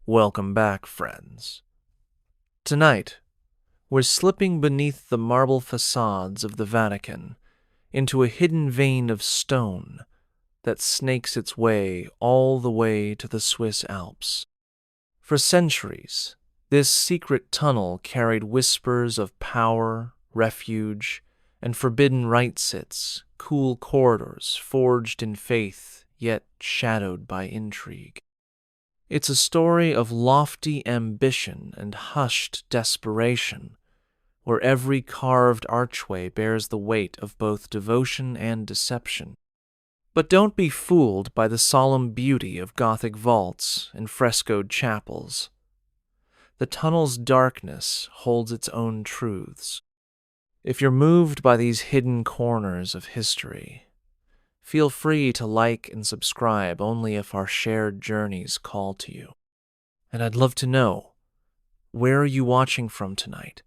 Welcome back, friends. Tonight, we're slipping beneath the marble facades of the Vatican into a hidden vein of stone that snakes its way all the way to the Swiss Alps. For centuries, this secret tunnel carried whispers of power, refuge, and forbidden right-sits, cool corridors forged in faith yet shadowed by intrigue. It's a story of lofty ambition and hushed desperation, where every carved archway bears the weight of both devotion and deception. But don't be fooled by the solemn beauty of Gothic vaults and frescoed chapels. The tunnel's darkness holds its own truths. If you're moved by these hidden corners of history, feel free to like and subscribe only if our shared journeys call to you. And I'd love to know, where are you watching from tonight?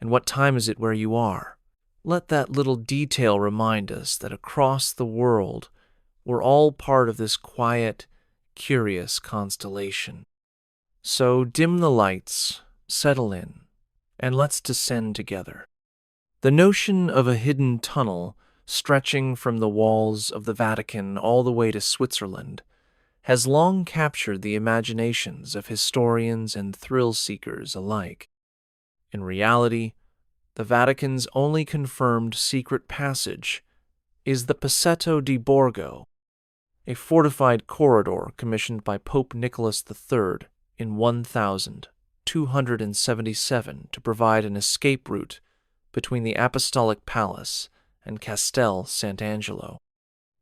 And what time is it where you are? Let that little detail remind us that across the world, we're all part of this quiet, curious constellation. So dim the lights, settle in, and let's descend together. The notion of a hidden tunnel stretching from the walls of the Vatican all the way to Switzerland has long captured the imaginations of historians and thrill-seekers alike. In reality, the Vatican's only confirmed secret passage is the Passetto di Borgo, a fortified corridor commissioned by Pope Nicholas III in 1277 to provide an escape route between the Apostolic Palace and Castel Sant'Angelo.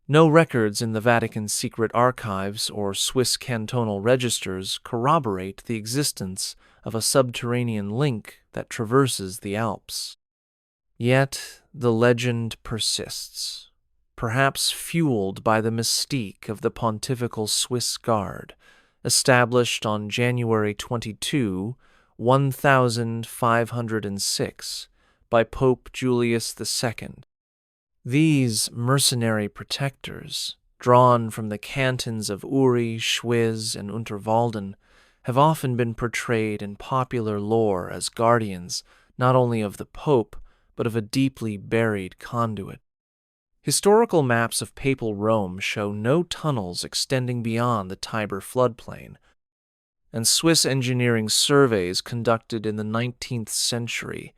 No records in the Vatican's secret archives or Swiss cantonal registers corroborate the existence of a subterranean link that traverses the Alps. Yet the legend persists, perhaps fueled by the mystique of the Pontifical Swiss Guard, established on January 22, 1506, by Pope Julius II. These mercenary protectors, drawn from the cantons of Uri, Schwyz, and Unterwalden, have often been portrayed in popular lore as guardians not only of the Pope, but of a deeply buried conduit. Historical maps of papal Rome show no tunnels extending beyond the Tiber floodplain, and Swiss engineering surveys conducted in the 19th century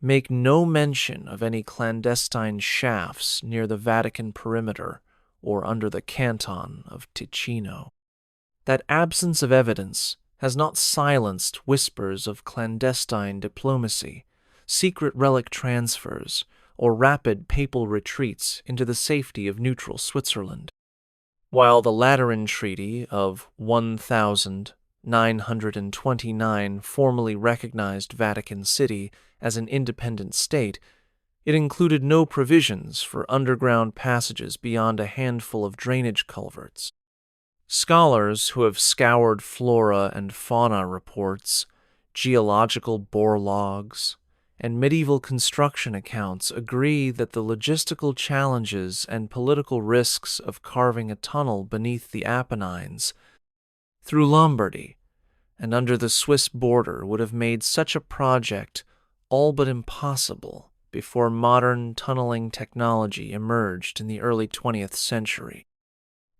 make no mention of any clandestine shafts near the Vatican perimeter or under the canton of Ticino. That absence of evidence has not silenced whispers of clandestine diplomacy, secret relic transfers, or rapid papal retreats into the safety of neutral Switzerland. While the Lateran Treaty of 1929 formally recognized Vatican City as an independent state, it included no provisions for underground passages beyond a handful of drainage culverts. Scholars who have scoured flora and fauna reports, geological bore logs, and medieval construction accounts agree that the logistical challenges and political risks of carving a tunnel beneath the Apennines through Lombardy and under the Swiss border would have made such a project all but impossible before modern tunneling technology emerged in the early 20th century.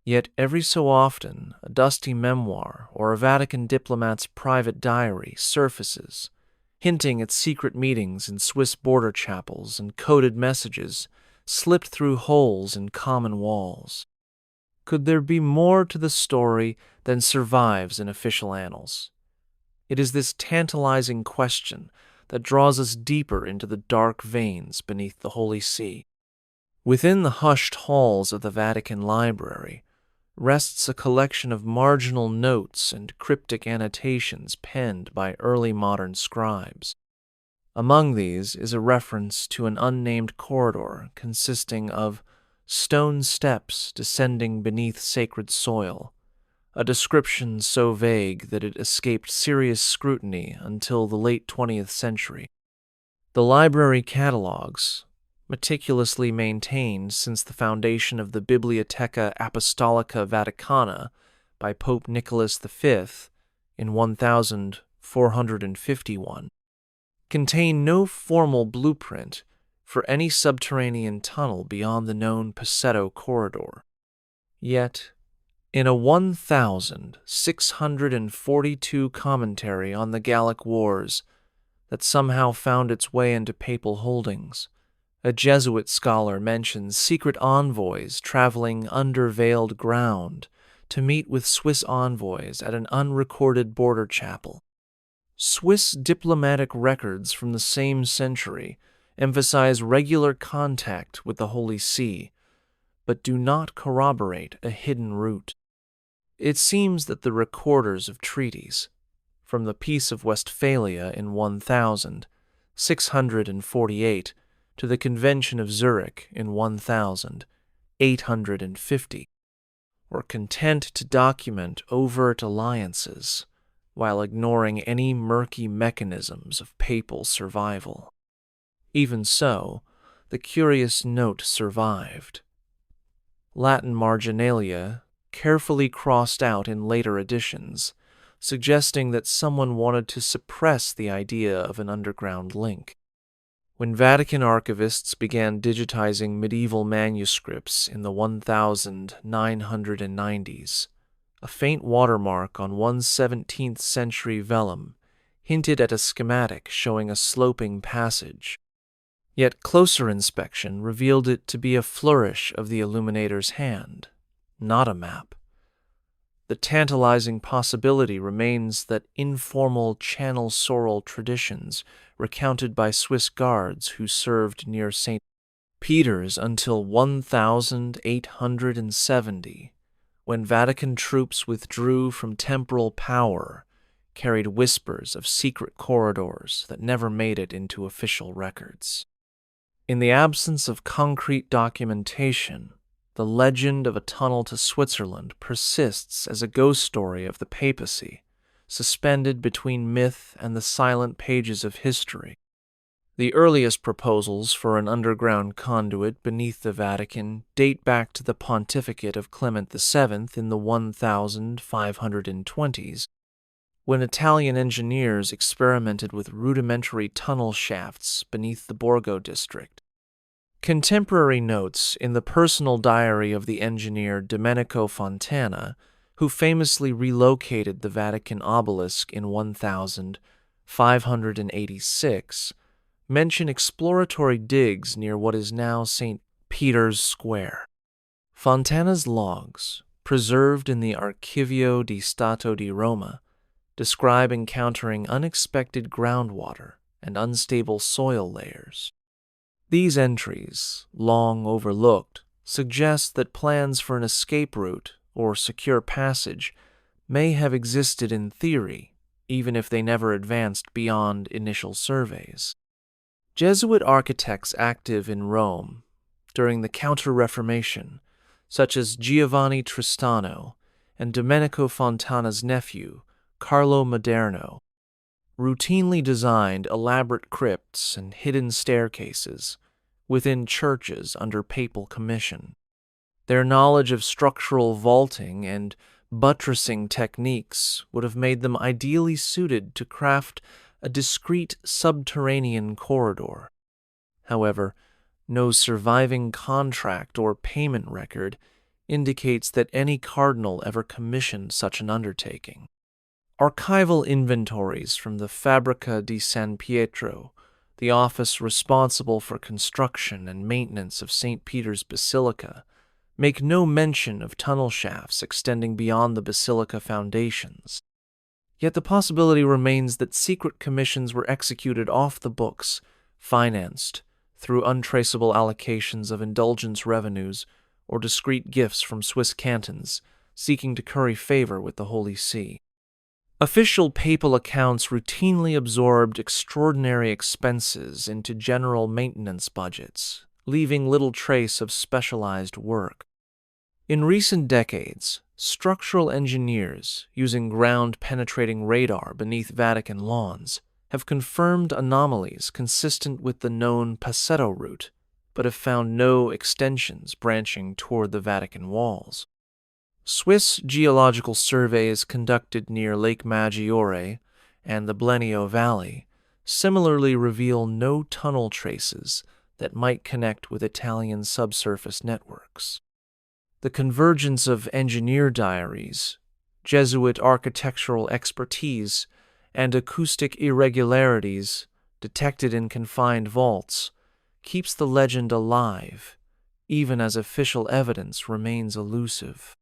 Yet every so often, a dusty memoir or a Vatican diplomat's private diary surfaces, hinting at secret meetings in Swiss border chapels and coded messages slipped through holes in common walls. Could there be more to the story than survives in official annals? It is this tantalizing question that draws us deeper into the dark veins beneath the Holy See. Within the hushed halls of the Vatican Library rests a collection of marginal notes and cryptic annotations penned by early modern scribes. Among these is a reference to an unnamed corridor consisting of stone steps descending beneath sacred soil, a description so vague that it escaped serious scrutiny until the late 20th century. The library catalogs, meticulously maintained since the foundation of the Bibliotheca Apostolica Vaticana by Pope Nicholas V in 1451, contain no formal blueprint for any subterranean tunnel beyond the known Pasetto corridor. Yet, in a 1642 commentary on the Gallic Wars that somehow found its way into papal holdings, a Jesuit scholar mentions secret envoys traveling under veiled ground to meet with Swiss envoys at an unrecorded border chapel. Swiss diplomatic records from the same century emphasize regular contact with the Holy See, but do not corroborate a hidden route. It seems that the recorders of treaties, from the Peace of Westphalia in 1648 to the Convention of Zurich in 1850, were content to document overt alliances while ignoring any murky mechanisms of papal survival. Even so, the curious note survived. Latin marginalia carefully crossed out in later editions, suggesting that someone wanted to suppress the idea of an underground link. When Vatican archivists began digitizing medieval manuscripts in the 1990s, a faint watermark on one 17th century vellum hinted at a schematic showing a sloping passage. Yet closer inspection revealed it to be a flourish of the illuminator's hand, not a map. The tantalizing possibility remains that informal Channel sorrel traditions recounted by Swiss guards who served near St. Peter's until 1870, when Vatican troops withdrew from temporal power, carried whispers of secret corridors that never made it into official records. In the absence of concrete documentation, the legend of a tunnel to Switzerland persists as a ghost story of the papacy, suspended between myth and the silent pages of history. The earliest proposals for an underground conduit beneath the Vatican date back to the pontificate of Clement VII in the 1520s, when Italian engineers experimented with rudimentary tunnel shafts beneath the Borgo district. Contemporary notes in the personal diary of the engineer Domenico Fontana, who famously relocated the Vatican obelisk in 1586, mention exploratory digs near what is now St. Peter's Square. Fontana's logs, preserved in the Archivio di Stato di Roma, describe encountering unexpected groundwater and unstable soil layers. These entries, long overlooked, suggest that plans for an escape route or secure passage may have existed in theory, even if they never advanced beyond initial surveys. Jesuit architects active in Rome during the Counter-Reformation, such as Giovanni Tristano and Domenico Fontana's nephew, Carlo Maderno, routinely designed elaborate crypts and hidden staircases within churches under papal commission. Their knowledge of structural vaulting and buttressing techniques would have made them ideally suited to craft a discreet subterranean corridor. However, no surviving contract or payment record indicates that any cardinal ever commissioned such an undertaking. Archival inventories from the Fabbrica di San Pietro, the office responsible for construction and maintenance of St. Peter's Basilica, make no mention of tunnel shafts extending beyond the basilica foundations. Yet the possibility remains that secret commissions were executed off the books, financed through untraceable allocations of indulgence revenues or discreet gifts from Swiss cantons seeking to curry favor with the Holy See. Official papal accounts routinely absorbed extraordinary expenses into general maintenance budgets, leaving little trace of specialized work. In recent decades, structural engineers using ground-penetrating radar beneath Vatican lawns have confirmed anomalies consistent with the known Pasetto route, but have found no extensions branching toward the Vatican walls. Swiss geological surveys conducted near Lake Maggiore and the Blenio Valley similarly reveal no tunnel traces that might connect with Italian subsurface networks. The convergence of engineer diaries, Jesuit architectural expertise, and acoustic irregularities detected in confined vaults keeps the legend alive, even as official evidence remains elusive.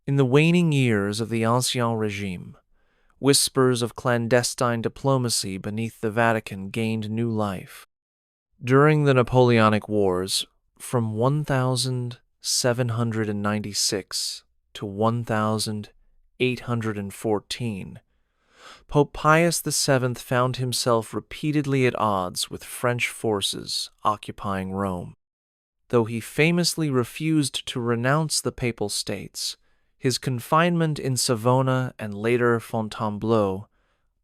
In the waning years of the Ancien Regime, whispers of clandestine diplomacy beneath the Vatican gained new life. During the Napoleonic Wars, from 1796 to 1814, Pope Pius VII found himself repeatedly at odds with French forces occupying Rome. Though he famously refused to renounce the Papal States, his confinement in Savona and later Fontainebleau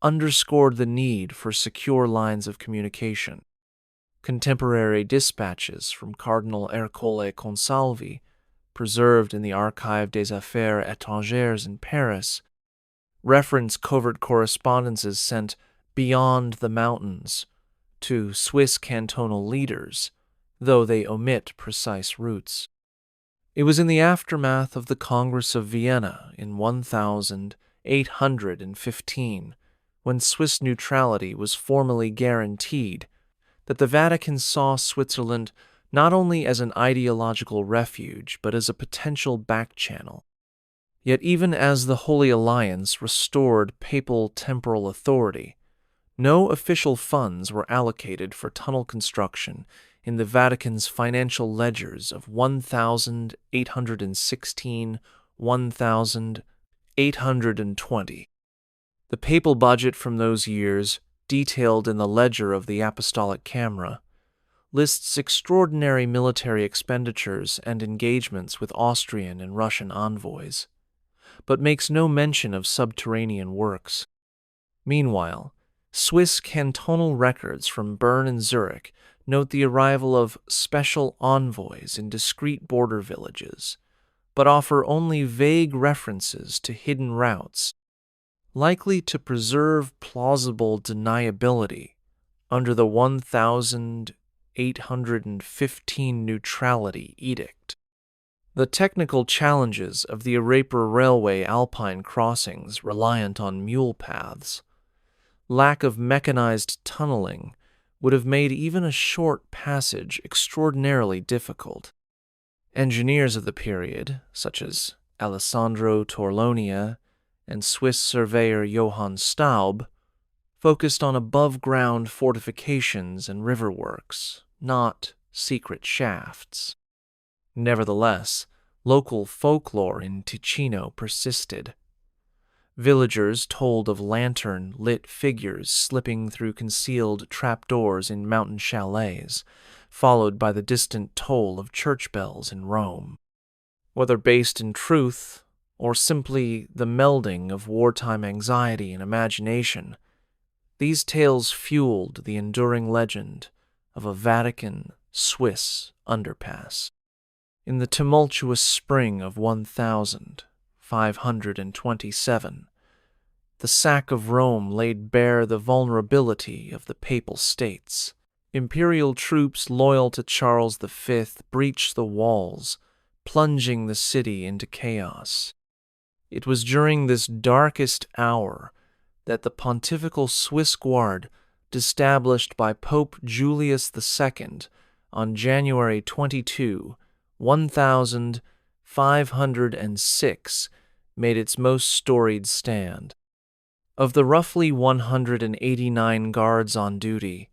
underscored the need for secure lines of communication. Contemporary dispatches from Cardinal Ercole Consalvi, preserved in the Archive des Affaires étrangères in Paris, reference covert correspondences sent beyond the mountains to Swiss cantonal leaders, though they omit precise routes. It was in the aftermath of the Congress of Vienna in 1815, when Swiss neutrality was formally guaranteed, that the Vatican saw Switzerland not only as an ideological refuge but as a potential back-channel. Yet even as the Holy Alliance restored papal temporal authority, no official funds were allocated for tunnel construction in the Vatican's financial ledgers of 1,816, 1,820. The papal budget from those years, detailed in the ledger of the Apostolic Camera, lists extraordinary military expenditures and engagements with Austrian and Russian envoys, but makes no mention of subterranean works. Meanwhile, Swiss cantonal records from Bern and Zurich note the arrival of special envoys in discreet border villages, but offer only vague references to hidden routes, likely to preserve plausible deniability under the 1815 neutrality edict. The technical challenges of the Araper Railway Alpine crossings reliant on mule paths, lack of mechanized tunneling, would have made even a short passage extraordinarily difficult. Engineers of the period, such as Alessandro Torlonia and Swiss surveyor Johann Staub, focused on above-ground fortifications and river works, not secret shafts. Nevertheless, local folklore in Ticino persisted. Villagers told of lantern-lit figures slipping through concealed trapdoors in mountain chalets, followed by the distant toll of church bells in Rome. Whether based in truth or simply the melding of wartime anxiety and imagination, these tales fueled the enduring legend of a Vatican Swiss underpass. In the tumultuous spring of 1527, the sack of Rome laid bare the vulnerability of the Papal States. Imperial troops loyal to Charles V breached the walls, plunging the city into chaos. It was during this darkest hour that the Pontifical Swiss Guard, established by Pope Julius II on January 22, 1506, made its most storied stand. Of the roughly 189 guards on duty,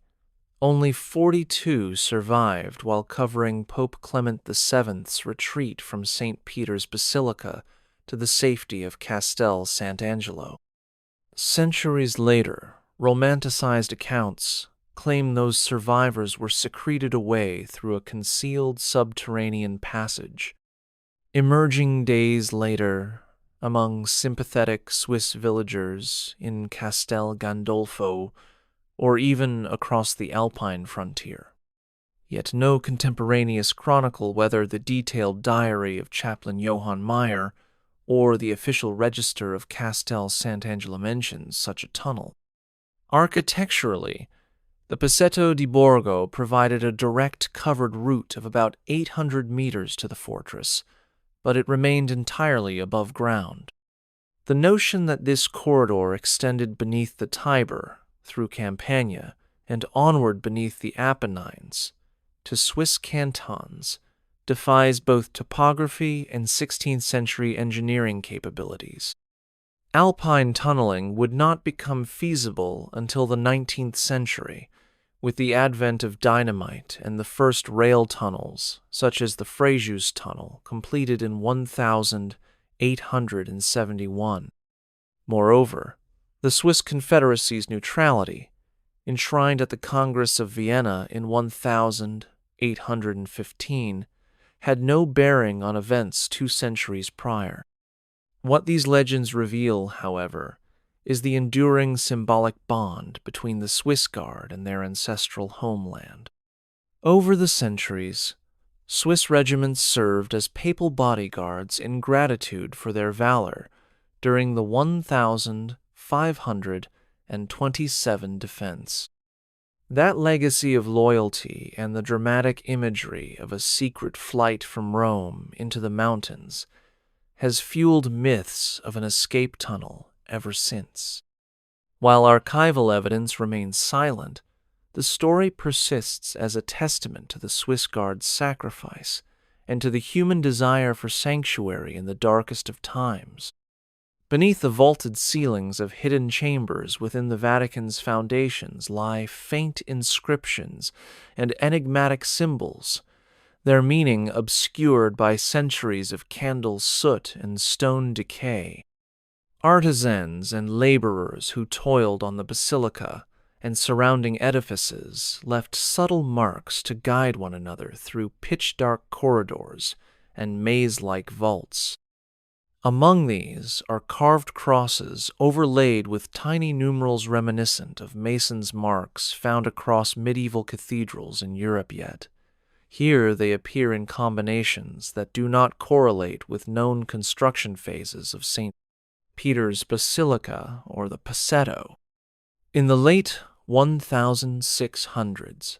only 42 survived while covering Pope Clement VII's retreat from St. Peter's Basilica to the safety of Castel Sant'Angelo. Centuries later, romanticized accounts claim those survivors were secreted away through a concealed subterranean passage. Emerging days later, among sympathetic Swiss villagers in Castel Gandolfo, or even across the Alpine frontier. Yet no contemporaneous chronicle whether the detailed diary of Chaplain Johann Meyer or the official register of Castel Sant'Angelo mentions such a tunnel. Architecturally, the Passetto di Borgo provided a direct covered route of about 800 meters to the fortress, but it remained entirely above ground. The notion that this corridor extended beneath the Tiber, through Campania, and onward beneath the Apennines, to Swiss cantons, defies both topography and 16th century engineering capabilities. Alpine tunneling would not become feasible until the 19th century, with the advent of dynamite and the first rail tunnels, such as the Frejus Tunnel, completed in 1871. Moreover, the Swiss Confederacy's neutrality, enshrined at the Congress of Vienna in 1815, had no bearing on events 2 centuries prior. What these legends reveal, however, is the enduring symbolic bond between the Swiss Guard and their ancestral homeland. Over the centuries, Swiss regiments served as papal bodyguards in gratitude for their valor during the 1527 defense. That legacy of loyalty and the dramatic imagery of a secret flight from Rome into the mountains has fueled myths of an escape tunnel ever since. While archival evidence remains silent, the story persists as a testament to the Swiss Guard's sacrifice and to the human desire for sanctuary in the darkest of times. Beneath the vaulted ceilings of hidden chambers within the Vatican's foundations lie faint inscriptions and enigmatic symbols, their meaning obscured by centuries of candle soot and stone decay. Artisans and laborers who toiled on the basilica and surrounding edifices left subtle marks to guide one another through pitch-dark corridors and maze-like vaults. Among these are carved crosses overlaid with tiny numerals reminiscent of masons' marks found across medieval cathedrals in Europe yet. Here they appear in combinations that do not correlate with known construction phases of St. Peter's Basilica or the Passetto. In the late 1600s,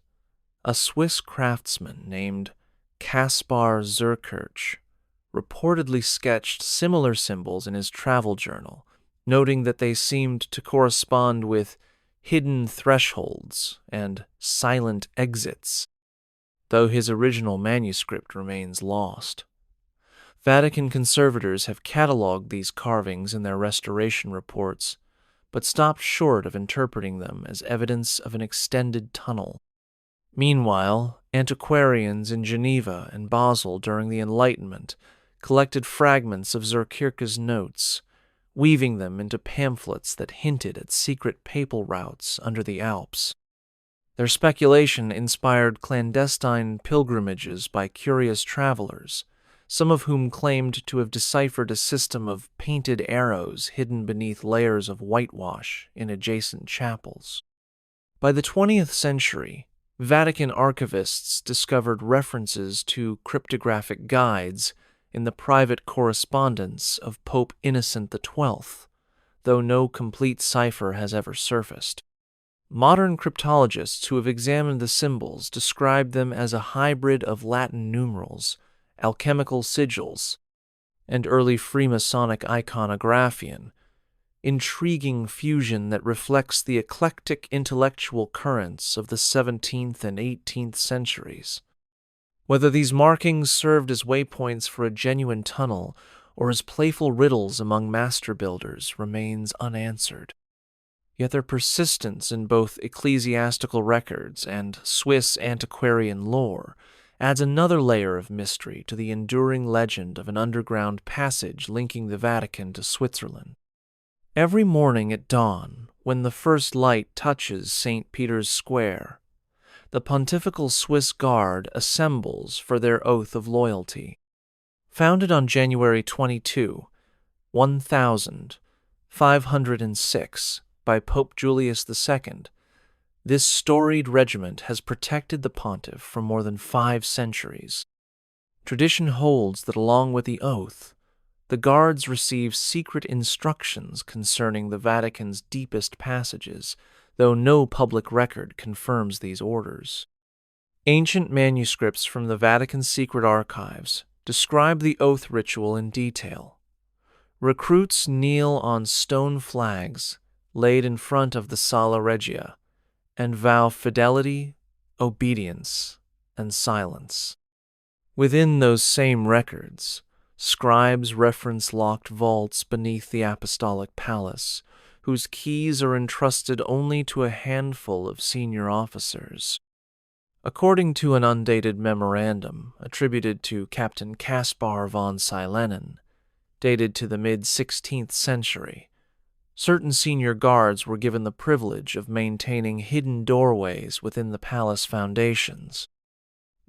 a Swiss craftsman named Caspar Zerkirch reportedly sketched similar symbols in his travel journal, noting that they seemed to correspond with hidden thresholds and silent exits, though his original manuscript remains lost. Vatican conservators have catalogued these carvings in their restoration reports, but stopped short of interpreting them as evidence of an extended tunnel. Meanwhile, antiquarians in Geneva and Basel during the Enlightenment collected fragments of Zerkirch's notes, weaving them into pamphlets that hinted at secret papal routes under the Alps. Their speculation inspired clandestine pilgrimages by curious travelers, some of whom claimed to have deciphered a system of painted arrows hidden beneath layers of whitewash in adjacent chapels. By the 20th century, Vatican archivists discovered references to cryptographic guides in the private correspondence of Pope Innocent XII, though no complete cipher has ever surfaced. Modern cryptologists who have examined the symbols describe them as a hybrid of Latin numerals, alchemical sigils, and early Freemasonic iconography, an intriguing fusion that reflects the eclectic intellectual currents of the 17th and 18th centuries. Whether these markings served as waypoints for a genuine tunnel or as playful riddles among master builders remains unanswered. Yet their persistence in both ecclesiastical records and Swiss antiquarian lore adds another layer of mystery to the enduring legend of an underground passage linking the Vatican to Switzerland. Every morning at dawn, when the first light touches St. Peter's Square, the Pontifical Swiss Guard assembles for their oath of loyalty. Founded on January 22, 1506, by Pope Julius II, this storied regiment has protected the pontiff for more than 5 centuries. Tradition holds that along with the oath, the guards receive secret instructions concerning the Vatican's deepest passages, though no public record confirms these orders. Ancient manuscripts from the Vatican's secret archives describe the oath ritual in detail. Recruits kneel on stone flags laid in front of the Sala Regia and vow fidelity, obedience, and silence. Within those same records, scribes reference locked vaults beneath the Apostolic Palace, whose keys are entrusted only to a handful of senior officers. According to an undated memorandum attributed to Captain Caspar von Silenen, dated to the mid-16th century, certain senior guards were given the privilege of maintaining hidden doorways within the palace foundations.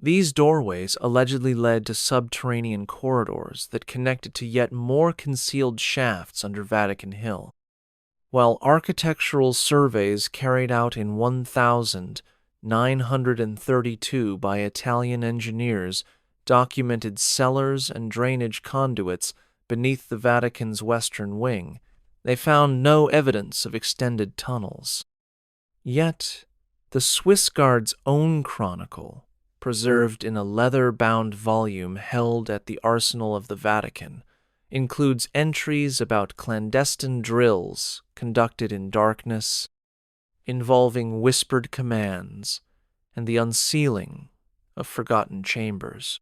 These doorways allegedly led to subterranean corridors that connected to yet more concealed shafts under Vatican Hill. While architectural surveys carried out in 1932 by Italian engineers documented cellars and drainage conduits beneath the Vatican's western wing, they found no evidence of extended tunnels. Yet, the Swiss Guard's own chronicle, preserved in a leather-bound volume held at the Arsenal of the Vatican, includes entries about clandestine drills conducted in darkness, involving whispered commands and the unsealing of forgotten chambers.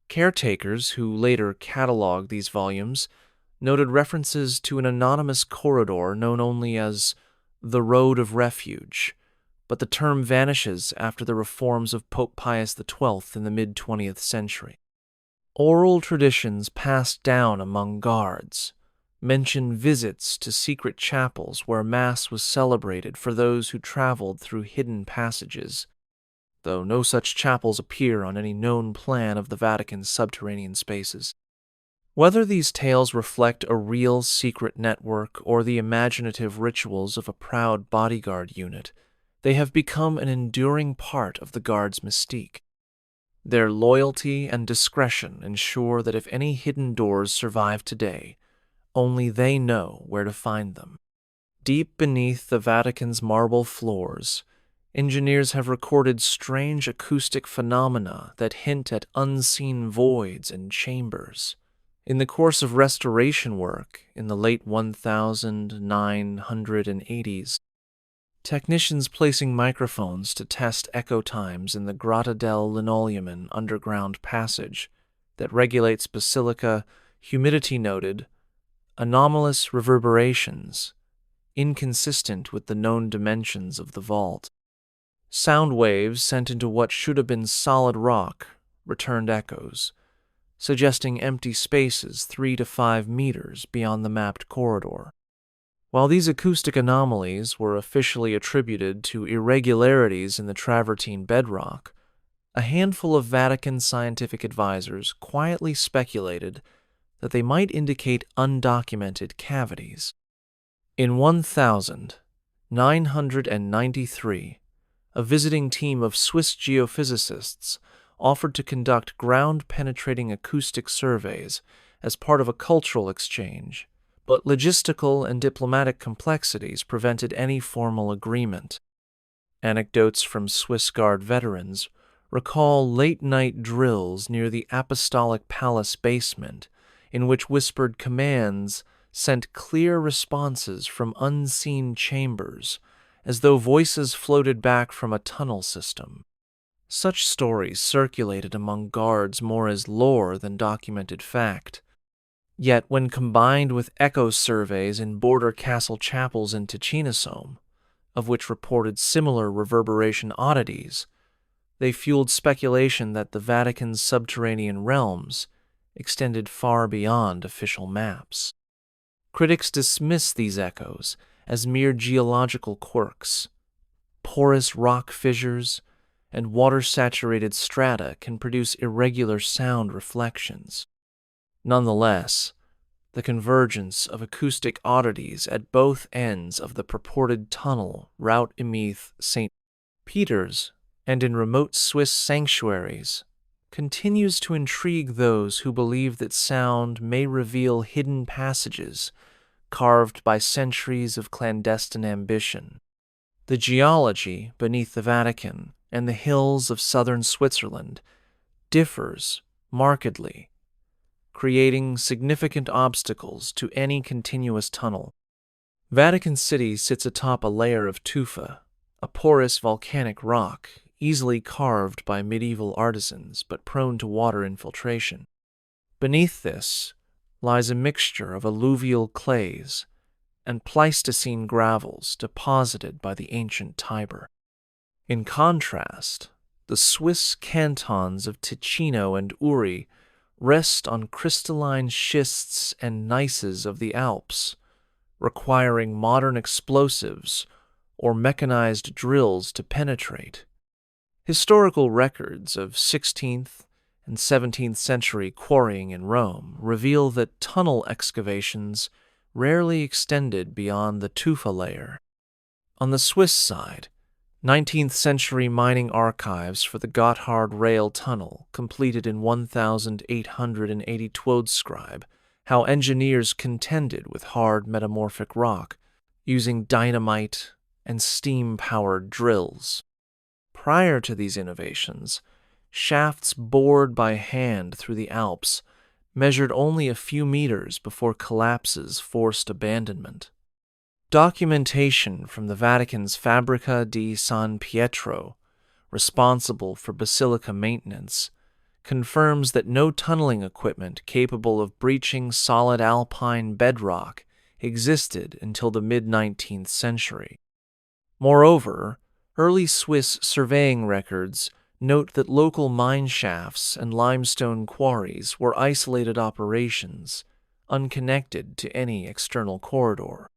Caretakers who later cataloged these volumes noted references to an anonymous corridor known only as the Road of Refuge, but the term vanishes after the reforms of Pope Pius XII in the mid-20th century. Oral traditions passed down among guards mention visits to secret chapels where Mass was celebrated for those who traveled through hidden passages, though no such chapels appear on any known plan of the Vatican's subterranean spaces. Whether these tales reflect a real secret network or the imaginative rituals of a proud bodyguard unit, they have become an enduring part of the Guard's mystique. Their loyalty and discretion ensure that if any hidden doors survive today, only they know where to find them. Deep beneath the Vatican's marble floors, engineers have recorded strange acoustic phenomena that hint at unseen voids and chambers. In the course of restoration work in the late 1980s, technicians placing microphones to test echo times in the Grotta del Linoleum underground passage that regulates basilica humidity noted anomalous reverberations inconsistent with the known dimensions of the vault. Sound waves sent into what should have been solid rock returned echoes, suggesting empty spaces 3 to 5 meters beyond the mapped corridor. While these acoustic anomalies were officially attributed to irregularities in the travertine bedrock, a handful of Vatican scientific advisors quietly speculated that they might indicate undocumented cavities. In 1993, a visiting team of Swiss geophysicists offered to conduct ground-penetrating acoustic surveys as part of a cultural exchange, but logistical and diplomatic complexities prevented any formal agreement. Anecdotes from Swiss Guard veterans recall late-night drills near the Apostolic Palace basement, in which whispered commands sent clear responses from unseen chambers, as though voices floated back from a tunnel system. Such stories circulated among guards more as lore than documented fact. Yet when combined with echo surveys in border castle chapels in Ticino, of which reported similar reverberation oddities, they fueled speculation that the Vatican's subterranean realms extended far beyond official maps. Critics dismiss these echoes as mere geological quirks. Porous rock fissures and water-saturated strata can produce irregular sound reflections. Nonetheless, the convergence of acoustic oddities at both ends of the purported tunnel route beneath St. Peter's and in remote Swiss sanctuaries continues to intrigue those who believe that sound may reveal hidden passages carved by centuries of clandestine ambition. The geology beneath the Vatican and the hills of southern Switzerland differs markedly, creating significant obstacles to any continuous tunnel. Vatican City sits atop a layer of tufa, a porous volcanic rock easily carved by medieval artisans but prone to water infiltration. Beneath this lies a mixture of alluvial clays and Pleistocene gravels deposited by the ancient Tiber. In contrast, the Swiss cantons of Ticino and Uri rest on crystalline schists and gneisses of the Alps, requiring modern explosives or mechanized drills to penetrate. Historical records of 16th and 17th century quarrying in Rome reveal that tunnel excavations rarely extended beyond the tufa layer. On the Swiss side, 19th century mining archives for the Gotthard Rail Tunnel, completed in 1880, describe how engineers contended with hard metamorphic rock using dynamite and steam-powered drills. Prior to these innovations, shafts bored by hand through the Alps measured only a few meters before collapses forced abandonment. Documentation from the Vatican's Fabbrica di San Pietro, responsible for basilica maintenance, confirms that no tunneling equipment capable of breaching solid Alpine bedrock existed until the mid-19th century. Moreover, early Swiss surveying records note that local mine shafts and limestone quarries were isolated operations, unconnected to any external corridor.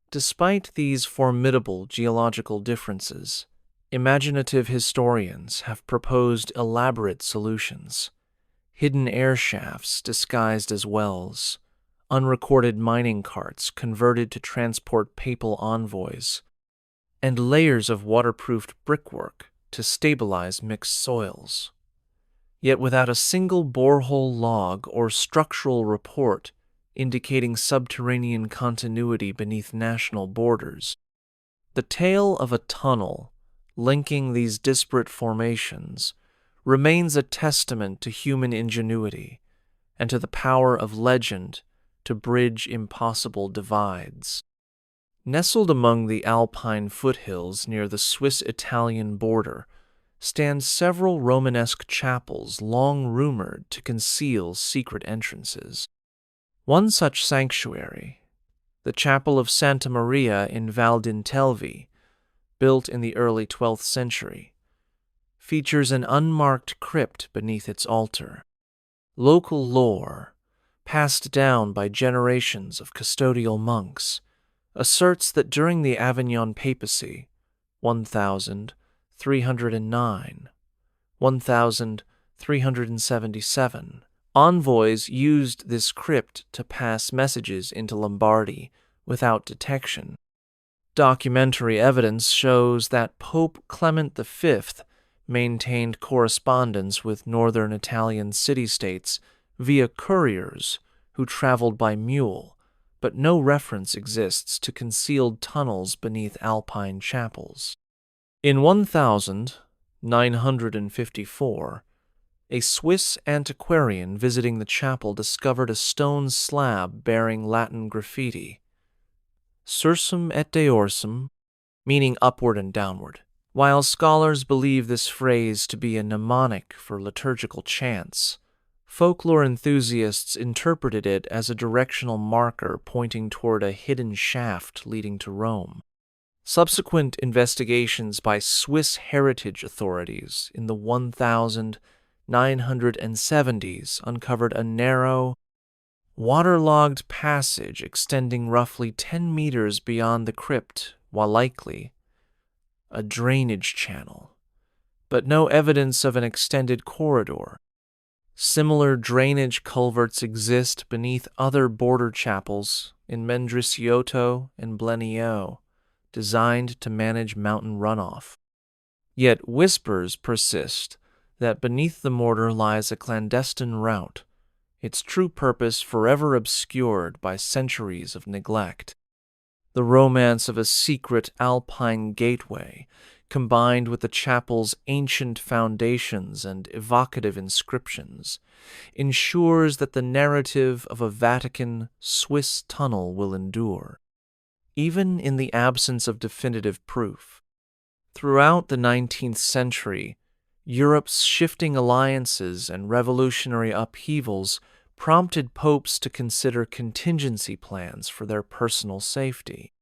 Despite these formidable geological differences, imaginative historians have proposed elaborate solutions: hidden air shafts disguised as wells, unrecorded mining carts converted to transport papal envoys, and layers of waterproofed brickwork to stabilize mixed soils. Yet without a single borehole log or structural report indicating subterranean continuity beneath national borders, the tale of a tunnel linking these disparate formations remains a testament to human ingenuity and to the power of legend to bridge impossible divides. Nestled among the Alpine foothills near the Swiss-Italian border stand several Romanesque chapels long rumored to conceal secret entrances. One such sanctuary, the Chapel of Santa Maria in Val d'Intelvi, built in the early 12th century, features an unmarked crypt beneath its altar. Local lore, passed down by generations of custodial monks, asserts that during the Avignon papacy, 1309, 1377, envoys used this crypt to pass messages into Lombardy without detection. Documentary evidence shows that Pope Clement V maintained correspondence with northern Italian city-states via couriers who traveled by mule, but no reference exists to concealed tunnels beneath Alpine chapels. In 1954, a Swiss antiquarian visiting the chapel discovered a stone slab bearing Latin graffiti, Sursum et Deorsum, meaning upward and downward. While scholars believe this phrase to be a mnemonic for liturgical chants, folklore enthusiasts interpreted it as a directional marker pointing toward a hidden shaft leading to Rome. Subsequent investigations by Swiss heritage authorities in the 1970s uncovered a narrow, waterlogged passage extending roughly 10 meters beyond the crypt, while likely a drainage channel, but no evidence of an extended corridor. Similar drainage culverts exist beneath other border chapels in Mendrisiotto and Blenio, designed to manage mountain runoff. Yet whispers persist that beneath the mortar lies a clandestine route, its true purpose forever obscured by centuries of neglect. The romance of a secret Alpine gateway, combined with the chapel's ancient foundations and evocative inscriptions, ensures that the narrative of a Vatican Swiss tunnel will endure, even in the absence of definitive proof. Throughout the 19th century, Europe's shifting alliances and revolutionary upheavals prompted popes to consider contingency plans for their personal safety.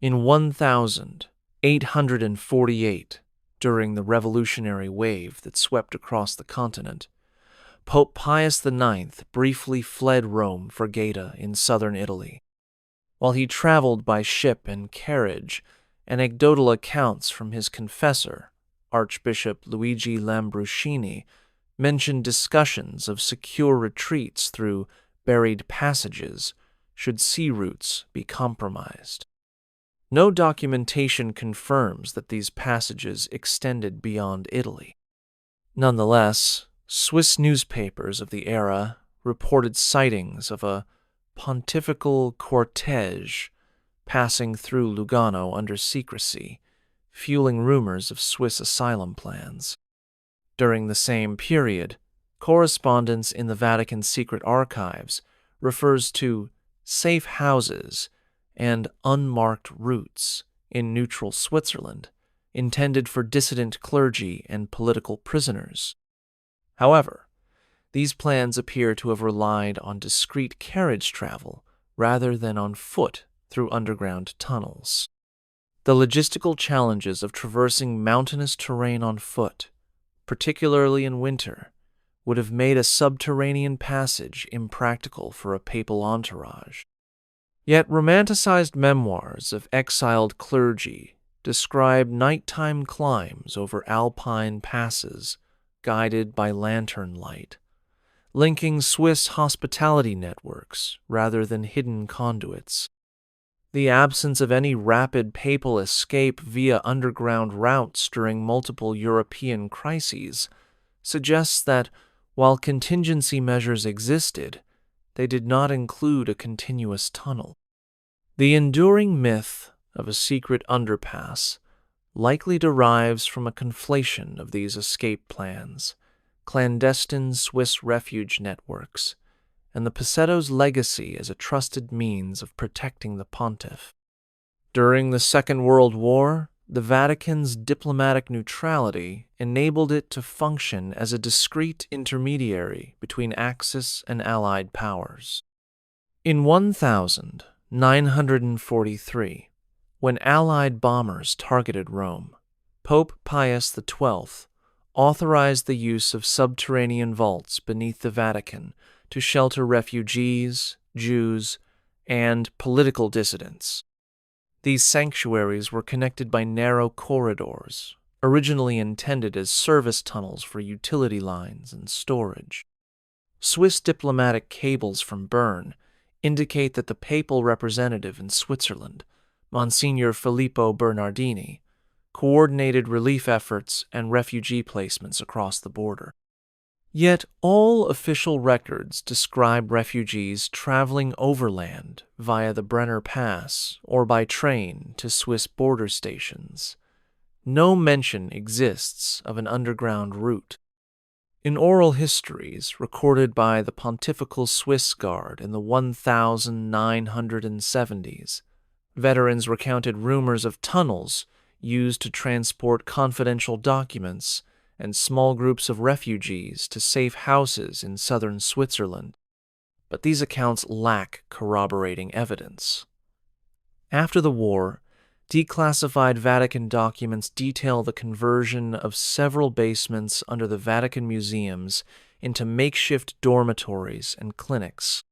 In 1848, during the revolutionary wave that swept across the continent, Pope Pius IX briefly fled Rome for Gaeta in southern Italy. While he traveled by ship and carriage, anecdotal accounts from his confessor, Archbishop Luigi Lambruscini, mentioned discussions of secure retreats through buried passages should sea routes be compromised. No documentation confirms that these passages extended beyond Italy. Nonetheless, Swiss newspapers of the era reported sightings of a pontifical cortege passing through Lugano under secrecy, fueling rumors of Swiss asylum plans. During the same period, correspondence in the Vatican's secret archives refers to safe houses and unmarked routes in neutral Switzerland, intended for dissident clergy and political prisoners. However, these plans appear to have relied on discreet carriage travel rather than on foot through underground tunnels. The logistical challenges of traversing mountainous terrain on foot, particularly in winter, would have made a subterranean passage impractical for a papal entourage. Yet romanticized memoirs of exiled clergy describe nighttime climbs over Alpine passes guided by lantern light, linking Swiss hospitality networks rather than hidden conduits. The absence of any rapid papal escape via underground routes during multiple European crises suggests that, while contingency measures existed, they did not include a continuous tunnel. The enduring myth of a secret underpass likely derives from a conflation of these escape plans, clandestine Swiss refuge networks, and the Pasetto's legacy as a trusted means of protecting the pontiff. During the Second World War, the Vatican's diplomatic neutrality enabled it to function as a discreet intermediary between Axis and Allied powers. In 1943, when Allied bombers targeted Rome, Pope Pius XII authorized the use of subterranean vaults beneath the Vatican to shelter refugees, Jews, and political dissidents. These sanctuaries were connected by narrow corridors, originally intended as service tunnels for utility lines and storage. Swiss diplomatic cables from Bern indicate that the papal representative in Switzerland, Monsignor Filippo Bernardini, coordinated relief efforts and refugee placements across the border. Yet all official records describe refugees traveling overland via the Brenner Pass or by train to Swiss border stations. No mention exists of an underground route. In oral histories recorded by the Pontifical Swiss Guard in the 1970s, veterans recounted rumors of tunnels used to transport confidential documents and small groups of refugees to safe houses in southern Switzerland, but these accounts lack corroborating evidence. After the war, declassified Vatican documents detail the conversion of several basements under the Vatican museums into makeshift dormitories and clinics,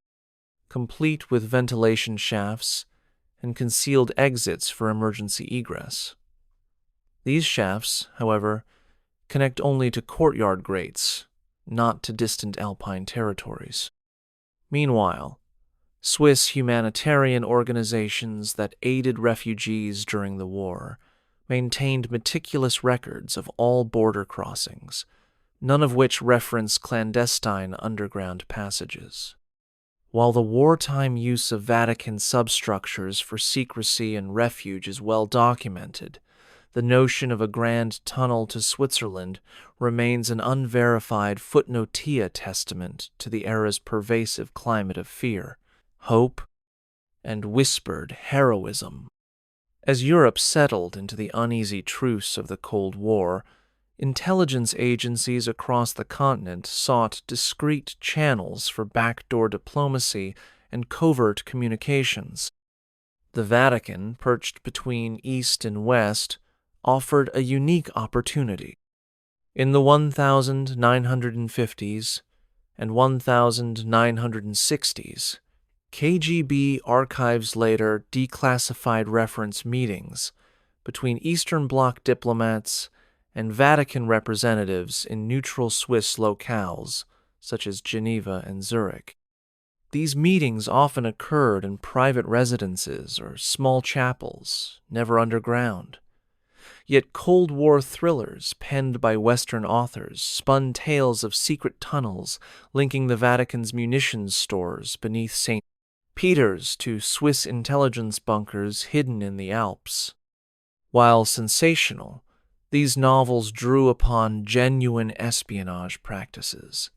complete with ventilation shafts and concealed exits for emergency egress. These shafts, however, connect only to courtyard grates, not to distant Alpine territories. Meanwhile, Swiss humanitarian organizations that aided refugees during the war maintained meticulous records of all border crossings, none of which reference clandestine underground passages. While the wartime use of Vatican substructures for secrecy and refuge is well documented, the notion of a grand tunnel to Switzerland remains an unverified footnotia testament to the era's pervasive climate of fear, hope, and whispered heroism. As Europe settled into the uneasy truce of the Cold War, intelligence agencies across the continent sought discreet channels for backdoor diplomacy and covert communications. The Vatican, perched between East and West, offered a unique opportunity. In the 1950s and 1960s, KGB archives later declassified reference meetings between Eastern Bloc diplomats and Vatican representatives in neutral Swiss locales, such as Geneva and Zurich. These meetings often occurred in private residences or small chapels, never underground. Yet Cold War thrillers penned by Western authors spun tales of secret tunnels linking the Vatican's munitions stores beneath St. Peter's to Swiss intelligence bunkers hidden in the Alps. While sensational, these novels drew upon genuine espionage practices.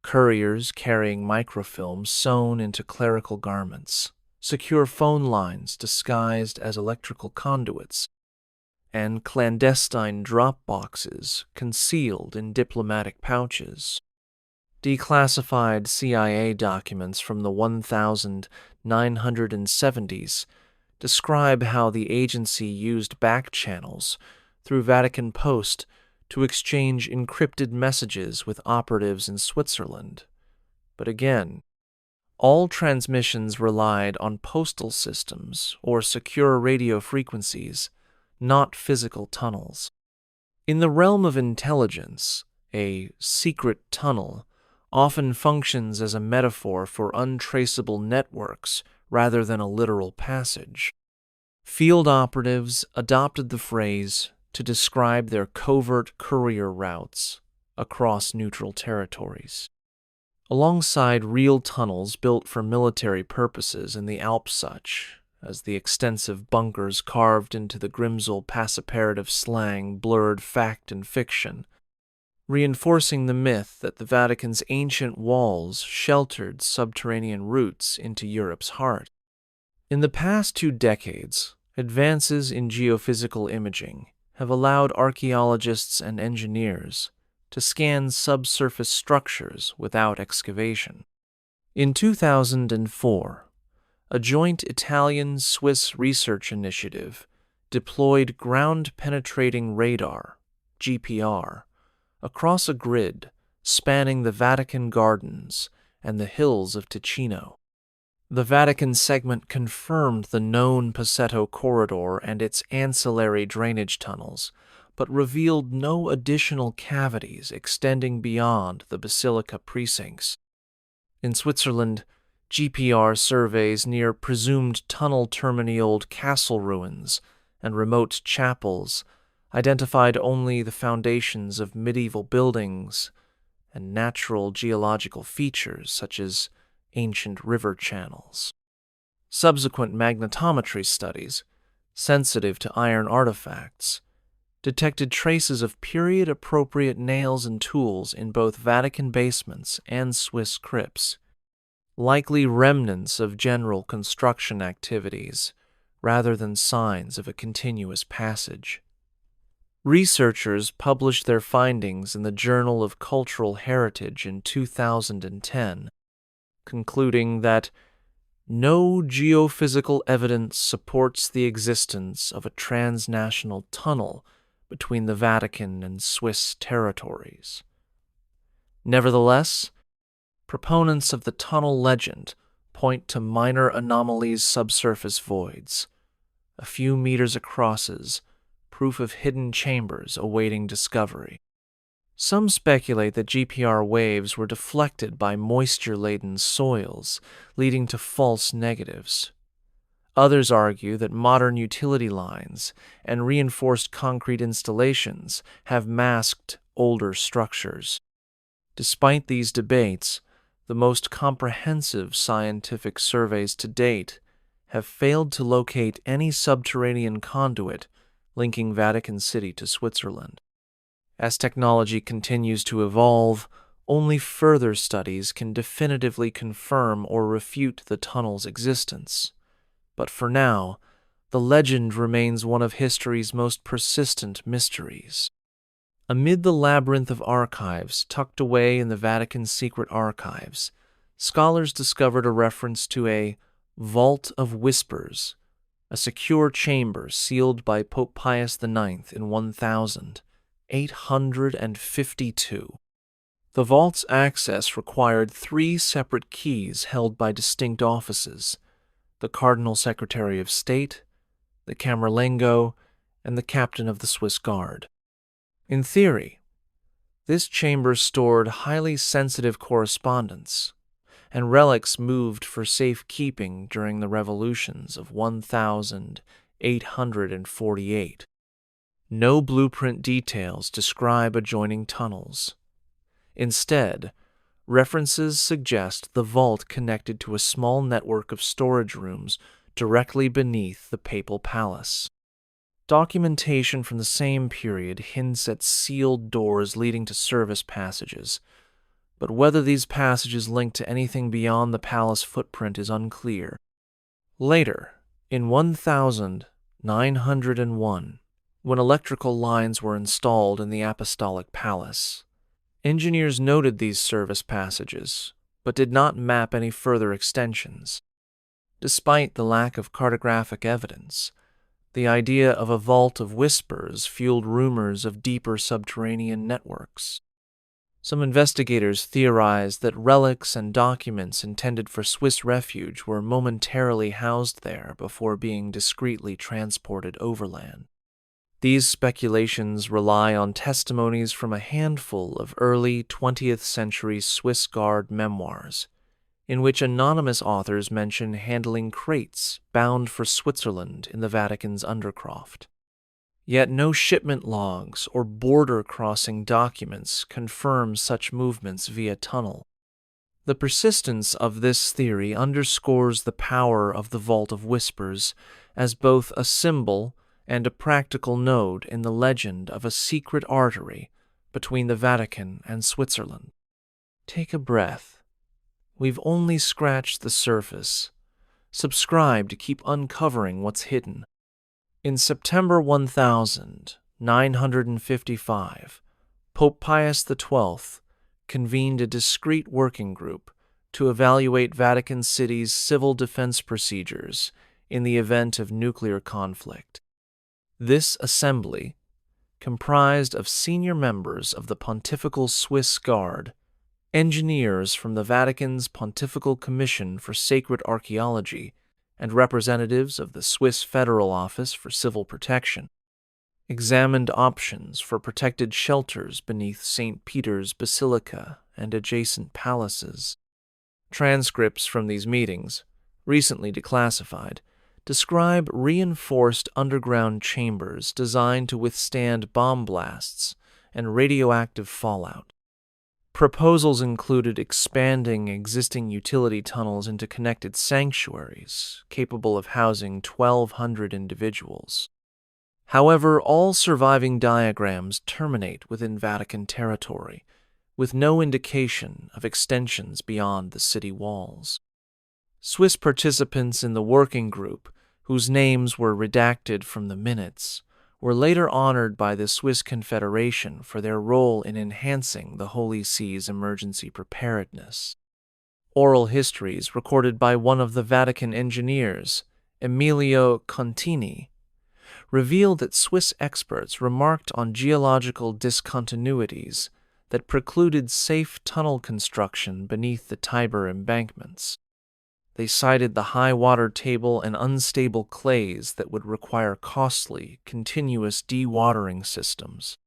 Couriers carrying microfilms sewn into clerical garments, secure phone lines disguised as electrical conduits, and clandestine drop boxes concealed in diplomatic pouches. Declassified CIA documents from the 1970s describe how the agency used back channels through Vatican Post to exchange encrypted messages with operatives in Switzerland. But again, all transmissions relied on postal systems or secure radio frequencies, not physical tunnels. In the realm of intelligence, a secret tunnel often functions as a metaphor for untraceable networks rather than a literal passage. Field operatives adopted the phrase to describe their covert courier routes across neutral territories. Alongside real tunnels built for military purposes in the Alps, such as the extensive bunkers carved into the Grimsel passaparative slang blurred fact and fiction, reinforcing the myth that the Vatican's ancient walls sheltered subterranean routes into Europe's heart. In the past 2 decades, advances in geophysical imaging have allowed archaeologists and engineers to scan subsurface structures without excavation. In 2004, a joint Italian-Swiss research initiative deployed ground-penetrating radar, GPR, across a grid spanning the Vatican Gardens and the hills of Ticino. The Vatican segment confirmed the known Paceto corridor and its ancillary drainage tunnels, but revealed no additional cavities extending beyond the basilica precincts. In Switzerland, GPR surveys near presumed tunnel termini old castle ruins and remote chapels identified only the foundations of medieval buildings and natural geological features such as ancient river channels. Subsequent magnetometry studies, sensitive to iron artifacts, detected traces of period-appropriate nails and tools in both Vatican basements and Swiss crypts, likely remnants of general construction activities rather than signs of a continuous passage. Researchers published their findings in the Journal of Cultural Heritage in 2010, concluding that no geophysical evidence supports the existence of a transnational tunnel between the Vatican and Swiss territories. Nevertheless, proponents of the tunnel legend point to minor anomalies, subsurface voids, a few meters across, proof of hidden chambers awaiting discovery. Some speculate that GPR waves were deflected by moisture-laden soils, leading to false negatives. Others argue that modern utility lines and reinforced concrete installations have masked older structures. Despite these debates, the most comprehensive scientific surveys to date have failed to locate any subterranean conduit linking Vatican City to Switzerland. As technology continues to evolve, only further studies can definitively confirm or refute the tunnel's existence. But for now, the legend remains one of history's most persistent mysteries. Amid the labyrinth of archives tucked away in the Vatican's secret archives, scholars discovered a reference to a Vault of Whispers, a secure chamber sealed by Pope Pius IX in 1852. The vault's access required 3 separate keys held by distinct offices: the Cardinal Secretary of State, the Camerlengo, and the Captain of the Swiss Guard. In theory, this chamber stored highly sensitive correspondence and relics moved for safekeeping during the revolutions of 1848. No blueprint details describe adjoining tunnels. Instead, references suggest the vault connected to a small network of storage rooms directly beneath the Papal Palace. Documentation from the same period hints at sealed doors leading to service passages, but whether these passages link to anything beyond the palace footprint is unclear. Later, in 1901, when electrical lines were installed in the Apostolic Palace, engineers noted these service passages, but did not map any further extensions. Despite the lack of cartographic evidence, the idea of a vault of whispers fueled rumors of deeper subterranean networks. Some investigators theorized that relics and documents intended for Swiss refuge were momentarily housed there before being discreetly transported overland. These speculations rely on testimonies from a handful of early 20th century Swiss Guard memoirs, in which anonymous authors mention handling crates bound for Switzerland in the Vatican's undercroft. Yet no shipment logs or border-crossing documents confirm such movements via tunnel. The persistence of this theory underscores the power of the Vault of Whispers as both a symbol and a practical node in the legend of a secret artery between the Vatican and Switzerland. Take a breath. We've only scratched the surface. Subscribe to keep uncovering what's hidden. In September 1955, Pope Pius XII convened a discreet working group to evaluate Vatican City's civil defense procedures in the event of nuclear conflict. This assembly, comprised of senior members of the Pontifical Swiss Guard, engineers from the Vatican's Pontifical Commission for Sacred Archaeology, and representatives of the Swiss Federal Office for Civil Protection, examined options for protected shelters beneath St. Peter's Basilica and adjacent palaces. Transcripts from these meetings, recently declassified, describe reinforced underground chambers designed to withstand bomb blasts and radioactive fallout. Proposals included expanding existing utility tunnels into connected sanctuaries, capable of housing 1,200 individuals. However, all surviving diagrams terminate within Vatican territory, with no indication of extensions beyond the city walls. Swiss participants in the working group, whose names were redacted from the minutes, were later honored by the Swiss Confederation for their role in enhancing the Holy See's emergency preparedness. Oral histories recorded by one of the Vatican engineers, Emilio Contini, reveal that Swiss experts remarked on geological discontinuities that precluded safe tunnel construction beneath the Tiber embankments. They cited the high water table and unstable clays that would require costly, continuous dewatering systems.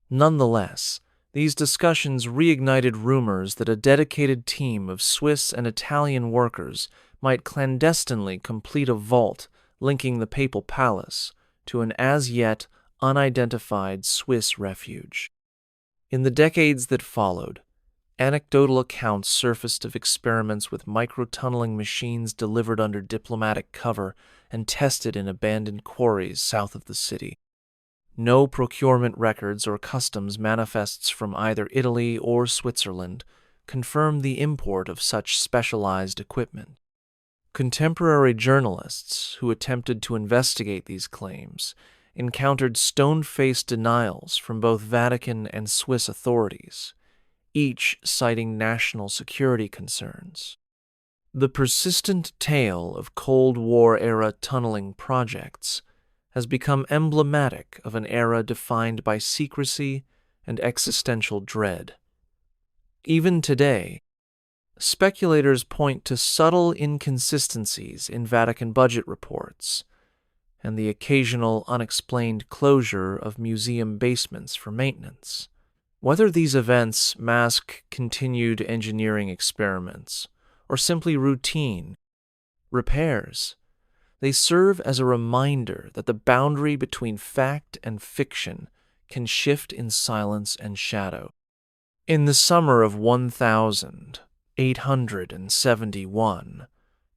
Nonetheless, these discussions reignited rumors that a dedicated team of Swiss and Italian workers might clandestinely complete a vault linking the Papal Palace to an as-yet unidentified Swiss refuge. In the decades that followed, anecdotal accounts surfaced of experiments with microtunneling machines delivered under diplomatic cover and tested in abandoned quarries south of the city. No procurement records or customs manifests from either Italy or Switzerland confirm the import of such specialized equipment. Contemporary journalists who attempted to investigate these claims encountered stone-faced denials from both Vatican and Swiss authorities, each citing national security concerns. The persistent tale of Cold War-era tunneling projects has become emblematic of an era defined by secrecy and existential dread. Even today, speculators point to subtle inconsistencies in Vatican budget reports and the occasional unexplained closure of museum basements for maintenance. Whether these events mask continued engineering experiments or simply routine repairs, they serve as a reminder that the boundary between fact and fiction can shift in silence and shadow. In the summer of 1871,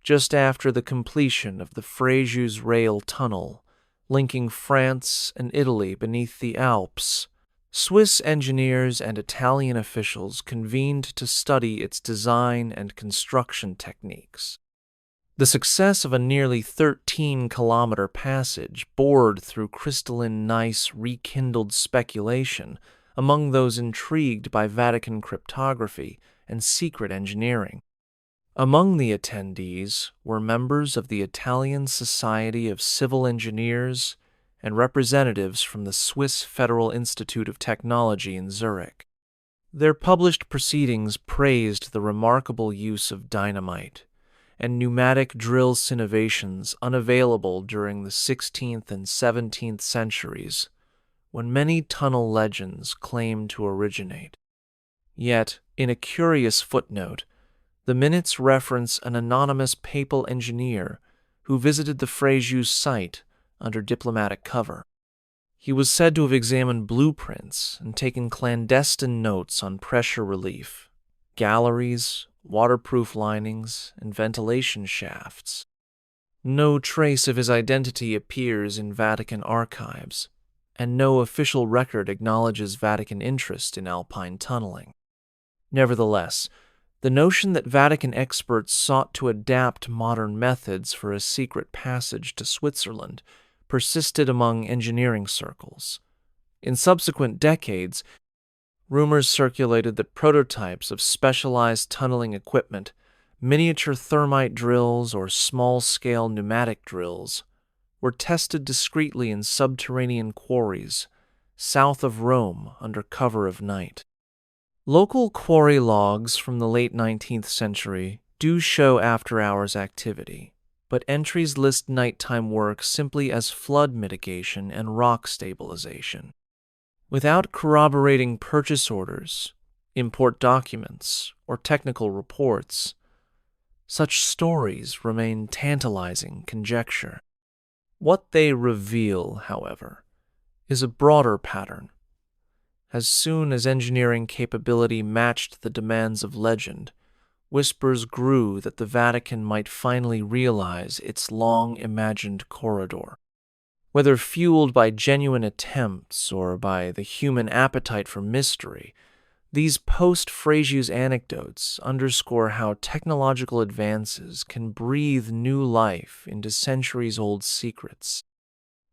just after the completion of the Frejus rail tunnel linking France and Italy beneath the Alps, Swiss engineers and Italian officials convened to study its design and construction techniques. The success of a nearly 13-kilometer passage bored through crystalline gneiss rekindled speculation among those intrigued by Vatican cryptography and secret engineering. Among the attendees were members of the Italian Society of Civil Engineers and representatives from the Swiss Federal Institute of Technology in Zurich. Their published proceedings praised the remarkable use of dynamite and pneumatic drill innovations unavailable during the 16th and 17th centuries, when many tunnel legends claim to originate. Yet, in a curious footnote, the minutes reference an anonymous papal engineer who visited the Frejus site under diplomatic cover. He was said to have examined blueprints and taken clandestine notes on pressure relief, galleries, waterproof linings, and ventilation shafts. No trace of his identity appears in Vatican archives, and no official record acknowledges Vatican interest in Alpine tunneling. Nevertheless, the notion that Vatican experts sought to adapt modern methods for a secret passage to Switzerland persisted among engineering circles. In subsequent decades, rumors circulated that prototypes of specialized tunneling equipment, miniature thermite drills or small-scale pneumatic drills, were tested discreetly in subterranean quarries south of Rome under cover of night. Local quarry logs from the late 19th century do show after-hours activity, but entries list nighttime work simply as flood mitigation and rock stabilization. Without corroborating purchase orders, import documents, or technical reports, such stories remain tantalizing conjecture. What they reveal, however, is a broader pattern. As soon as engineering capability matched the demands of legend, whispers grew that the Vatican might finally realize its long-imagined corridor. Whether fueled by genuine attempts or by the human appetite for mystery, these post-Frejus anecdotes underscore how technological advances can breathe new life into centuries-old secrets.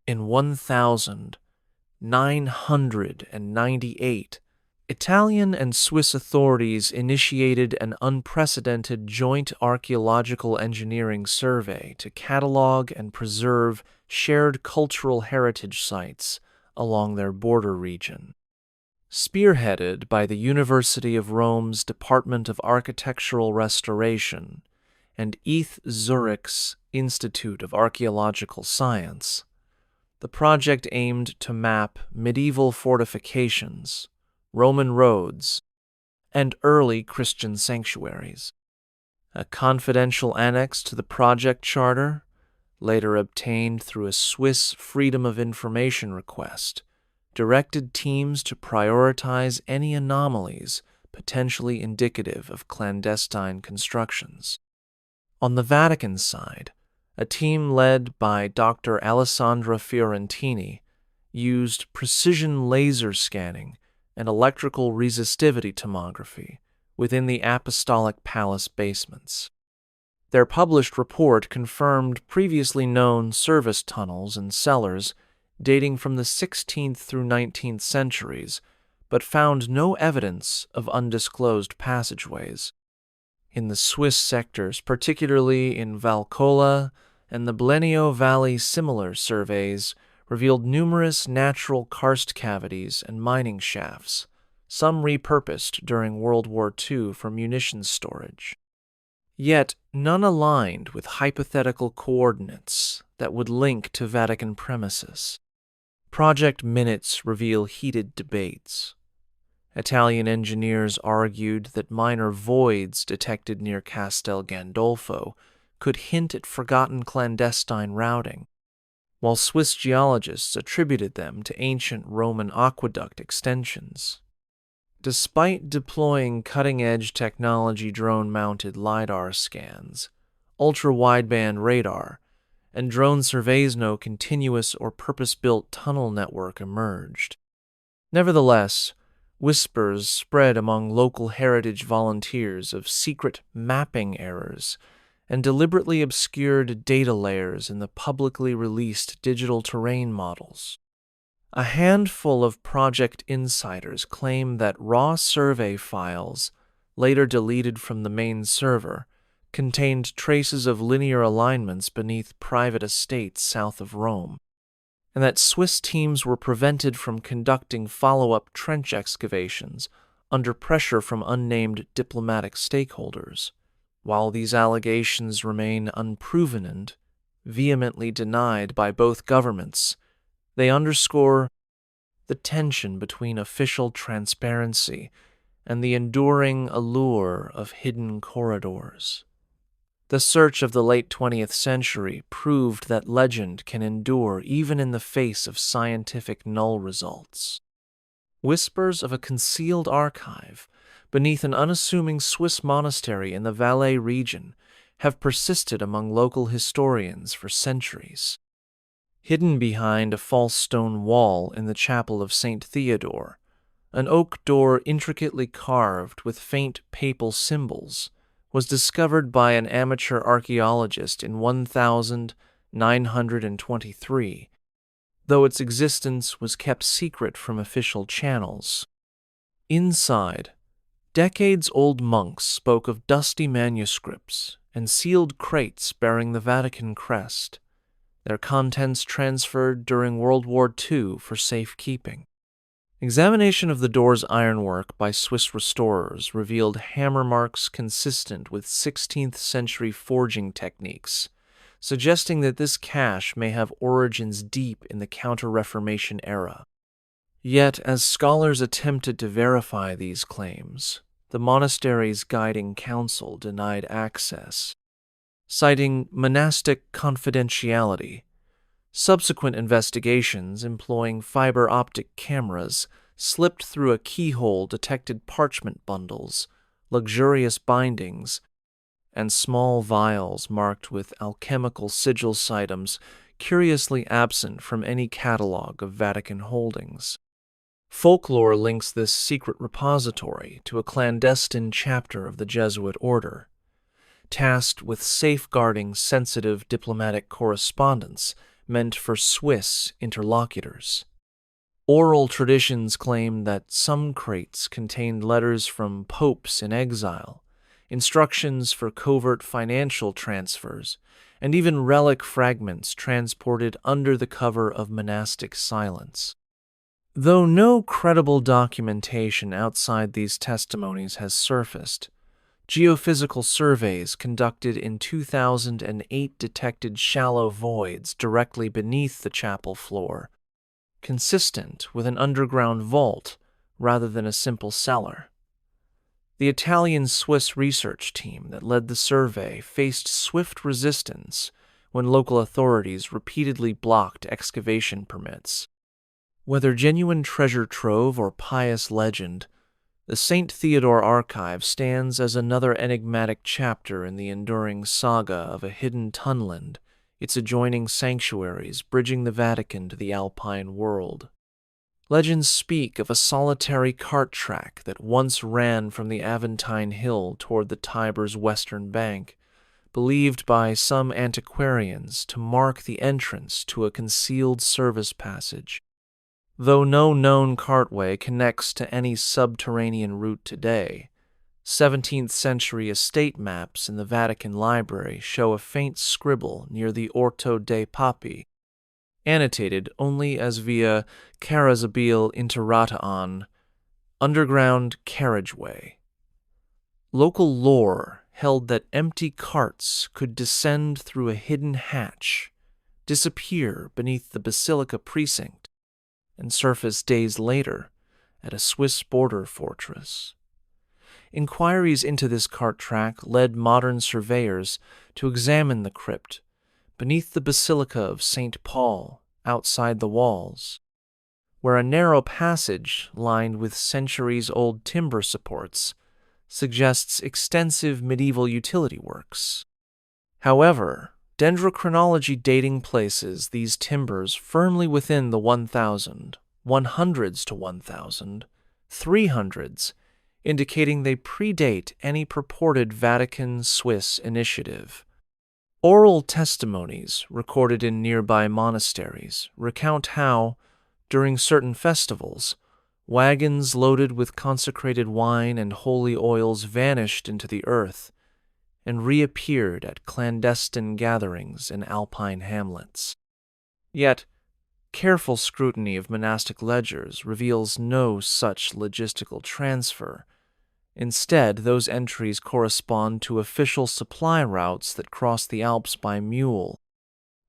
In 1998, Italian and Swiss authorities initiated an unprecedented joint archaeological engineering survey to catalog and preserve shared cultural heritage sites along their border region. Spearheaded by the University of Rome's Department of Architectural Restoration and ETH Zurich's Institute of Archaeological Science, the project aimed to map medieval fortifications, Roman roads, and early Christian sanctuaries. A confidential annex to the project charter, later obtained through a Swiss Freedom of Information request, directed teams to prioritize any anomalies potentially indicative of clandestine constructions. On the Vatican side, a team led by Dr. Alessandra Fiorentini used precision laser scanning and electrical resistivity tomography within the Apostolic Palace basements. Their published report confirmed previously known service tunnels and cellars dating from the 16th through 19th centuries, but found no evidence of undisclosed passageways. In the Swiss sectors, particularly in Valcolla and the Blenio Valley, similar surveys revealed numerous natural karst cavities and mining shafts, some repurposed during World War II for munitions storage. Yet none aligned with hypothetical coordinates that would link to Vatican premises. Project minutes reveal heated debates. Italian engineers argued that minor voids detected near Castel Gandolfo could hint at forgotten clandestine routing, while Swiss geologists attributed them to ancient Roman aqueduct extensions. Despite deploying cutting-edge technology drone-mounted LiDAR scans, ultra-wideband radar, and drone surveys, no continuous or purpose-built tunnel network emerged. Nevertheless, whispers spread among local heritage volunteers of secret mapping errors and deliberately obscured data layers in the publicly released digital terrain models. A handful of project insiders claim that raw survey files, later deleted from the main server, contained traces of linear alignments beneath private estates south of Rome, and that Swiss teams were prevented from conducting follow-up trench excavations under pressure from unnamed diplomatic stakeholders. While these allegations remain unproven and vehemently denied by both governments, they underscore the tension between official transparency and the enduring allure of hidden corridors. The search of the late 20th century proved that legend can endure even in the face of scientific null results. Whispers of a concealed archive beneath an unassuming Swiss monastery in the Valais region have persisted among local historians for centuries. Hidden behind a false stone wall in the chapel of St. Theodore, an oak door intricately carved with faint papal symbols was discovered by an amateur archaeologist in 1923, though its existence was kept secret from official channels. Inside, decades-old monks spoke of dusty manuscripts and sealed crates bearing the Vatican crest, their contents transferred during World War II for safekeeping. Examination of the door's ironwork by Swiss restorers revealed hammer marks consistent with 16th century forging techniques, suggesting that this cache may have origins deep in the Counter-Reformation era. Yet, as scholars attempted to verify these claims, the monastery's guiding council denied access, citing monastic confidentiality. Subsequent investigations employing fiber optic cameras slipped through a keyhole detected parchment bundles, luxurious bindings, and small vials marked with alchemical sigil items curiously absent from any catalog of Vatican holdings. Folklore links this secret repository to a clandestine chapter of the Jesuit order, tasked with safeguarding sensitive diplomatic correspondence meant for Swiss interlocutors. Oral traditions claim that some crates contained letters from popes in exile, instructions for covert financial transfers, and even relic fragments transported under the cover of monastic silence. Though no credible documentation outside these testimonies has surfaced, geophysical surveys conducted in 2008 detected shallow voids directly beneath the chapel floor, consistent with an underground vault rather than a simple cellar. The Italian-Swiss research team that led the survey faced swift resistance when local authorities repeatedly blocked excavation permits. Whether genuine treasure trove or pious legend, the St. Theodore Archive stands as another enigmatic chapter in the enduring saga of a hidden tunneland, its adjoining sanctuaries bridging the Vatican to the Alpine world. Legends speak of a solitary cart track that once ran from the Aventine Hill toward the Tiber's western bank, believed by some antiquarians to mark the entrance to a concealed service passage. Though no known cartway connects to any subterranean route today, 17th century estate maps in the Vatican Library show a faint scribble near the Orto dei Papi, annotated only as via Carrozabile Interrata underground carriageway. Local lore held that empty carts could descend through a hidden hatch, disappear beneath the basilica precinct, and surface days later at a Swiss border fortress. Inquiries into this cart track led modern surveyors to examine the crypt beneath the Basilica of St. Paul outside the walls, where a narrow passage lined with centuries-old timber supports suggests extensive medieval utility works. However, dendrochronology dating places these timbers firmly within the 1000, 100s to 1000, 300s, indicating they predate any purported Vatican-Swiss initiative. Oral testimonies recorded in nearby monasteries recount how, during certain festivals, wagons loaded with consecrated wine and holy oils vanished into the earth and reappeared at clandestine gatherings in Alpine hamlets. Yet, careful scrutiny of monastic ledgers reveals no such logistical transfer. Instead, those entries correspond to official supply routes that cross the Alps by mule.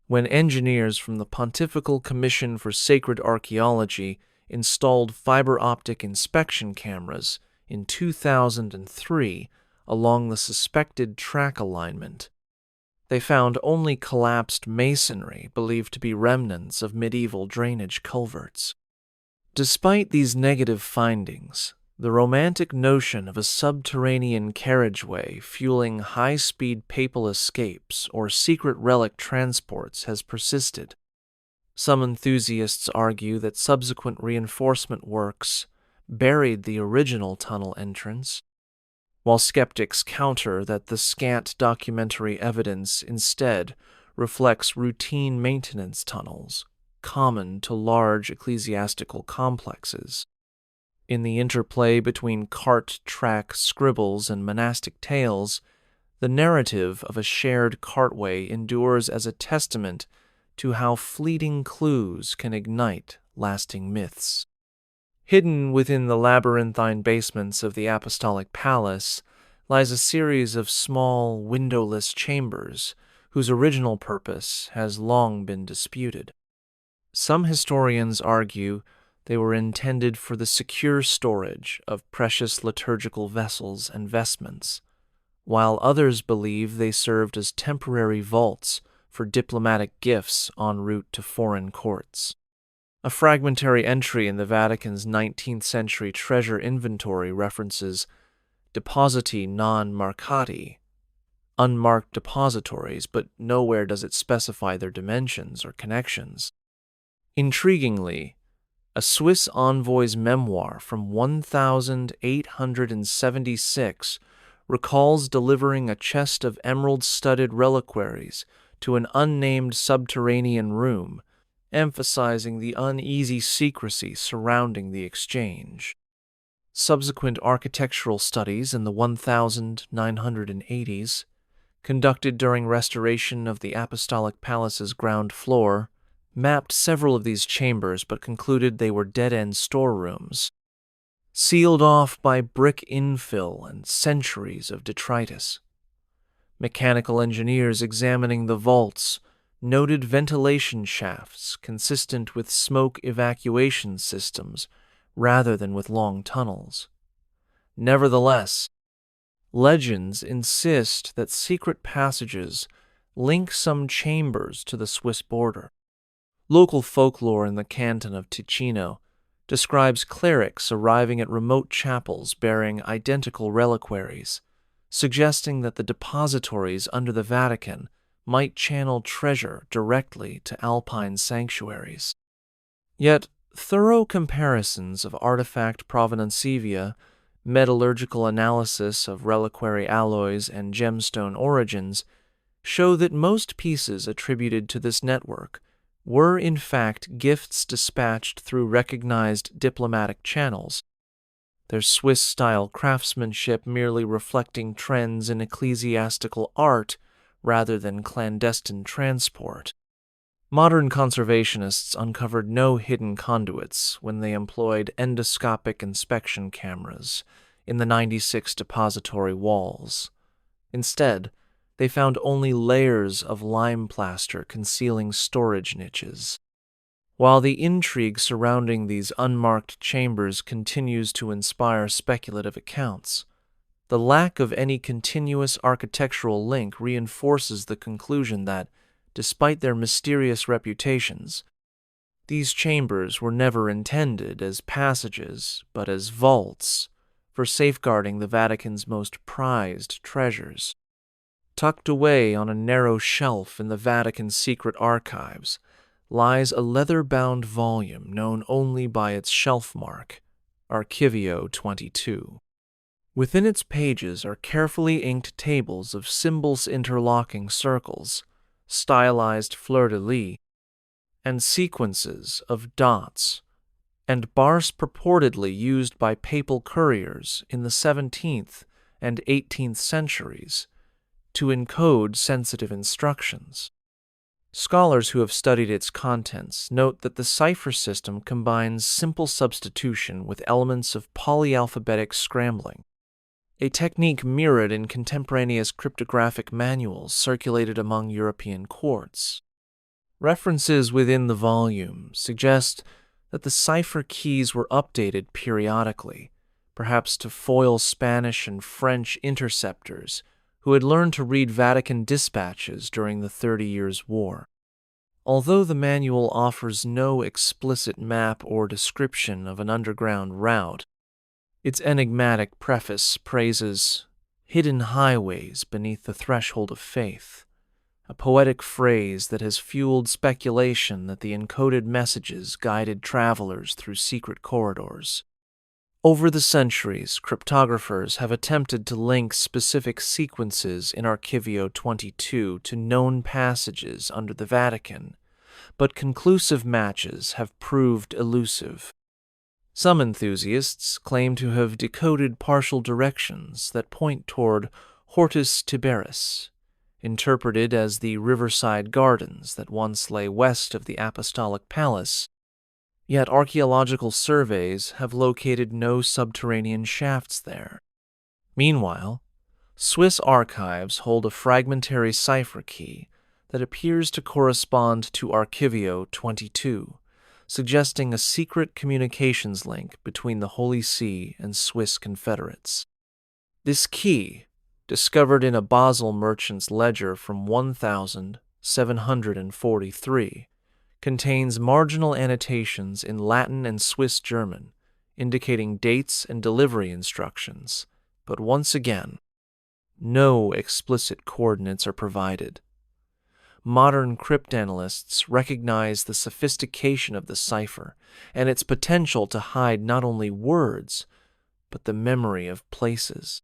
When engineers from the Pontifical Commission for Sacred Archaeology installed fiber-optic inspection cameras in 2003 along the suspected track alignment, they found only collapsed masonry believed to be remnants of medieval drainage culverts. Despite these negative findings, the romantic notion of a subterranean carriageway fueling high-speed papal escapes or secret relic transports has persisted. Some enthusiasts argue that subsequent reinforcement works buried the original tunnel entrance, while skeptics counter that the scant documentary evidence instead reflects routine maintenance tunnels, common to large ecclesiastical complexes. In the interplay between cart track scribbles and monastic tales, the narrative of a shared cartway endures as a testament to how fleeting clues can ignite lasting myths. Hidden within the labyrinthine basements of the Apostolic Palace lies a series of small, windowless chambers whose original purpose has long been disputed. Some historians argue they were intended for the secure storage of precious liturgical vessels and vestments, while others believe they served as temporary vaults for diplomatic gifts en route to foreign courts. A fragmentary entry in the Vatican's 19th century treasure inventory references depositi non marcati, unmarked depositories, but nowhere does it specify their dimensions or connections. Intriguingly, a Swiss envoy's memoir from 1876 recalls delivering a chest of emerald-studded reliquaries to an unnamed subterranean room, emphasizing the uneasy secrecy surrounding the exchange. Subsequent architectural studies in the 1980s, conducted during restoration of the Apostolic Palace's ground floor, mapped several of these chambers but concluded they were dead-end storerooms, sealed off by brick infill and centuries of detritus. Mechanical engineers examining the vaults noted ventilation shafts consistent with smoke evacuation systems rather than with long tunnels. Nevertheless, legends insist that secret passages link some chambers to the Swiss border. Local folklore in the canton of Ticino describes clerics arriving at remote chapels bearing identical reliquaries, suggesting that the depositories under the Vatican might channel treasure directly to Alpine sanctuaries. Yet, thorough comparisons of artifact provenancevia, metallurgical analysis of reliquary alloys, and gemstone origins show that most pieces attributed to this network were in fact gifts dispatched through recognized diplomatic channels, their Swiss-style craftsmanship merely reflecting trends in ecclesiastical art rather than clandestine transport. Modern conservationists uncovered no hidden conduits when they employed endoscopic inspection cameras in the 96 depository walls. Instead, they found only layers of lime plaster concealing storage niches. While the intrigue surrounding these unmarked chambers continues to inspire speculative accounts, the lack of any continuous architectural link reinforces the conclusion that, despite their mysterious reputations, these chambers were never intended as passages, but as vaults for safeguarding the Vatican's most prized treasures. Tucked away on a narrow shelf in the Vatican's secret archives lies a leather-bound volume known only by its shelf mark, Archivio 22. Within its pages are carefully inked tables of symbols interlocking circles, stylized fleur-de-lis, and sequences of dots, and bars purportedly used by papal couriers in the 17th and 18th centuries to encode sensitive instructions. Scholars who have studied its contents note that the cipher system combines simple substitution with elements of polyalphabetic scrambling, a technique mirrored in contemporaneous cryptographic manuals circulated among European courts. References within the volume suggest that the cipher keys were updated periodically, perhaps to foil Spanish and French interceptors who had learned to read Vatican dispatches during the 30 Years' War. Although the manual offers no explicit map or description of an underground route, its enigmatic preface praises hidden highways beneath the threshold of faith, a poetic phrase that has fueled speculation that the encoded messages guided travelers through secret corridors. Over the centuries, cryptographers have attempted to link specific sequences in Archivio 22 to known passages under the Vatican, but conclusive matches have proved elusive. Some enthusiasts claim to have decoded partial directions that point toward Hortus Tiberis, interpreted as the riverside gardens that once lay west of the Apostolic Palace. Yet archaeological surveys have located no subterranean shafts there. Meanwhile, Swiss archives hold a fragmentary cipher key that appears to correspond to Archivio 22, suggesting a secret communications link between the Holy See and Swiss Confederates. This key, discovered in a Basel merchant's ledger from 1743, contains marginal annotations in Latin and Swiss German, indicating dates and delivery instructions, but once again, no explicit coordinates are provided. Modern cryptanalysts recognize the sophistication of the cipher and its potential to hide not only words, but the memory of places.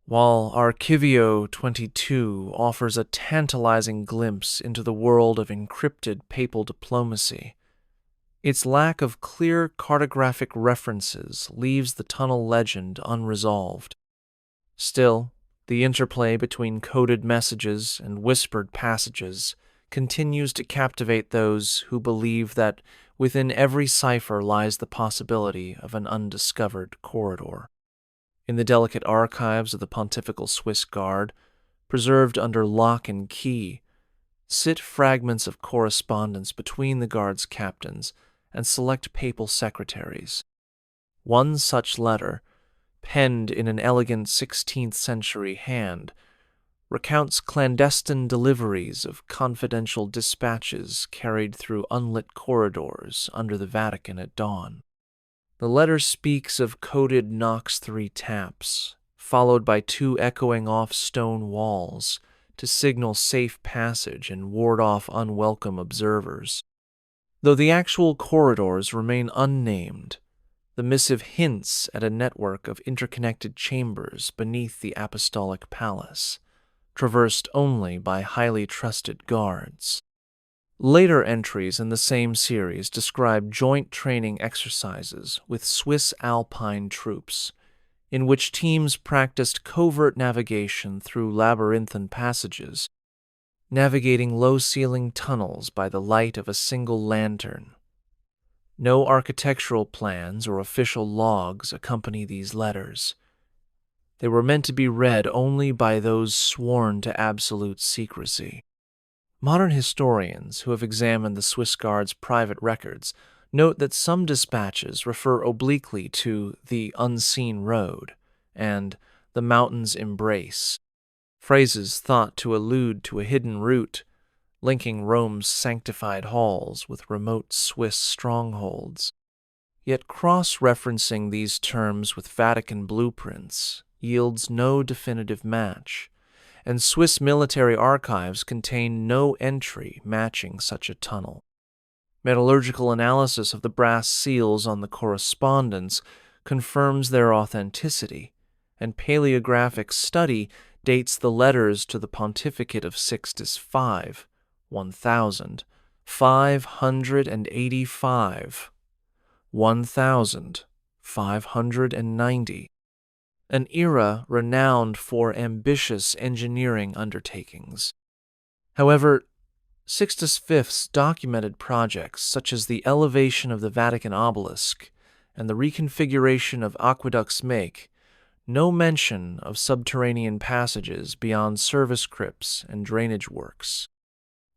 While Archivio 22 offers a tantalizing glimpse into the world of encrypted papal diplomacy, its lack of clear cartographic references leaves the tunnel legend unresolved. Still, the interplay between coded messages and whispered passages continues to captivate those who believe that within every cipher lies the possibility of an undiscovered corridor. In the delicate archives of the Pontifical Swiss Guard, preserved under lock and key, sit fragments of correspondence between the Guard's captains and select papal secretaries. One such letter, penned in an elegant 16th-century hand, recounts clandestine deliveries of confidential dispatches carried through unlit corridors under the Vatican at dawn. The letter speaks of coded Knox 3 taps, followed by 2 echoing off stone walls to signal safe passage and ward off unwelcome observers. Though the actual corridors remain unnamed, the missive hints at a network of interconnected chambers beneath the apostolic palace, traversed only by highly trusted guards. Later entries in the same series describe joint training exercises with Swiss Alpine troops, in which teams practiced covert navigation through labyrinthine passages, navigating low-ceiling tunnels by the light of a single lantern. No architectural plans or official logs accompany these letters. They were meant to be read only by those sworn to absolute secrecy. Modern historians who have examined the Swiss Guard's private records note that some dispatches refer obliquely to the unseen road and the mountain's embrace, phrases thought to allude to a hidden route linking Rome's sanctified halls with remote Swiss strongholds. Yet cross-referencing these terms with Vatican blueprints yields no definitive match, and Swiss military archives contain no entry matching such a tunnel. Metallurgical analysis of the brass seals on the correspondence confirms their authenticity, and paleographic study dates the letters to the pontificate of Sixtus V, 1585, 1590, an era renowned for ambitious engineering undertakings. However, Sixtus V's documented projects such as the elevation of the Vatican obelisk and the reconfiguration of aqueducts make no mention of subterranean passages beyond service crypts and drainage works.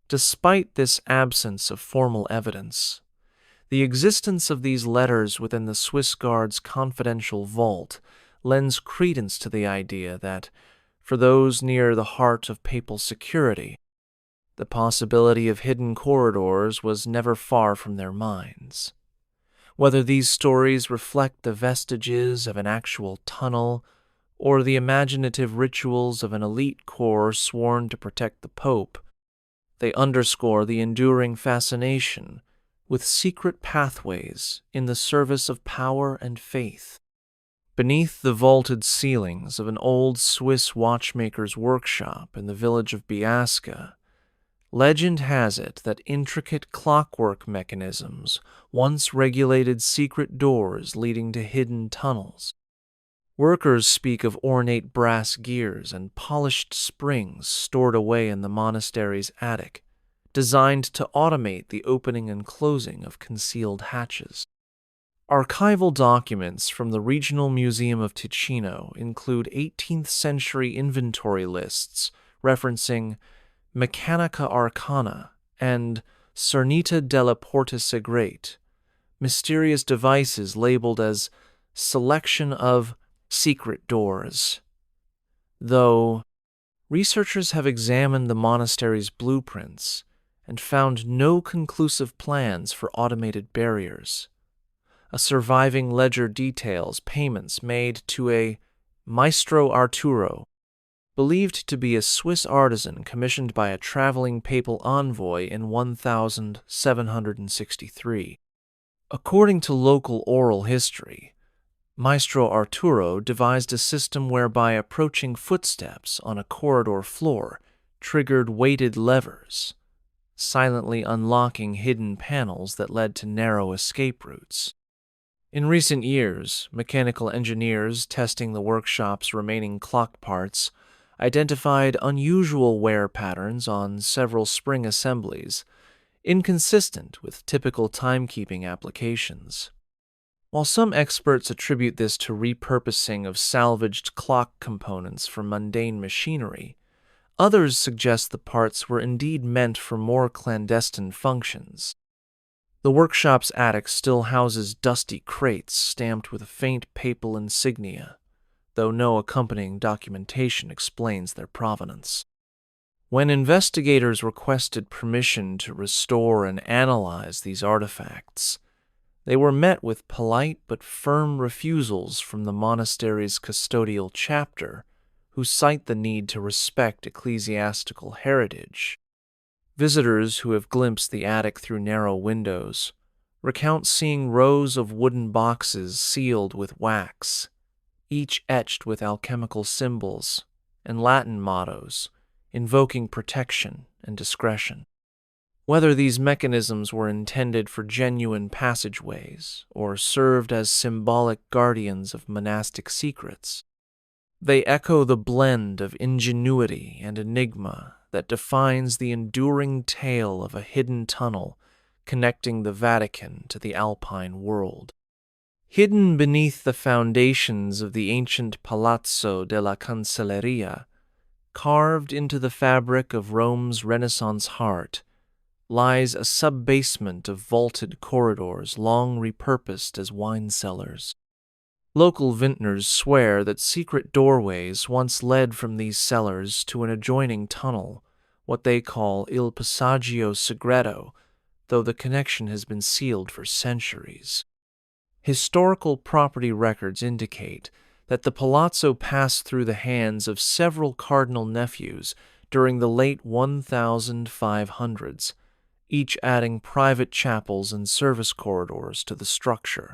Despite this absence of formal evidence, the existence of these letters within the Swiss Guard's confidential vault lends credence to the idea that, for those near the heart of papal security, the possibility of hidden corridors was never far from their minds. Whether these stories reflect the vestiges of an actual tunnel or the imaginative rituals of an elite corps sworn to protect the Pope, they underscore the enduring fascination with secret pathways in the service of power and faith. Beneath the vaulted ceilings of an old Swiss watchmaker's workshop in the village of Biasca, legend has it that intricate clockwork mechanisms once regulated secret doors leading to hidden tunnels. Workers speak of ornate brass gears and polished springs stored away in the monastery's attic, designed to automate the opening and closing of concealed hatches. Archival documents from the Regional Museum of Ticino include 18th-century inventory lists referencing Mechanica Arcana and Cernita della Porta Segrete, mysterious devices labeled as selection of secret doors. Though researchers have examined the monastery's blueprints and found no conclusive plans for automated barriers. A surviving ledger details payments made to a Maestro Arturo, believed to be a Swiss artisan commissioned by a traveling papal envoy in 1763. According to local oral history, Maestro Arturo devised a system whereby approaching footsteps on a corridor floor triggered weighted levers, silently unlocking hidden panels that led to narrow escape routes. In recent years, mechanical engineers testing the workshop's remaining clock parts identified unusual wear patterns on several spring assemblies, inconsistent with typical timekeeping applications. While some experts attribute this to repurposing of salvaged clock components for mundane machinery, others suggest the parts were indeed meant for more clandestine functions. The workshop's attic still houses dusty crates stamped with faint papal insignia, though no accompanying documentation explains their provenance. When investigators requested permission to restore and analyze these artifacts, they were met with polite but firm refusals from the monastery's custodial chapter, who cite the need to respect ecclesiastical heritage. Visitors who have glimpsed the attic through narrow windows recount seeing rows of wooden boxes sealed with wax, each etched with alchemical symbols and Latin mottos, invoking protection and discretion. Whether these mechanisms were intended for genuine passageways or served as symbolic guardians of monastic secrets, they echo the blend of ingenuity and enigma that defines the enduring tale of a hidden tunnel connecting the Vatican to the Alpine world. Hidden beneath the foundations of the ancient Palazzo della Cancelleria, carved into the fabric of Rome's Renaissance heart, lies a sub-basement of vaulted corridors long repurposed as wine cellars. Local vintners swear that secret doorways once led from these cellars to an adjoining tunnel, what they call Il Passaggio Segreto, though the connection has been sealed for centuries. Historical property records indicate that the palazzo passed through the hands of several cardinal nephews during the late 1500s, each adding private chapels and service corridors to the structure.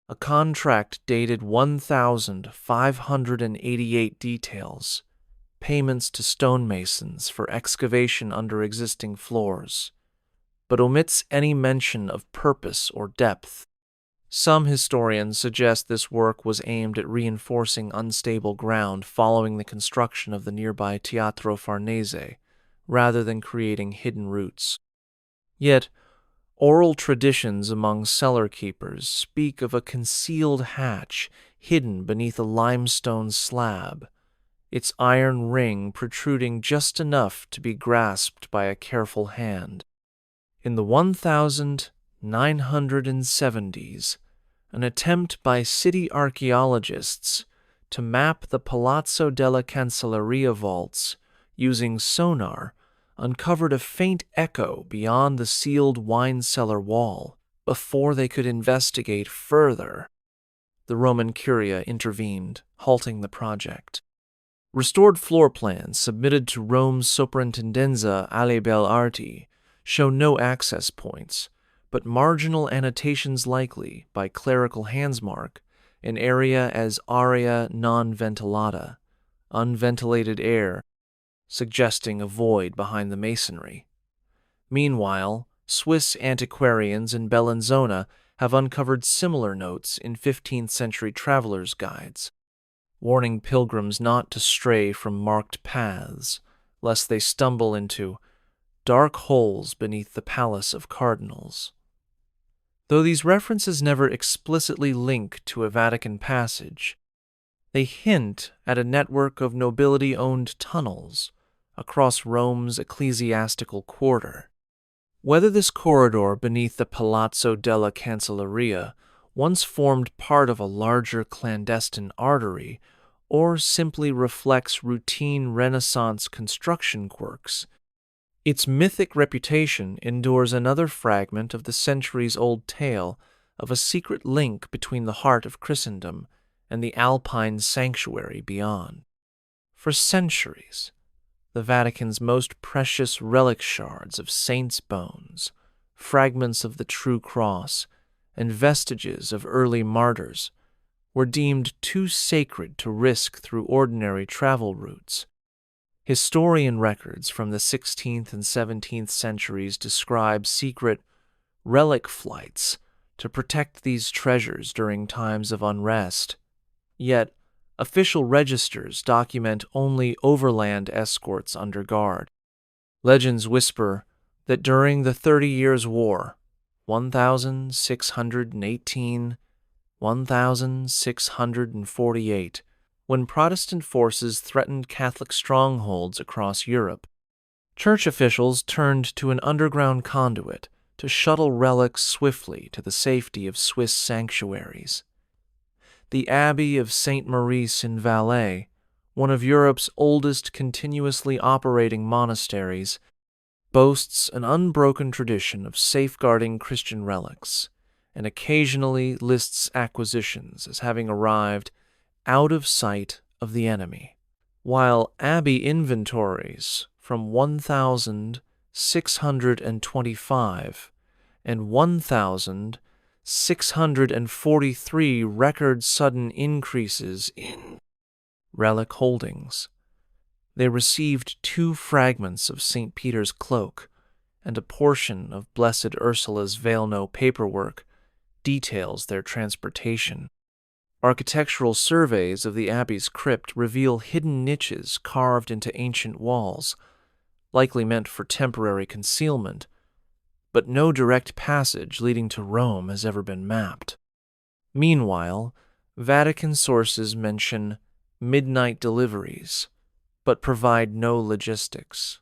A contract dated 1588 details payments to stonemasons for excavation under existing floors, but omits any mention of purpose or depth. Some historians suggest this work was aimed at reinforcing unstable ground following the construction of the nearby Teatro Farnese, rather than creating hidden routes. Yet, oral traditions among cellar keepers speak of a concealed hatch hidden beneath a limestone slab, its iron ring protruding just enough to be grasped by a careful hand. In the 1970s, an attempt by city archaeologists to map the Palazzo della Cancelleria vaults using sonar uncovered a faint echo beyond the sealed wine cellar wall before they could investigate further. The Roman Curia intervened, halting the project. Restored floor plans submitted to Rome's Soprintendenza alle Belle Arti show no access points, but marginal annotations likely, by clerical handsmark, an area as area non ventilata, unventilated air, suggesting a void behind the masonry. Meanwhile, Swiss antiquarians in Bellinzona have uncovered similar notes in 15th century travelers' guides, warning pilgrims not to stray from marked paths, lest they stumble into dark holes beneath the palace of cardinals. Though these references never explicitly link to a Vatican passage, they hint at a network of nobility-owned tunnels across Rome's ecclesiastical quarter. Whether this corridor beneath the Palazzo della Cancelleria once formed part of a larger clandestine artery or simply reflects routine Renaissance construction quirks, its mythic reputation endures another fragment of the centuries-old tale of a secret link between the heart of Christendom and the Alpine sanctuary beyond. For centuries, the Vatican's most precious relic shards of saints' bones, fragments of the true cross, and vestiges of early martyrs were deemed too sacred to risk through ordinary travel routes. Historian records from the 16th and 17th centuries describe secret relic flights to protect these treasures during times of unrest. Yet, official registers document only overland escorts under guard. Legends whisper that during the 30 Years' War, 1618-1648, when Protestant forces threatened Catholic strongholds across Europe, church officials turned to an underground conduit to shuttle relics swiftly to the safety of Swiss sanctuaries. The Abbey of St. Maurice in Valais, one of Europe's oldest continuously operating monasteries, boasts an unbroken tradition of safeguarding Christian relics and occasionally lists acquisitions as having arrived out of sight of the enemy, while abbey inventories from 1,625 and 1,643 record sudden increases in relic holdings. They received 2 fragments of St. Peter's cloak, and a portion of Blessed Ursula's veil. Paperwork details their transportation. Architectural surveys of the abbey's crypt reveal hidden niches carved into ancient walls, likely meant for temporary concealment, but no direct passage leading to Rome has ever been mapped. Meanwhile, Vatican sources mention midnight deliveries, but provide no logistics.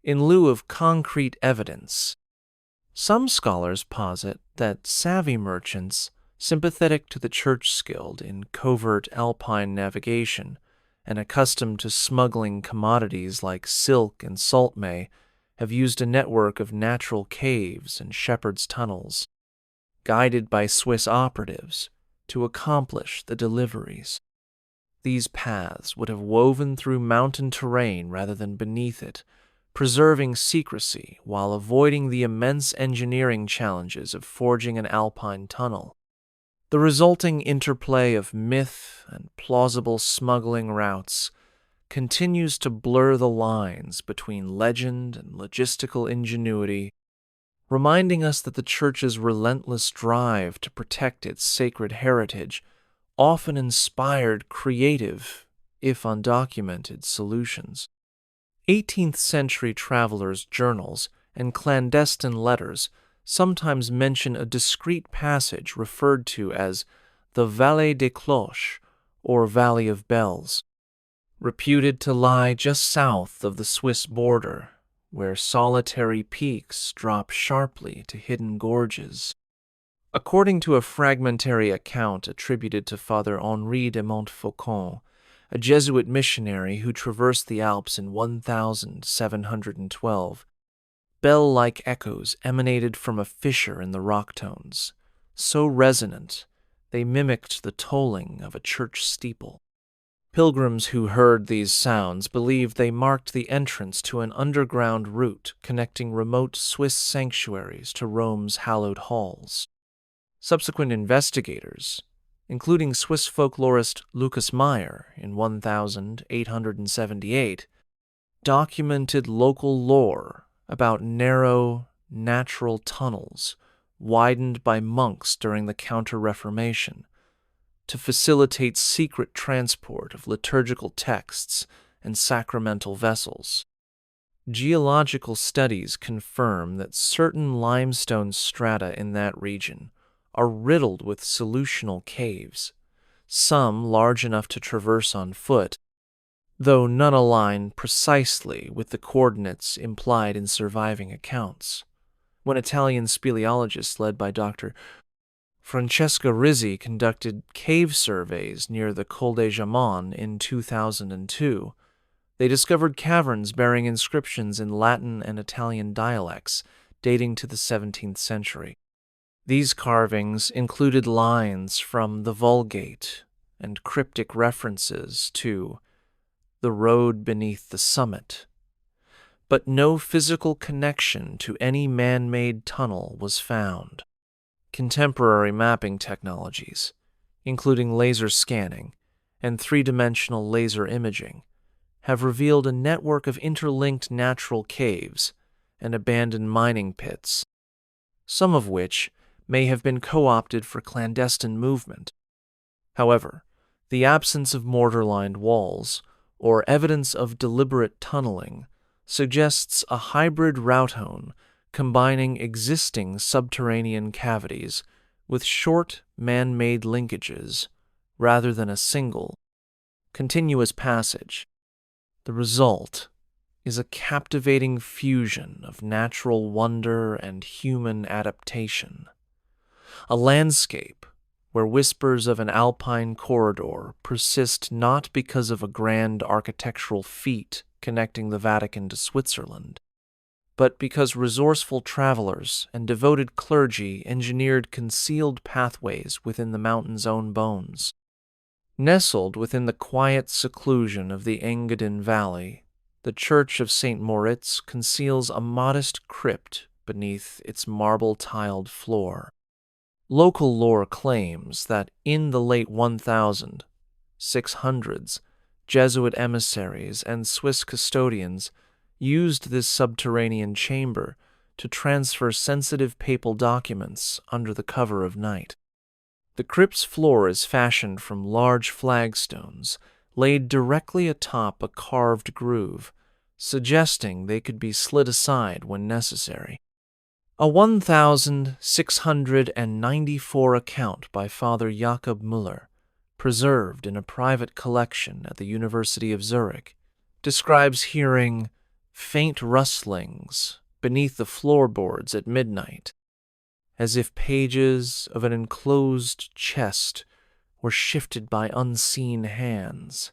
In lieu of concrete evidence, some scholars posit that savvy merchants sympathetic to the church skilled in covert Alpine navigation and accustomed to smuggling commodities like silk and salt may have used a network of natural caves and shepherds' tunnels, guided by Swiss operatives, to accomplish the deliveries. These paths would have woven through mountain terrain rather than beneath it, preserving secrecy while avoiding the immense engineering challenges of forging an Alpine tunnel. The resulting interplay of myth and plausible smuggling routes continues to blur the lines between legend and logistical ingenuity, reminding us that the Church's relentless drive to protect its sacred heritage often inspired creative, if undocumented, solutions. 18th century travelers' journals and clandestine letters sometimes mention a discrete passage referred to as the Vallée des Cloches, or Valley of Bells, reputed to lie just south of the Swiss border, where solitary peaks drop sharply to hidden gorges. According to a fragmentary account attributed to Father Henri de Montfaucon, a Jesuit missionary who traversed the Alps in 1712, bell-like echoes emanated from a fissure in the rock tones, so resonant they mimicked the tolling of a church steeple. Pilgrims who heard these sounds believed they marked the entrance to an underground route connecting remote Swiss sanctuaries to Rome's hallowed halls. Subsequent investigators, including Swiss folklorist Lucas Meyer in 1878, documented local lore about narrow, natural tunnels widened by monks during the Counter-Reformation to facilitate secret transport of liturgical texts and sacramental vessels. Geological studies confirm that certain limestone strata in that region are riddled with solutional caves, some large enough to traverse on foot, though none align precisely with the coordinates implied in surviving accounts. When Italian speleologists led by Dr. Francesca Rizzi conducted cave surveys near the Col de Jamon in 2002, they discovered caverns bearing inscriptions in Latin and Italian dialects dating to the 17th century. These carvings included lines from the Vulgate and cryptic references to the road beneath the summit, but no physical connection to any man-made tunnel was found. Contemporary mapping technologies, including laser scanning and three-dimensional laser imaging, have revealed a network of interlinked natural caves and abandoned mining pits, some of which may have been co-opted for clandestine movement. However, the absence of mortar-lined walls or evidence of deliberate tunneling suggests a hybrid route combining existing subterranean cavities with short man-made linkages rather than a single, continuous passage. The result is a captivating fusion of natural wonder and human adaptation, a landscape where whispers of an Alpine corridor persist not because of a grand architectural feat connecting the Vatican to Switzerland, but because resourceful travelers and devoted clergy engineered concealed pathways within the mountain's own bones. Nestled within the quiet seclusion of the Engadin Valley, the Church of St. Moritz conceals a modest crypt beneath its marble-tiled floor. Local lore claims that in the late 1600s, Jesuit emissaries and Swiss custodians used this subterranean chamber to transfer sensitive papal documents under the cover of night. The crypt's floor is fashioned from large flagstones laid directly atop a carved groove, suggesting they could be slid aside when necessary. A 1694 account by Father Jakob Müller, preserved in a private collection at the University of Zurich, describes hearing faint rustlings beneath the floorboards at midnight, as if pages of an enclosed chest were shifted by unseen hands.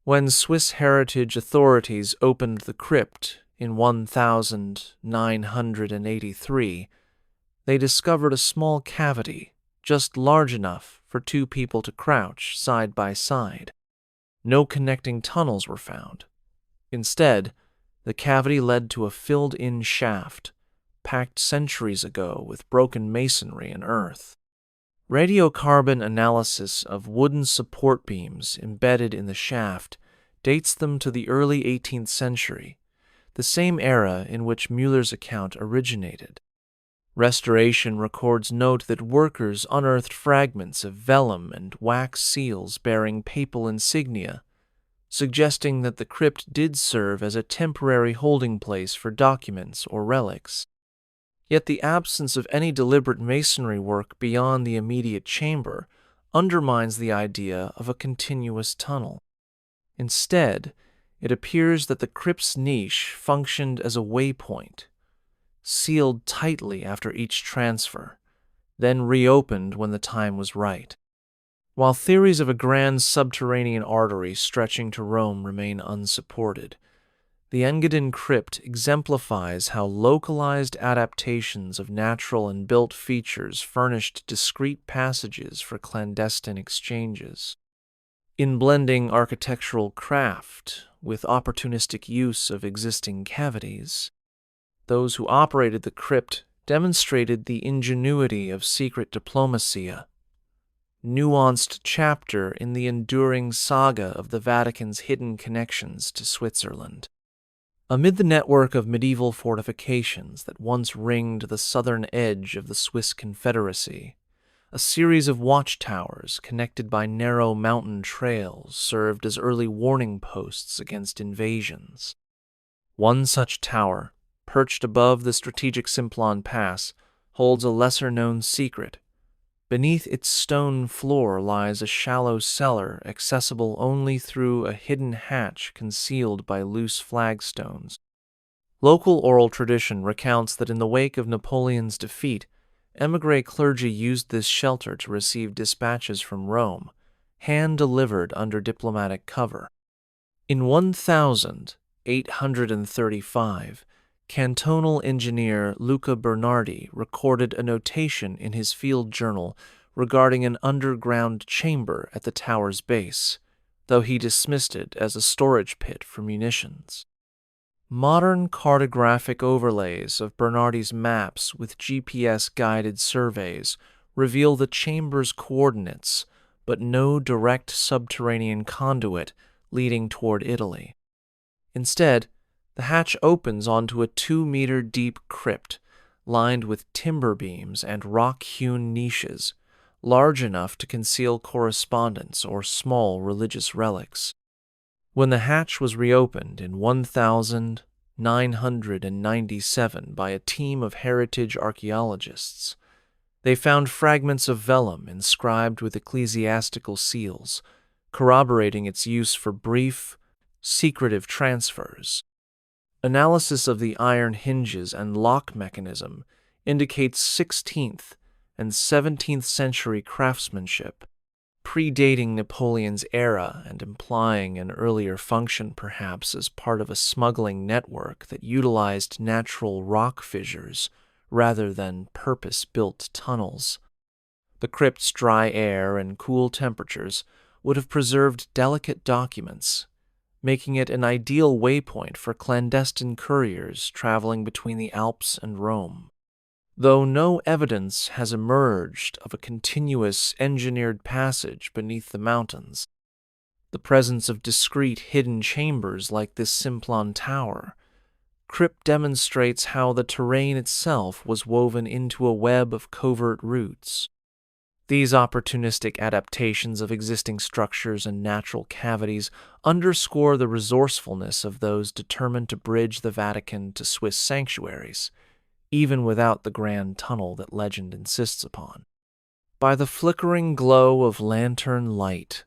When Swiss heritage authorities opened the crypt in 1983, they discovered a small cavity just large enough for two people to crouch side by side. No connecting tunnels were found. Instead, the cavity led to a filled-in shaft, packed centuries ago with broken masonry and earth. Radiocarbon analysis of wooden support beams embedded in the shaft dates them to the early 18th century, the same era in which Müller's account originated. Restoration records note that workers unearthed fragments of vellum and wax seals bearing papal insignia, suggesting that the crypt did serve as a temporary holding place for documents or relics. Yet the absence of any deliberate masonry work beyond the immediate chamber undermines the idea of a continuous tunnel. Instead, it appears that the crypt's niche functioned as a waypoint, sealed tightly after each transfer, then reopened when the time was right. While theories of a grand subterranean artery stretching to Rome remain unsupported, the Engadin crypt exemplifies how localized adaptations of natural and built features furnished discrete passages for clandestine exchanges. In blending architectural craft with opportunistic use of existing cavities, those who operated the crypt demonstrated the ingenuity of secret diplomacy, a nuanced chapter in the enduring saga of the Vatican's hidden connections to Switzerland. Amid the network of medieval fortifications that once ringed the southern edge of the Swiss Confederacy, a series of watchtowers connected by narrow mountain trails served as early warning posts against invasions. One such tower, perched above the strategic Simplon Pass, holds a lesser-known secret. Beneath its stone floor lies a shallow cellar accessible only through a hidden hatch concealed by loose flagstones. Local oral tradition recounts that in the wake of Napoleon's defeat, émigré clergy used this shelter to receive dispatches from Rome, hand-delivered under diplomatic cover. In 1835, cantonal engineer Luca Bernardi recorded a notation in his field journal regarding an underground chamber at the tower's base, though he dismissed it as a storage pit for munitions. Modern cartographic overlays of Bernardi's maps with GPS-guided surveys reveal the chamber's coordinates, but no direct subterranean conduit leading toward Italy. Instead, the hatch opens onto a 2-meter-deep crypt lined with timber beams and rock-hewn niches, large enough to conceal correspondence or small religious relics. When the hatch was reopened in 1997 by a team of heritage archaeologists, they found fragments of vellum inscribed with ecclesiastical seals, corroborating its use for brief, secretive transfers. Analysis of the iron hinges and lock mechanism indicates 16th and 17th century craftsmanship, predating Napoleon's era and implying an earlier function perhaps as part of a smuggling network that utilized natural rock fissures rather than purpose-built tunnels. The crypt's dry air and cool temperatures would have preserved delicate documents, making it an ideal waypoint for clandestine couriers traveling between the Alps and Rome. Though no evidence has emerged of a continuous engineered passage beneath the mountains, the presence of discreet hidden chambers like this Simplon Tower crypt demonstrates how the terrain itself was woven into a web of covert routes. These opportunistic adaptations of existing structures and natural cavities underscore the resourcefulness of those determined to bridge the Vatican to Swiss sanctuaries, even without the grand tunnel that legend insists upon. By the flickering glow of lantern light,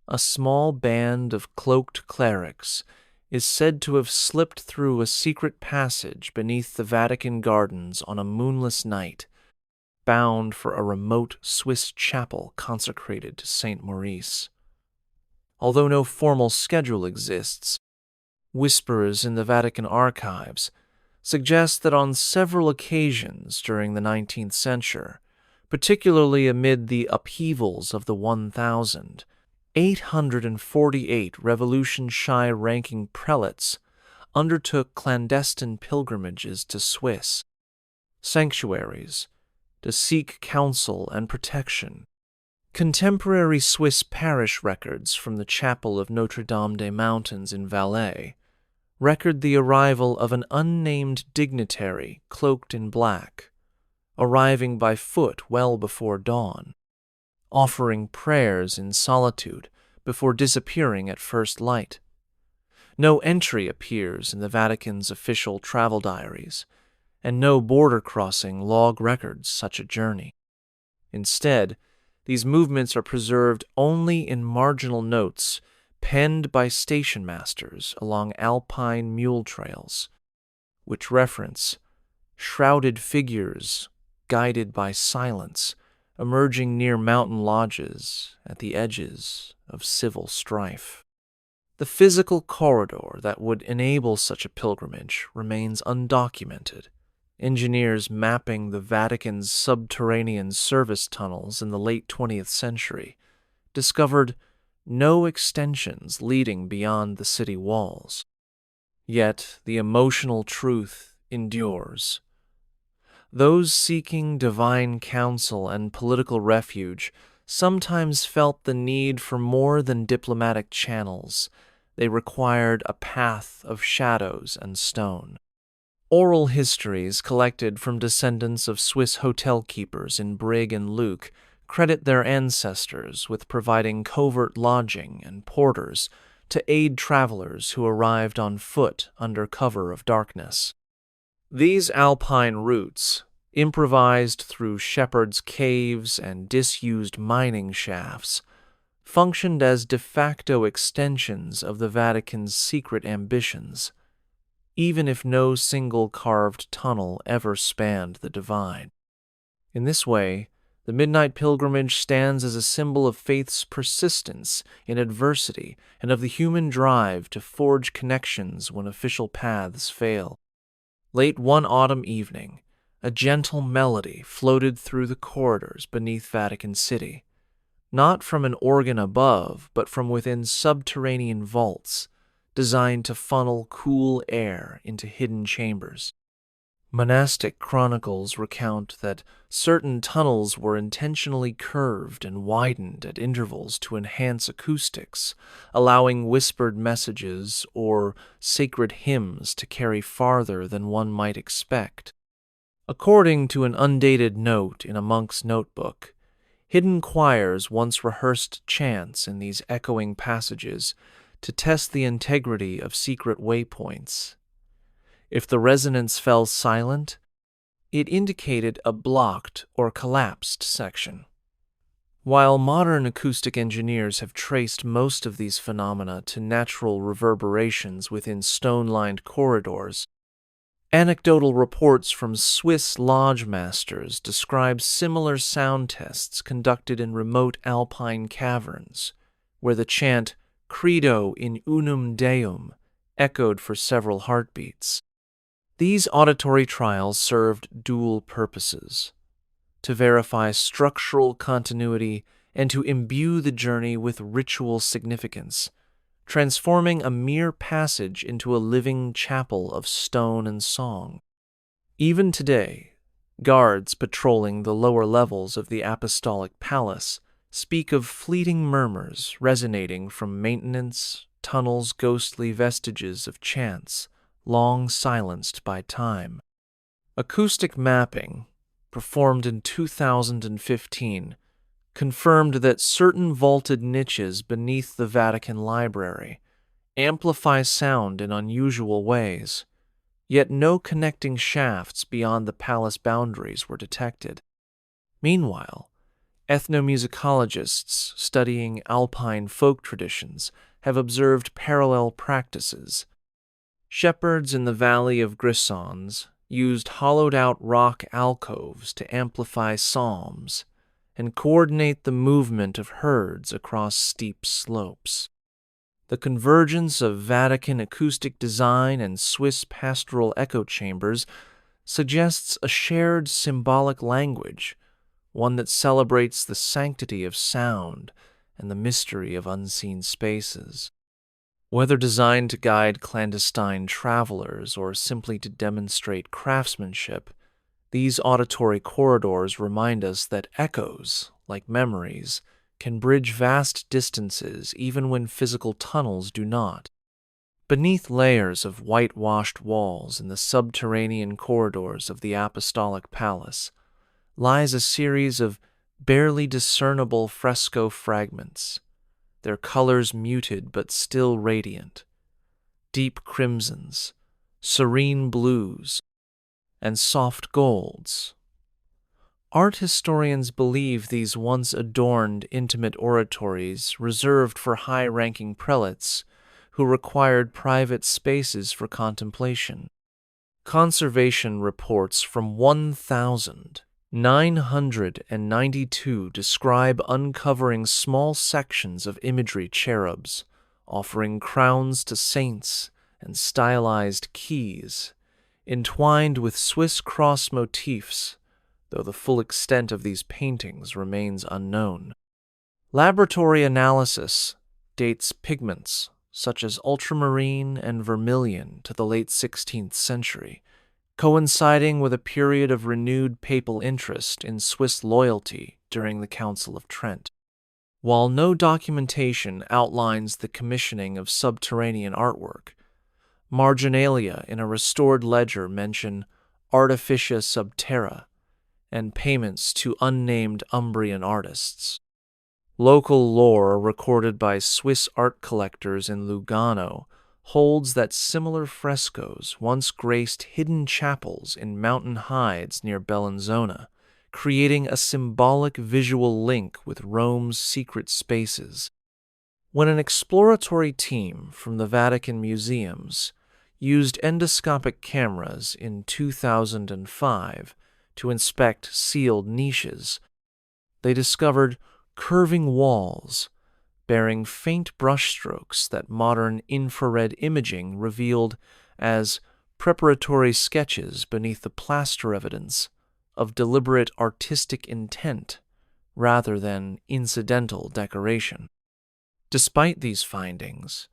a small band of cloaked clerics is said to have slipped through a secret passage beneath the Vatican gardens on a moonless night, bound for a remote Swiss chapel consecrated to Saint Maurice. Although no formal schedule exists, whispers in the Vatican archives suggest that on several occasions during the 19th century, particularly amid the upheavals of the 848 revolution-shy ranking prelates undertook clandestine pilgrimages to Swiss sanctuaries to seek counsel and protection. Contemporary Swiss parish records from the chapel of Notre-Dame-des-Mountains in Valais record the arrival of an unnamed dignitary cloaked in black, arriving by foot well before dawn, offering prayers in solitude before disappearing at first light. No entry appears in the Vatican's official travel diaries, and no border crossing log records such a journey. Instead, these movements are preserved only in marginal notes penned by station masters along Alpine mule trails, which reference shrouded figures guided by silence emerging near mountain lodges at the edges of civil strife. The physical corridor that would enable such a pilgrimage remains undocumented. Engineers mapping the Vatican's subterranean service tunnels in the late 20th century discovered no extensions leading beyond the city walls. Yet the emotional truth endures. Those seeking divine counsel and political refuge sometimes felt the need for more than diplomatic channels. They required a path of shadows and stone. Oral histories collected from descendants of Swiss hotel keepers in Brig and Luke credit their ancestors with providing covert lodging and porters to aid travelers who arrived on foot under cover of darkness. These Alpine routes, improvised through shepherds' caves and disused mining shafts, functioned as de facto extensions of the Vatican's secret ambitions, even if no single carved tunnel ever spanned the divide. In this way, the Midnight Pilgrimage stands as a symbol of faith's persistence in adversity and of the human drive to forge connections when official paths fail. Late one autumn evening, a gentle melody floated through the corridors beneath Vatican City, not from an organ above, but from within subterranean vaults designed to funnel cool air into hidden chambers. Monastic chronicles recount that certain tunnels were intentionally curved and widened at intervals to enhance acoustics, allowing whispered messages or sacred hymns to carry farther than one might expect. According to an undated note in a monk's notebook, hidden choirs once rehearsed chants in these echoing passages to test the integrity of secret waypoints. If the resonance fell silent, it indicated a blocked or collapsed section. While modern acoustic engineers have traced most of these phenomena to natural reverberations within stone-lined corridors, Anecdotal reports from Swiss lodge masters describe similar sound tests conducted in remote Alpine caverns, where the chant Credo in unum Deum echoed for several heartbeats. These auditory trials served dual purposes: to verify structural continuity and to imbue the journey with ritual significance, transforming a mere passage into a living chapel of stone and song. Even today, guards patrolling the lower levels of the Apostolic Palace speak of fleeting murmurs resonating from maintenance tunnels, ghostly vestiges of chants long silenced by time. Acoustic mapping, performed in 2015, confirmed that certain vaulted niches beneath the Vatican Library amplify sound in unusual ways, yet no connecting shafts beyond the palace boundaries were detected. Meanwhile, ethnomusicologists studying Alpine folk traditions have observed parallel practices. Shepherds in the Valley of Grisons used hollowed-out rock alcoves to amplify psalms and coordinate the movement of herds across steep slopes. The convergence of Vatican acoustic design and Swiss pastoral echo chambers suggests a shared symbolic language, one that celebrates the sanctity of sound and the mystery of unseen spaces. Whether designed to guide clandestine travelers or simply to demonstrate craftsmanship, these auditory corridors remind us that echoes, like memories, can bridge vast distances even when physical tunnels do not. Beneath layers of whitewashed walls in the subterranean corridors of the Apostolic Palace lies a series of barely discernible fresco fragments, their colors muted but still radiant: deep crimsons, serene blues, and soft golds. Art historians believe these once adorned intimate oratories reserved for high-ranking prelates who required private spaces for contemplation. Conservation reports from 1,992 describe uncovering small sections of imagery cherubs, offering crowns to saints and stylized keys, entwined with Swiss cross motifs, though the full extent of these paintings remains unknown. Laboratory analysis dates pigments such as ultramarine and vermilion to the late 16th century, coinciding with a period of renewed papal interest in Swiss loyalty during the Council of Trent. While no documentation outlines the commissioning of subterranean artwork, marginalia in a restored ledger mention artificia subterra and payments to unnamed Umbrian artists. Local lore recorded by Swiss art collectors in Lugano holds that similar frescoes once graced hidden chapels in mountain hides near Bellinzona, creating a symbolic visual link with Rome's secret spaces. When an exploratory team from the Vatican museums used endoscopic cameras in 2005 to inspect sealed niches, they discovered curving walls bearing faint brushstrokes that modern infrared imaging revealed as preparatory sketches beneath the plaster evidence of deliberate artistic intent rather than incidental decoration. Despite these findings,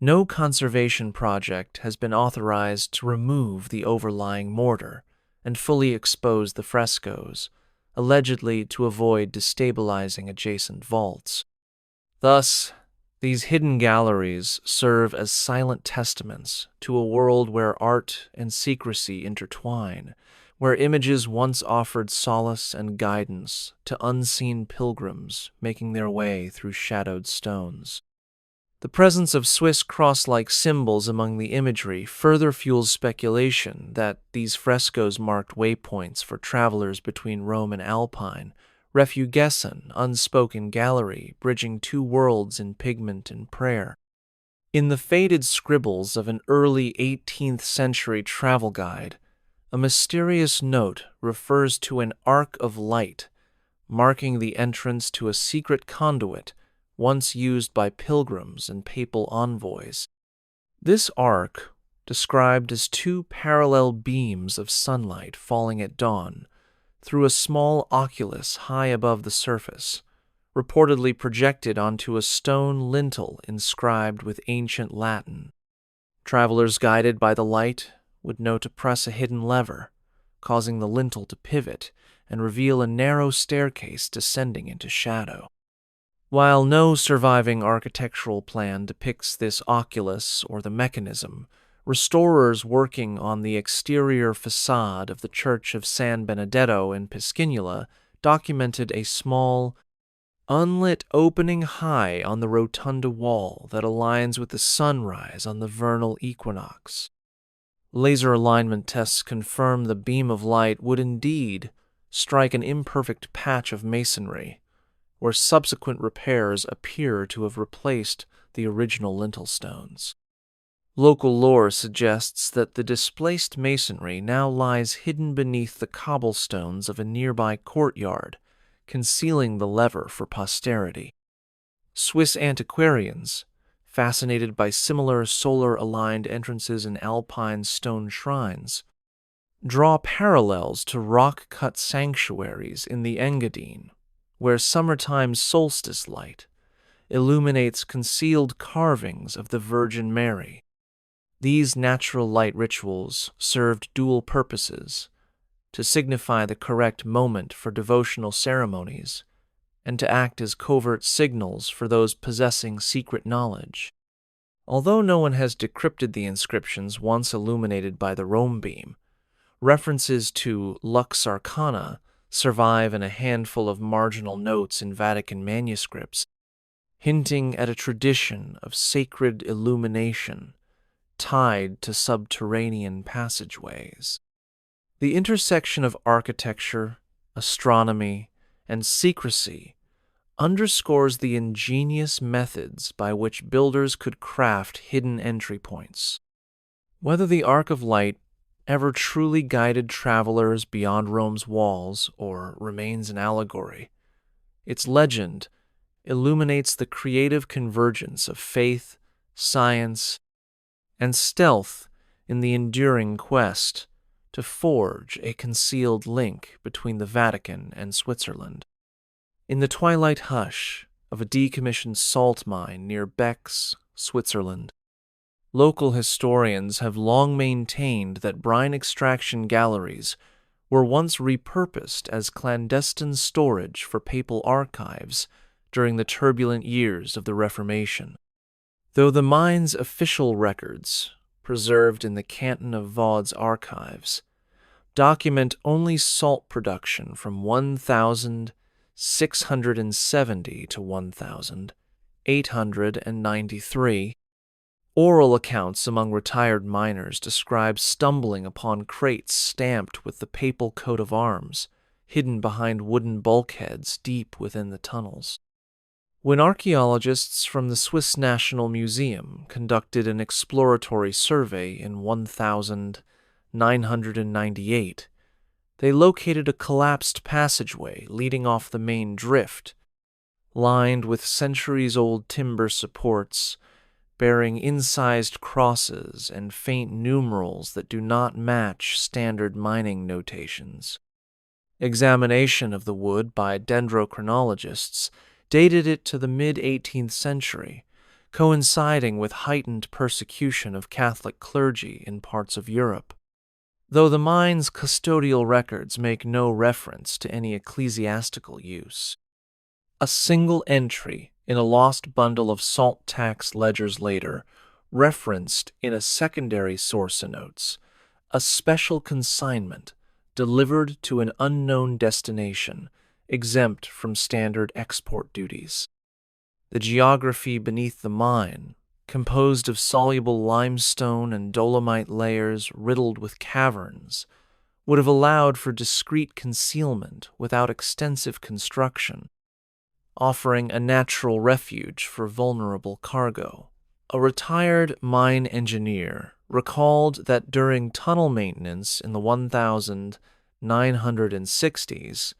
no conservation project has been authorized to remove the overlying mortar and fully expose the frescoes, allegedly to avoid destabilizing adjacent vaults. Thus, these hidden galleries serve as silent testaments to a world where art and secrecy intertwine, where images once offered solace and guidance to unseen pilgrims making their way through shadowed stones. The presence of Swiss cross-like symbols among the imagery further fuels speculation that these frescoes marked waypoints for travelers between Rome and Alpine, refuge, unspoken gallery bridging two worlds in pigment and prayer. In the faded scribbles of an early 18th century travel guide, a mysterious note refers to an arc of light, marking the entrance to a secret conduit once used by pilgrims and papal envoys. This arc, described as two parallel beams of sunlight falling at dawn through a small oculus high above the surface, reportedly projected onto a stone lintel inscribed with ancient Latin. Travelers guided by the light would know to press a hidden lever, causing the lintel to pivot and reveal a narrow staircase descending into shadow. While no surviving architectural plan depicts this oculus or the mechanism, restorers working on the exterior facade of the Church of San Benedetto in Piscinula documented a small, unlit opening high on the rotunda wall that aligns with the sunrise on the vernal equinox. Laser alignment tests confirm the beam of light would indeed strike an imperfect patch of masonry, where subsequent repairs appear to have replaced the original lintel stones. Local lore suggests that the displaced masonry now lies hidden beneath the cobblestones of a nearby courtyard, concealing the lever for posterity. Swiss antiquarians, fascinated by similar solar-aligned entrances in Alpine stone shrines, draw parallels to rock-cut sanctuaries in the Engadine, where summertime solstice light illuminates concealed carvings of the Virgin Mary. These natural light rituals served dual purposes: to signify the correct moment for devotional ceremonies, and to act as covert signals for those possessing secret knowledge. Although no one has decrypted the inscriptions once illuminated by the Rome beam, references to Lux Arcana survive in a handful of marginal notes in Vatican manuscripts, hinting at a tradition of sacred illumination tied to subterranean passageways. The intersection of architecture, astronomy, and secrecy underscores the ingenious methods by which builders could craft hidden entry points. Whether the Arc of Light ever truly guided travelers beyond Rome's walls or remains an allegory, its legend illuminates the creative convergence of faith, science, and stealth in the enduring quest to forge a concealed link between the Vatican and Switzerland. In the twilight hush of a decommissioned salt mine near Bex, Switzerland, local historians have long maintained that brine extraction galleries were once repurposed as clandestine storage for papal archives during the turbulent years of the Reformation. Though the mine's official records, preserved in the Canton of Vaud's archives, document only salt production from 1,670 to 1,893, oral accounts among retired miners describe stumbling upon crates stamped with the papal coat of arms, hidden behind wooden bulkheads deep within the tunnels. When archaeologists from the Swiss National Museum conducted an exploratory survey in 1998, they located a collapsed passageway leading off the main drift, lined with centuries-old timber supports bearing incised crosses and faint numerals that do not match standard mining notations. Examination of the wood by dendrochronologists dated it to the mid-18th century, coinciding with heightened persecution of Catholic clergy in parts of Europe. Though the mine's custodial records make no reference to any ecclesiastical use, a single entry in a lost bundle of salt tax ledgers later referenced in a secondary source notes a special consignment delivered to an unknown destination, exempt from standard export duties. The geography beneath the mine, composed of soluble limestone and dolomite layers riddled with caverns, would have allowed for discreet concealment without extensive construction, offering a natural refuge for vulnerable cargo. A retired mine engineer recalled that during tunnel maintenance in the 1960s,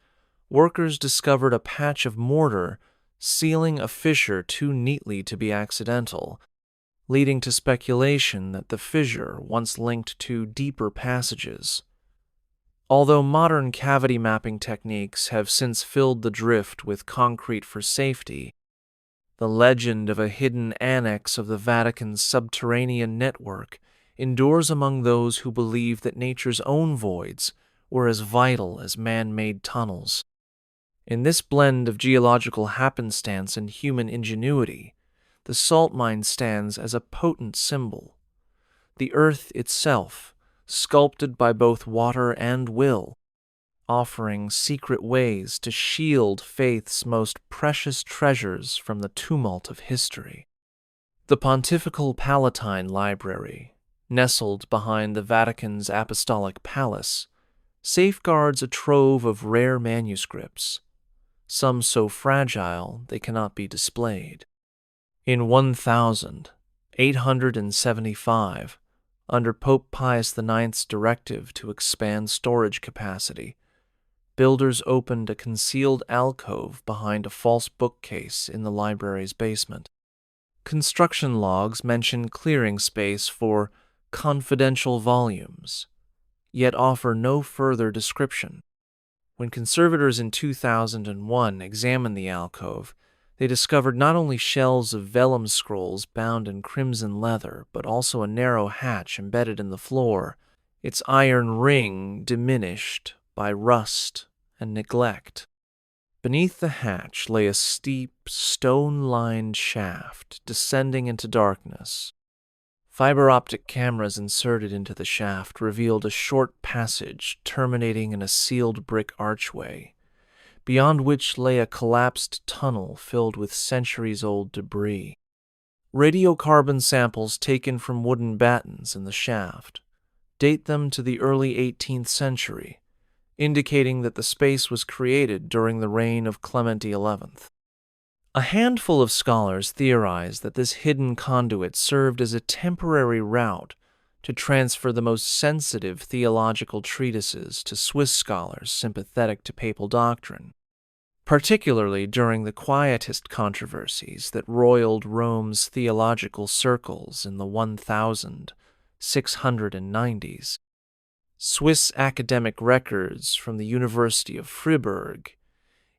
workers discovered a patch of mortar sealing a fissure too neatly to be accidental, leading to speculation that the fissure once linked to deeper passages. Although modern cavity mapping techniques have since filled the drift with concrete for safety, the legend of a hidden annex of the Vatican's subterranean network endures among those who believe that nature's own voids were as vital as man-made tunnels. In this blend of geological happenstance and human ingenuity, the salt mine stands as a potent symbol. The earth itself, sculpted by both water and will, offering secret ways to shield faith's most precious treasures from the tumult of history. The Pontifical Palatine Library, nestled behind the Vatican's Apostolic Palace, safeguards a trove of rare manuscripts, some so fragile they cannot be displayed. In 1875, under Pope Pius IX's directive to expand storage capacity, builders opened a concealed alcove behind a false bookcase in the library's basement. Construction logs mention clearing space for confidential volumes, yet offer no further description. When conservators in 2001 examined the alcove, they discovered not only shelves of vellum scrolls bound in crimson leather, but also a narrow hatch embedded in the floor, its iron ring diminished by rust and neglect. Beneath the hatch lay a steep, stone-lined shaft descending into darkness. Fiber optic cameras inserted into the shaft revealed a short passage terminating in a sealed brick archway, beyond which lay a collapsed tunnel filled with centuries-old debris. Radiocarbon samples taken from wooden battens in the shaft date them to the early 18th century, indicating that the space was created during the reign of Clement XI. A handful of scholars theorize that this hidden conduit served as a temporary route to transfer the most sensitive theological treatises to Swiss scholars sympathetic to papal doctrine, particularly during the Quietist controversies that roiled Rome's theological circles in the 1690s. Swiss academic records from the University of Fribourg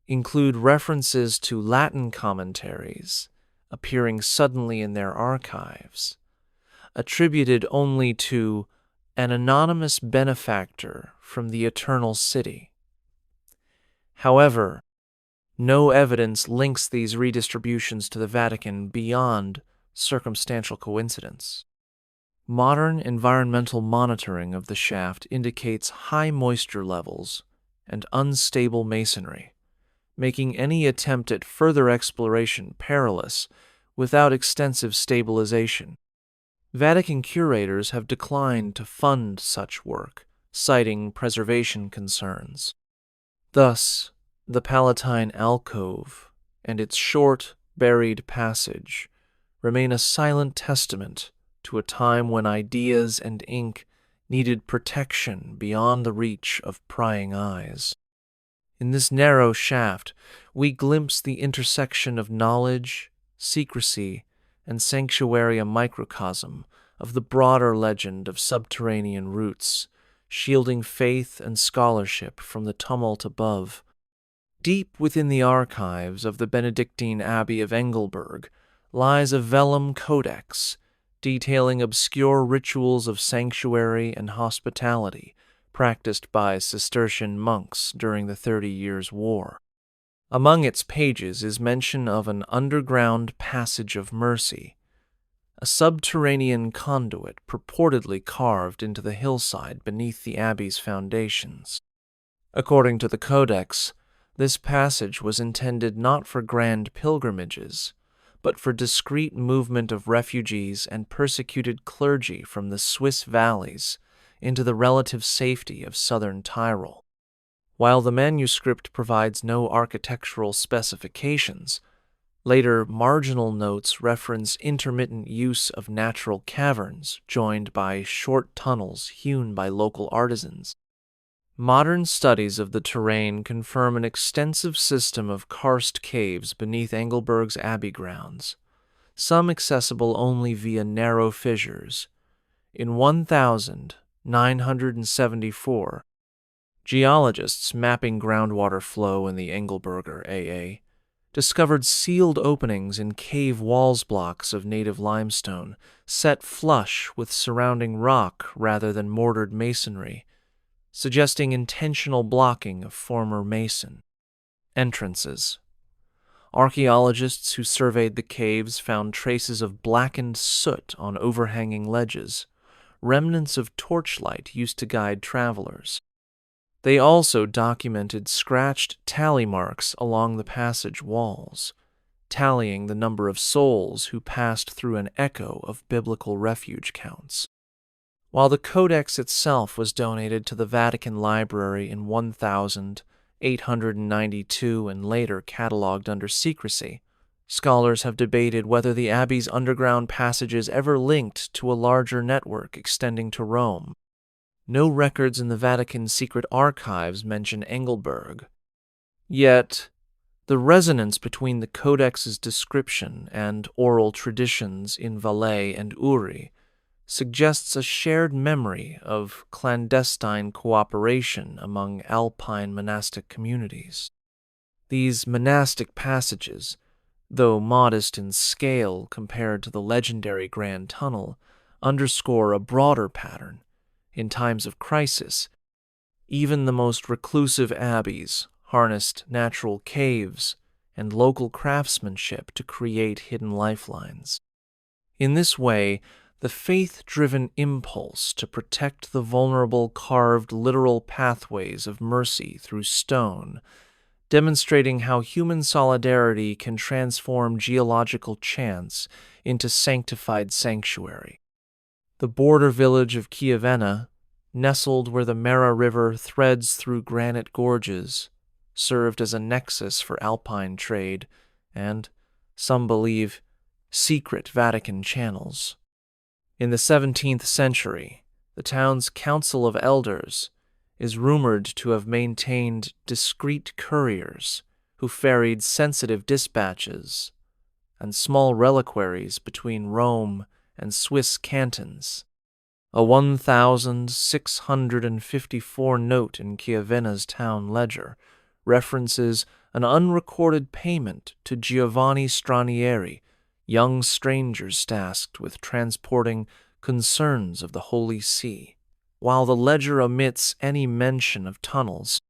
include references to Latin commentaries appearing suddenly in their archives, attributed only to an anonymous benefactor from the Eternal City. However, no evidence links these redistributions to the Vatican beyond circumstantial coincidence. Modern environmental monitoring of the shaft indicates high moisture levels and unstable masonry, making any attempt at further exploration perilous without extensive stabilization. Vatican curators have declined to fund such work, citing preservation concerns. Thus, the Palatine alcove and its short, buried passage remain a silent testament to a time when ideas and ink needed protection beyond the reach of prying eyes. In this narrow shaft, we glimpse the intersection of knowledge, secrecy, and sanctuarium microcosm of the broader legend of subterranean roots, shielding faith and scholarship from the tumult above. Deep within the archives of the Benedictine Abbey of Engelberg lies a vellum codex detailing obscure rituals of sanctuary and hospitality practiced by Cistercian monks during the 30 Years' War. Among its pages is mention of an underground passage of mercy, a subterranean conduit purportedly carved into the hillside beneath the abbey's foundations. According to the codex, this passage was intended not for grand pilgrimages, but for discreet movement of refugees and persecuted clergy from the Swiss valleys into the relative safety of southern Tyrol. While the manuscript provides no architectural specifications, Later, marginal notes reference intermittent use of natural caverns joined by short tunnels hewn by local artisans. Modern studies of the terrain confirm an extensive system of karst caves beneath Engelberg's abbey grounds, some accessible only via narrow fissures. In 1974, geologists mapping groundwater flow in the Engelberger AA discovered sealed openings in cave walls blocks of native limestone, set flush with surrounding rock rather than mortared masonry, suggesting intentional blocking of former mason entrances. Archaeologists who surveyed the caves found traces of blackened soot on overhanging ledges, remnants of torchlight used to guide travelers. They also documented scratched tally marks along the passage walls, tallying the number of souls who passed through an echo of biblical refuge counts. While the codex itself was donated to the Vatican Library in 1892 and later catalogued under secrecy, scholars have debated whether the abbey's underground passages ever linked to a larger network extending to Rome. No records in the Vatican's secret archives mention Engelberg. Yet, the resonance between the codex's description and oral traditions in Valais and Uri suggests a shared memory of clandestine cooperation among Alpine monastic communities. These monastic passages, though modest in scale compared to the legendary Grand Tunnel, underscore a broader pattern. In times of crisis, even the most reclusive abbeys harnessed natural caves and local craftsmanship to create hidden lifelines. In this way, the faith-driven impulse to protect the vulnerable carved literal pathways of mercy through stone, demonstrating how human solidarity can transform geological chance into sanctified sanctuary. The border village of Chiavenna, nestled where the Mera River threads through granite gorges, served as a nexus for Alpine trade and, some believe, secret Vatican channels. In the 17th century, the town's council of elders is rumored to have maintained discreet couriers who ferried sensitive dispatches and small reliquaries between Rome and Swiss cantons. A 1,654 note in Chiavenna's town ledger references an unrecorded payment to Giovanni Stranieri, young strangers tasked with transporting concerns of the Holy See. While the ledger omits any mention of tunnels,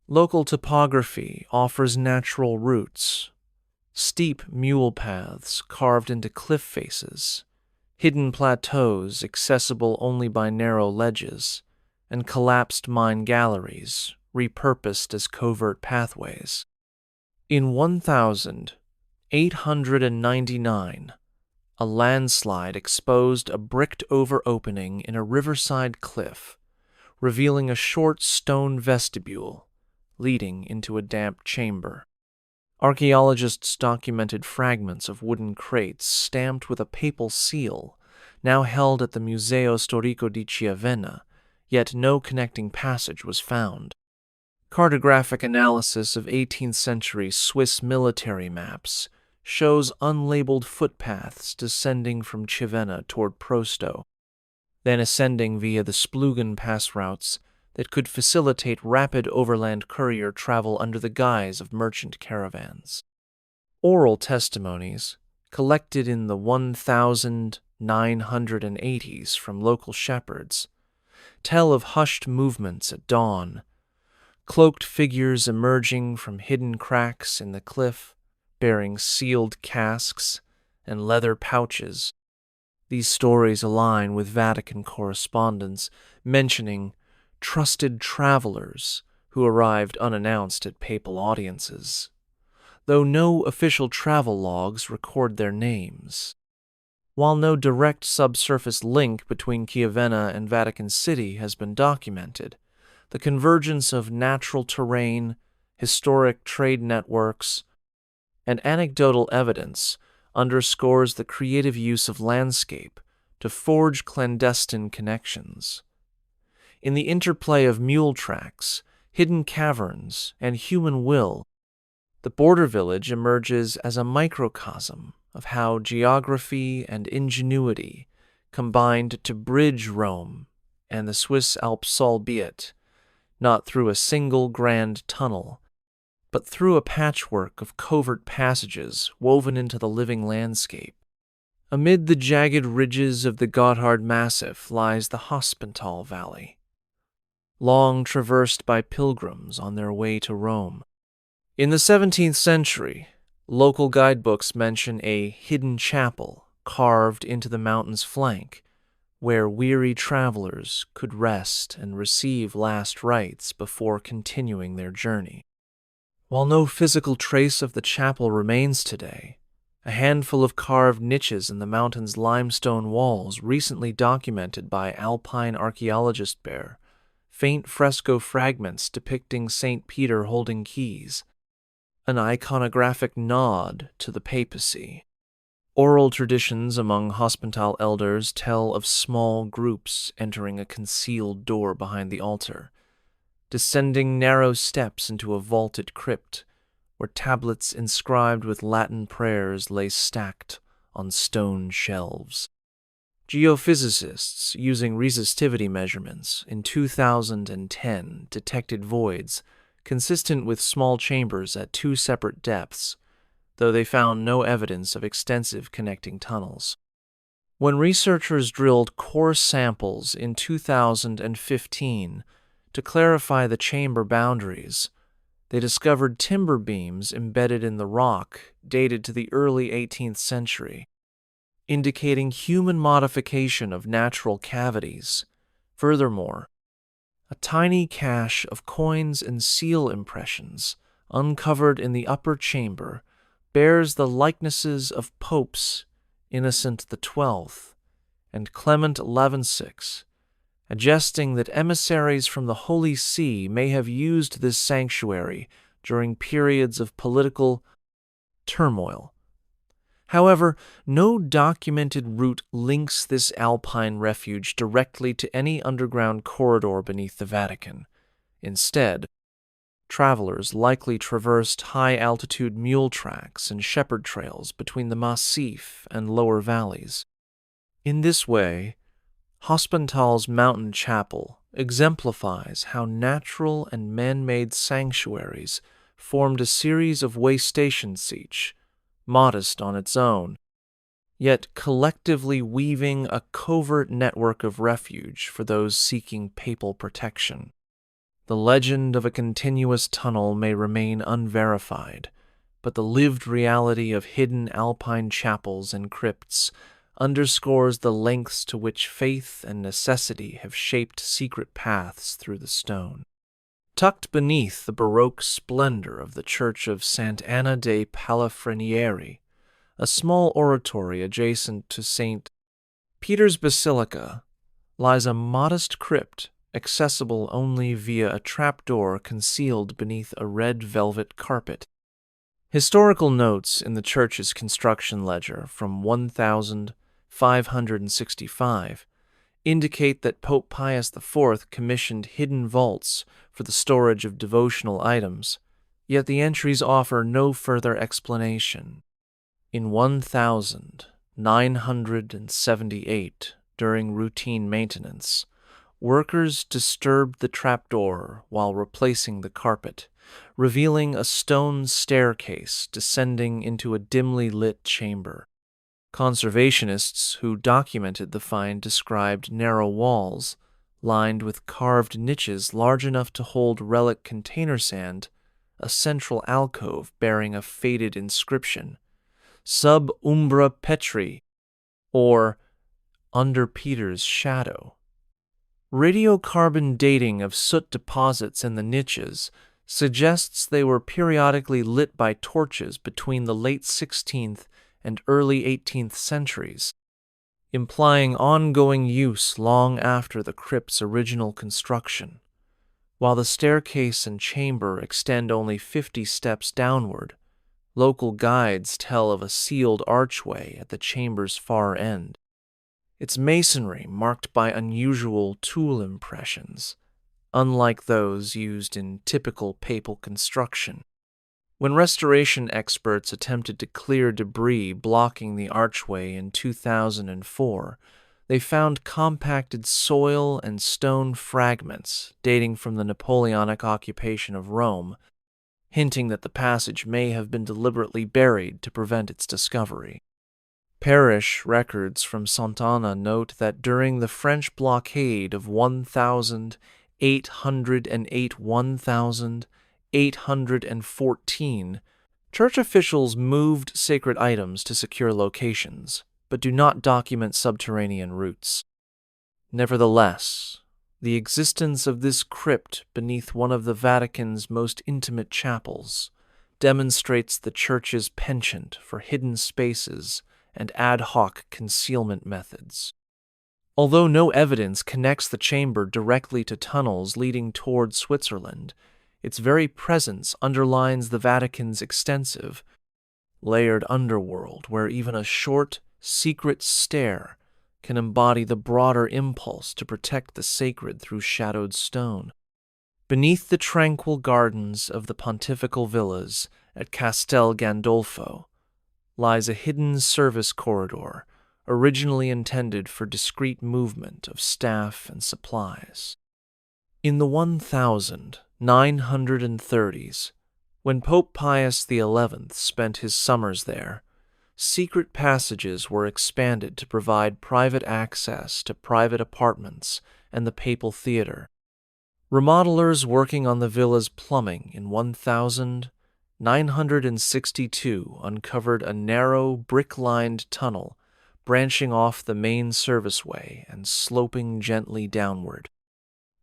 local topography offers natural routes, steep mule paths carved into cliff faces, hidden plateaus accessible only by narrow ledges, and collapsed mine galleries repurposed as covert pathways. In 1899, a landslide exposed a bricked-over opening in a riverside cliff, revealing a short stone vestibule leading into a damp chamber. Archaeologists documented fragments of wooden crates stamped with a papal seal, now held at the Museo Storico di Chiavenna, yet no connecting passage was found. Cartographic analysis of 18th-century Swiss military maps shows unlabeled footpaths descending from Chiavenna toward Prosto, then ascending via the Splugen pass routes that could facilitate rapid overland courier travel under the guise of merchant caravans. Oral testimonies, collected in the 1980s from local shepherds, tell of hushed movements at dawn, cloaked figures emerging from hidden cracks in the cliff, bearing sealed casks and leather pouches. These stories align with Vatican correspondence mentioning trusted travelers who arrived unannounced at papal audiences, though no official travel logs record their names. While no direct subsurface link between Chiavenna and Vatican City has been documented, the convergence of natural terrain, historic trade networks, and anecdotal evidence underscores the creative use of landscape to forge clandestine connections. In the interplay of mule tracks, hidden caverns, and human will, the border village emerges as a microcosm of how geography and ingenuity combined to bridge Rome and the Swiss Alps, albeit not through a single grand tunnel, but through a patchwork of covert passages woven into the living landscape. Amid the jagged ridges of the Gotthard Massif lies the Hospental Valley, long traversed by pilgrims on their way to Rome. In the 17th century, local guidebooks mention a hidden chapel carved into the mountain's flank, where weary travelers could rest and receive last rites before continuing their journey. While no physical trace of the chapel remains today, a handful of carved niches in the mountain's limestone walls, recently documented by Alpine archaeologist, bear faint fresco fragments depicting St. Peter holding keys, an iconographic nod to the papacy. Oral traditions among Hospental elders tell of small groups entering a concealed door behind the altar, descending narrow steps into a vaulted crypt where tablets inscribed with Latin prayers lay stacked on stone shelves. Geophysicists using resistivity measurements in 2010 detected voids consistent with small chambers at 2 separate depths, though they found no evidence of extensive connecting tunnels. When researchers drilled core samples in 2015 to clarify the chamber boundaries, they discovered timber beams embedded in the rock dated to the early 18th century, indicating human modification of natural cavities. Furthermore, a tiny cache of coins and seal impressions uncovered in the upper chamber bears the likenesses of Popes Innocent XII and Clement XI, attesting that emissaries from the Holy See may have used this sanctuary during periods of political turmoil. However, no documented route links this Alpine refuge directly to any underground corridor beneath the Vatican. Instead, travelers likely traversed high-altitude mule tracks and shepherd trails between the Massif and lower valleys. In this way, Hospental's mountain chapel exemplifies how natural and man-made sanctuaries formed a series of way stations each, modest on its own, yet collectively weaving a covert network of refuge for those seeking papal protection. The legend of a continuous tunnel may remain unverified, but the lived reality of hidden Alpine chapels and crypts underscores the lengths to which faith and necessity have shaped secret paths through the stone. Tucked beneath the Baroque splendor of the Church of Sant'Anna dei Palafrenieri, a small oratory adjacent to St. Peter's Basilica, lies a modest crypt accessible only via a trapdoor concealed beneath a red velvet carpet. Historical notes in the church's construction ledger from 1565 indicate that Pope Pius IV commissioned hidden vaults for the storage of devotional items, yet the entries offer no further explanation. In 1978, during routine maintenance, workers disturbed the trapdoor while replacing the carpet, revealing a stone staircase descending into a dimly lit chamber. Conservationists who documented the find described narrow walls, lined with carved niches large enough to hold relic container sand, a central alcove bearing a faded inscription, Sub Umbra Petri, or Under Peter's Shadow. Radiocarbon dating of soot deposits in the niches suggests they were periodically lit by torches between the late 16th and early 18th centuries, implying ongoing use long after the crypt's original construction. While the staircase and chamber extend only 50 steps downward, Local guides tell of a sealed archway at the chamber's far end, its masonry marked by unusual tool impressions, unlike those used in typical papal construction. When restoration experts attempted to clear debris blocking the archway in 2004, they found compacted soil and stone fragments dating from the Napoleonic occupation of Rome, hinting that the passage may have been deliberately buried to prevent its discovery. Parish records from Sant'Anna note that during the French blockade of 1814, church officials moved sacred items to secure locations, but do not document subterranean routes. Nevertheless, the existence of this crypt beneath one of the Vatican's most intimate chapels demonstrates the Church's penchant for hidden spaces and ad hoc concealment methods. Although no evidence connects the chamber directly to tunnels leading toward Switzerland, its very presence underlines the Vatican's extensive, layered underworld where even a short, secret stair can embody the broader impulse to protect the sacred through shadowed stone. Beneath the tranquil gardens of the pontifical villas at Castel Gandolfo lies a hidden service corridor originally intended for discreet movement of staff and supplies. In the 1930s, when Pope Pius XI spent his summers there, secret passages were expanded to provide private access to private apartments and the papal theater. Remodelers working on the villa's plumbing in 1962 uncovered a narrow, brick-lined tunnel branching off the main serviceway and sloping gently downward.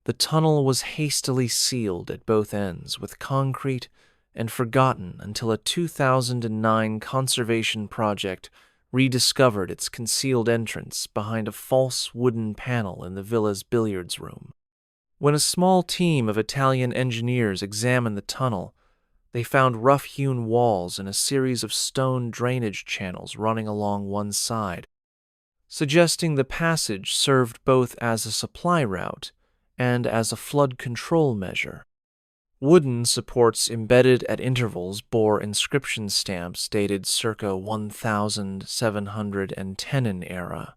The tunnel was hastily sealed at both ends with concrete and forgotten until a 2009 conservation project rediscovered its concealed entrance behind a false wooden panel in the villa's billiards room. When a small team of Italian engineers examined the tunnel, they found rough-hewn walls and a series of stone drainage channels running along one side, suggesting the passage served both as a supply route and as a flood control measure. Wooden supports embedded at intervals bore inscription stamps dated circa 1710 era,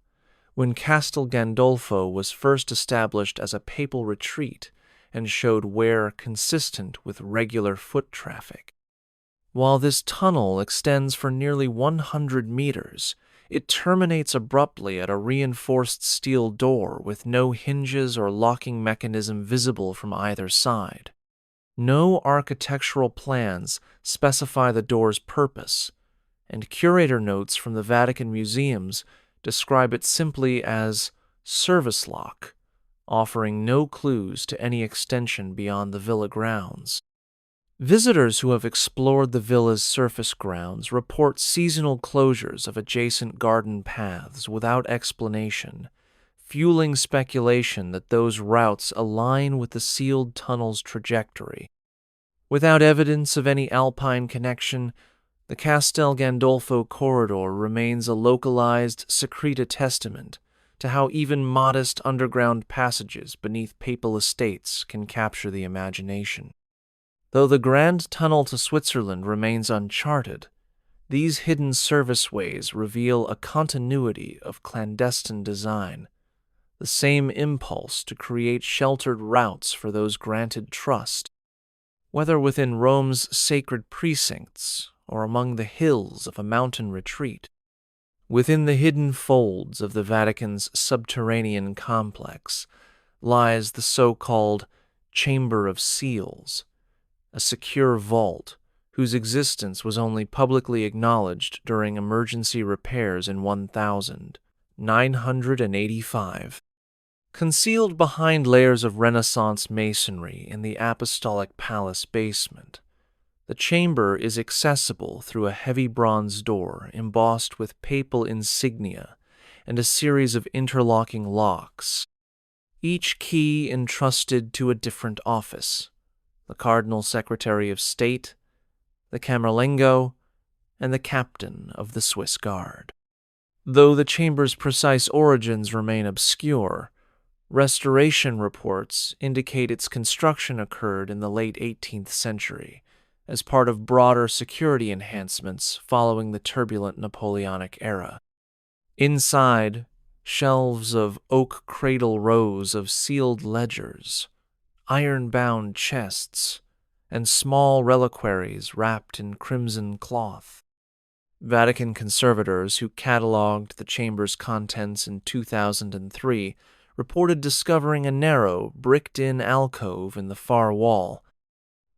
when Castel Gandolfo was first established as a papal retreat and showed wear consistent with regular foot traffic. While this tunnel extends for nearly 100 meters, it terminates abruptly at a reinforced steel door with no hinges or locking mechanism visible from either side. No architectural plans specify the door's purpose, and curator notes from the Vatican museums describe it simply as service lock, offering no clues to any extension beyond the villa grounds. Visitors who have explored the villa's surface grounds report seasonal closures of adjacent garden paths without explanation, fueling speculation that those routes align with the sealed tunnel's trajectory. Without evidence of any Alpine connection, the Castel Gandolfo corridor remains a localized secreta testament to how even modest underground passages beneath papal estates can capture the imagination. Though the grand tunnel to Switzerland remains uncharted, these hidden serviceways reveal a continuity of clandestine design, the same impulse to create sheltered routes for those granted trust, whether within Rome's sacred precincts or among the hills of a mountain retreat. Within the hidden folds of the Vatican's subterranean complex lies the so-called Chamber of Seals, a secure vault whose existence was only publicly acknowledged during emergency repairs in 1985. Concealed behind layers of Renaissance masonry in the Apostolic Palace basement, the chamber is accessible through a heavy bronze door embossed with papal insignia and a series of interlocking locks, each key entrusted to a different office: the Cardinal Secretary of State, the Camerlengo, and the captain of the Swiss Guard. Though the chamber's precise origins remain obscure, restoration reports indicate its construction occurred in the late 18th century as part of broader security enhancements following the turbulent Napoleonic era. Inside, shelves of oak cradle rows of sealed ledgers, iron-bound chests, and small reliquaries wrapped in crimson cloth. Vatican conservators who catalogued the chamber's contents in 2003 reported discovering a narrow, bricked-in alcove in the far wall,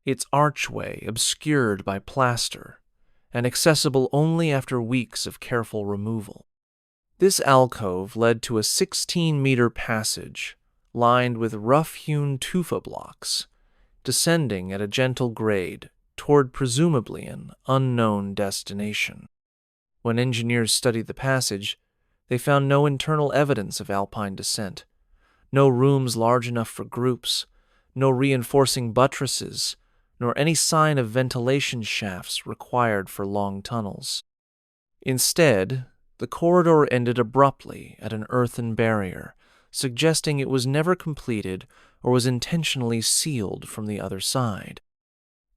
its archway obscured by plaster and accessible only after weeks of careful removal. This alcove led to a 16-meter passage lined with rough-hewn tufa blocks, descending at a gentle grade toward presumably an unknown destination. When engineers studied the passage, they found no internal evidence of Alpine descent, no rooms large enough for groups, no reinforcing buttresses, nor any sign of ventilation shafts required for long tunnels. Instead, the corridor ended abruptly at an earthen barrier, suggesting it was never completed or was intentionally sealed from the other side.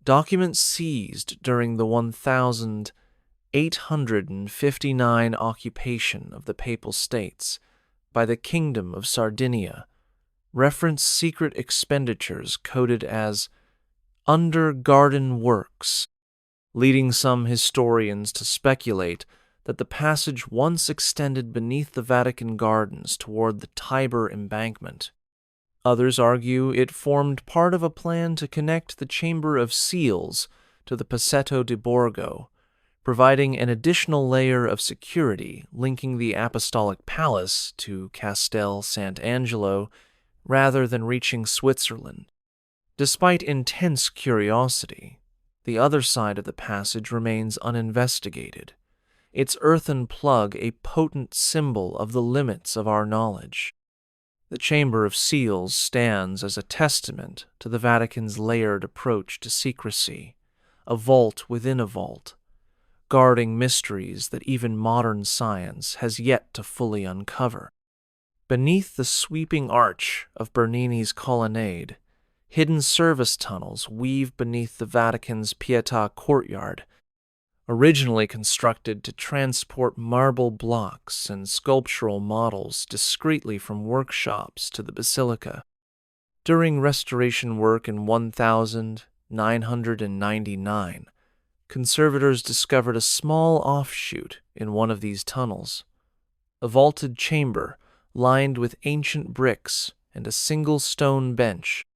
Documents seized during the 1859 occupation of the Papal States by the Kingdom of Sardinia reference secret expenditures coded as under garden works, leading some historians to speculate that the passage once extended beneath the Vatican gardens toward the Tiber embankment. Others argue it formed part of a plan to connect the Chamber of Seals to the Passetto di Borgo, providing an additional layer of security linking the Apostolic Palace to Castel Sant'Angelo rather than reaching Switzerland. Despite intense curiosity, the other side of the passage remains uninvestigated, its earthen plug a potent symbol of the limits of our knowledge. The Chamber of Seals stands as a testament to the Vatican's layered approach to secrecy, a vault within a vault, guarding mysteries that even modern science has yet to fully uncover. Beneath the sweeping arch of Bernini's colonnade, hidden service tunnels weave beneath the Vatican's Pietà courtyard, originally constructed to transport marble blocks and sculptural models discreetly from workshops to the basilica. During restoration work in 1999, conservators discovered a small offshoot in one of these tunnels, a vaulted chamber lined with ancient bricks and a single stone bench.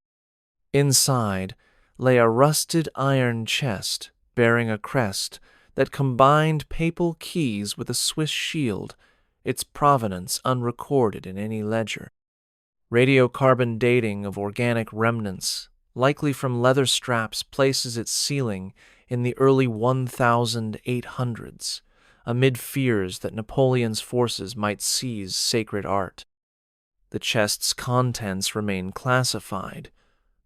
Inside lay a rusted iron chest bearing a crest that combined papal keys with a Swiss shield, its provenance unrecorded in any ledger. Radiocarbon dating of organic remnants, likely from leather straps, places its ceiling in the early 1800s, amid fears that Napoleon's forces might seize sacred art. The chest's contents remain classified,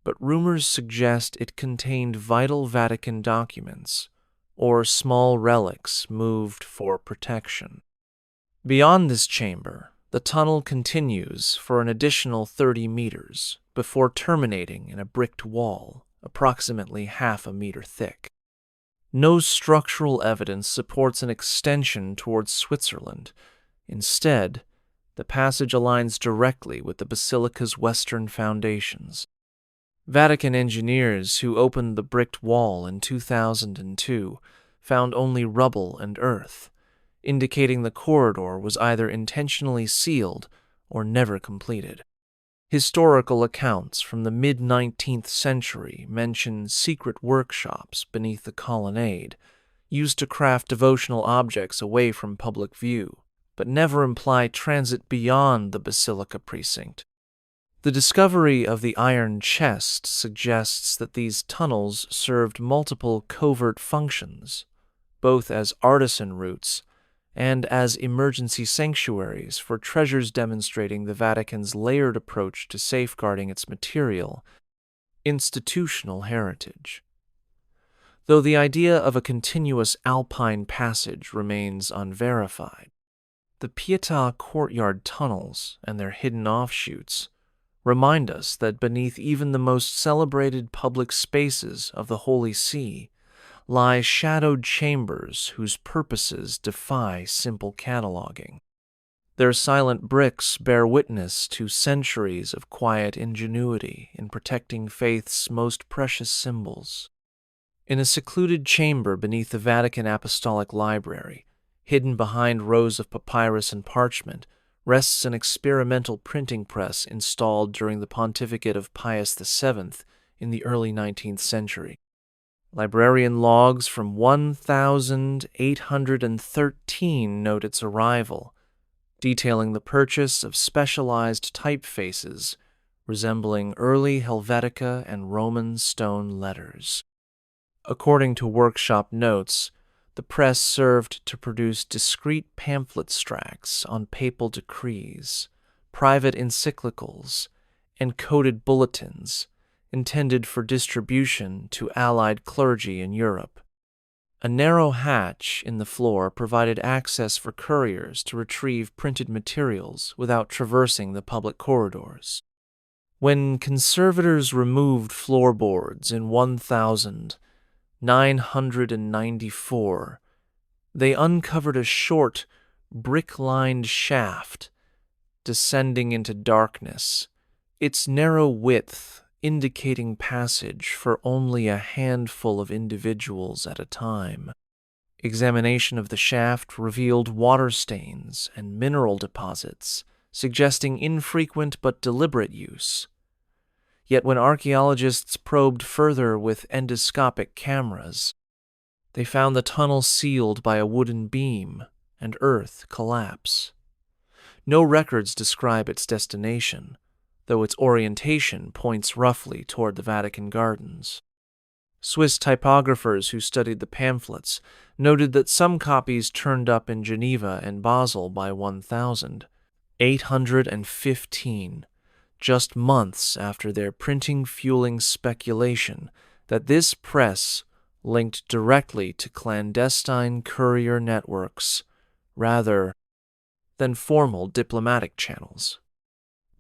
but rumors suggest it contained vital Vatican documents or small relics moved for protection. Beyond this chamber, the tunnel continues for an additional 30 meters before terminating in a bricked wall approximately half a meter thick. No structural evidence supports an extension towards Switzerland. Instead, the passage aligns directly with the basilica's western foundations. Vatican engineers who opened the bricked wall in 2002 found only rubble and earth, indicating the corridor was either intentionally sealed or never completed. Historical accounts from the mid-19th century mention secret workshops beneath the colonnade, used to craft devotional objects away from public view, but never imply transit beyond the basilica precinct. The discovery of the iron chest suggests that these tunnels served multiple covert functions, both as artisan routes and as emergency sanctuaries for treasures demonstrating the Vatican's layered approach to safeguarding its material, institutional heritage. though the idea of a continuous Alpine passage remains unverified. The Pietà courtyard tunnels and their hidden offshoots remind us that beneath even the most celebrated public spaces of the Holy See lie shadowed chambers whose purposes defy simple cataloging. Their silent bricks bear witness to centuries of quiet ingenuity in protecting faith's most precious symbols. In a secluded chamber beneath the Vatican Apostolic Library, hidden behind rows of papyrus and parchment, rests an experimental printing press installed during the pontificate of Pius VII in the early 19th century. Librarian logs from 1813 note its arrival, detailing the purchase of specialized typefaces resembling early Helvetica and Roman stone letters. According to workshop notes, the press served to produce discreet pamphlet extracts on papal decrees, private encyclicals, and coded bulletins intended for distribution to allied clergy in Europe. A narrow hatch in the floor provided access for couriers to retrieve printed materials without traversing the public corridors. When conservators removed floorboards in 1994, they uncovered a short, brick-lined shaft descending into darkness, its narrow width indicating passage for only a handful of individuals at a time. Examination of the shaft revealed water stains and mineral deposits, suggesting infrequent but deliberate use. Yet when archaeologists probed further with endoscopic cameras, they found the tunnel sealed by a wooden beam and earth collapse. No records describe its destination, though its orientation points roughly toward the Vatican gardens. Swiss typographers who studied the pamphlets noted that some copies turned up in Geneva and Basel by 1815, just months after their printing fueling speculation that this press linked directly to clandestine courier networks rather than formal diplomatic channels.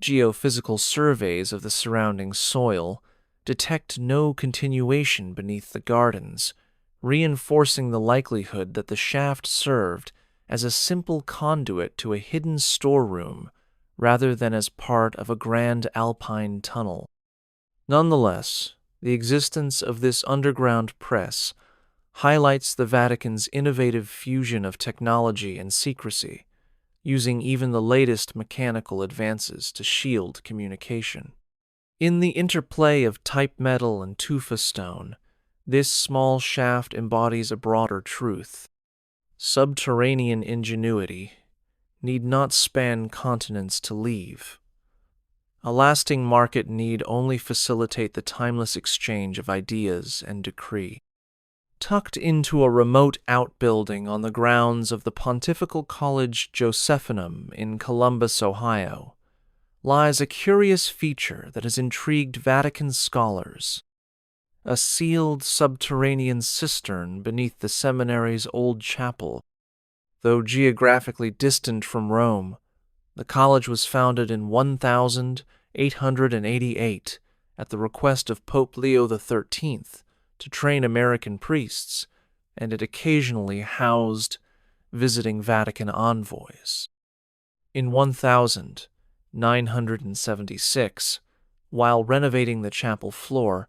Geophysical surveys of the surrounding soil detect no continuation beneath the gardens, reinforcing the likelihood that the shaft served as a simple conduit to a hidden storeroom rather than as part of a grand Alpine tunnel. Nonetheless, the existence of this underground press highlights the Vatican's innovative fusion of technology and secrecy, using even the latest mechanical advances to shield communication. In the interplay of type metal and tufa stone, this small shaft embodies a broader truth. Subterranean ingenuity need not span continents to leave. A lasting market need only facilitate the timeless exchange of ideas and decree. Tucked into a remote outbuilding on the grounds of the Pontifical College Josephinum in Columbus, Ohio, lies a curious feature that has intrigued Vatican scholars: a sealed subterranean cistern beneath the seminary's old chapel. Though geographically distant from Rome, the college was founded in 1888 at the request of Pope Leo XIII to train American priests, and it occasionally housed visiting Vatican envoys. In 1976, while renovating the chapel floor,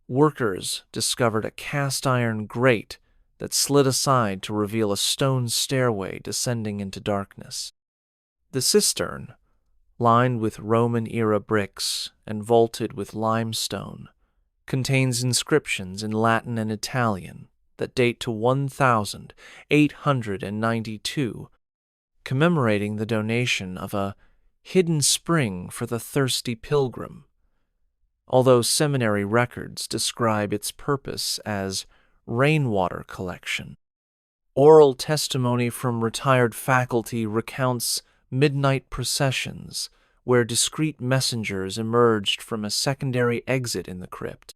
workers discovered a cast-iron grate that slid aside to reveal a stone stairway descending into darkness. The cistern, lined with Roman-era bricks and vaulted with limestone, contains inscriptions in Latin and Italian that date to 1892, commemorating the donation of a hidden spring for the thirsty pilgrim, although seminary records describe its purpose as rainwater collection. Oral testimony from retired faculty recounts midnight processions where discreet messengers emerged from a secondary exit in the crypt.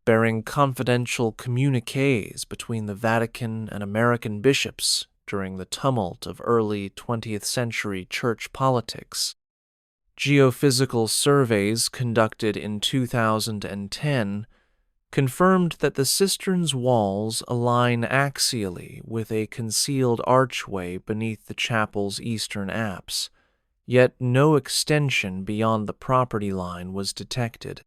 bearing confidential communiques between the Vatican and American bishops during the tumult of early 20th century church politics. Geophysical surveys conducted in 2010 confirmed that the cistern's walls align axially with a concealed archway beneath the chapel's eastern apse, yet no extension beyond the property line was detected.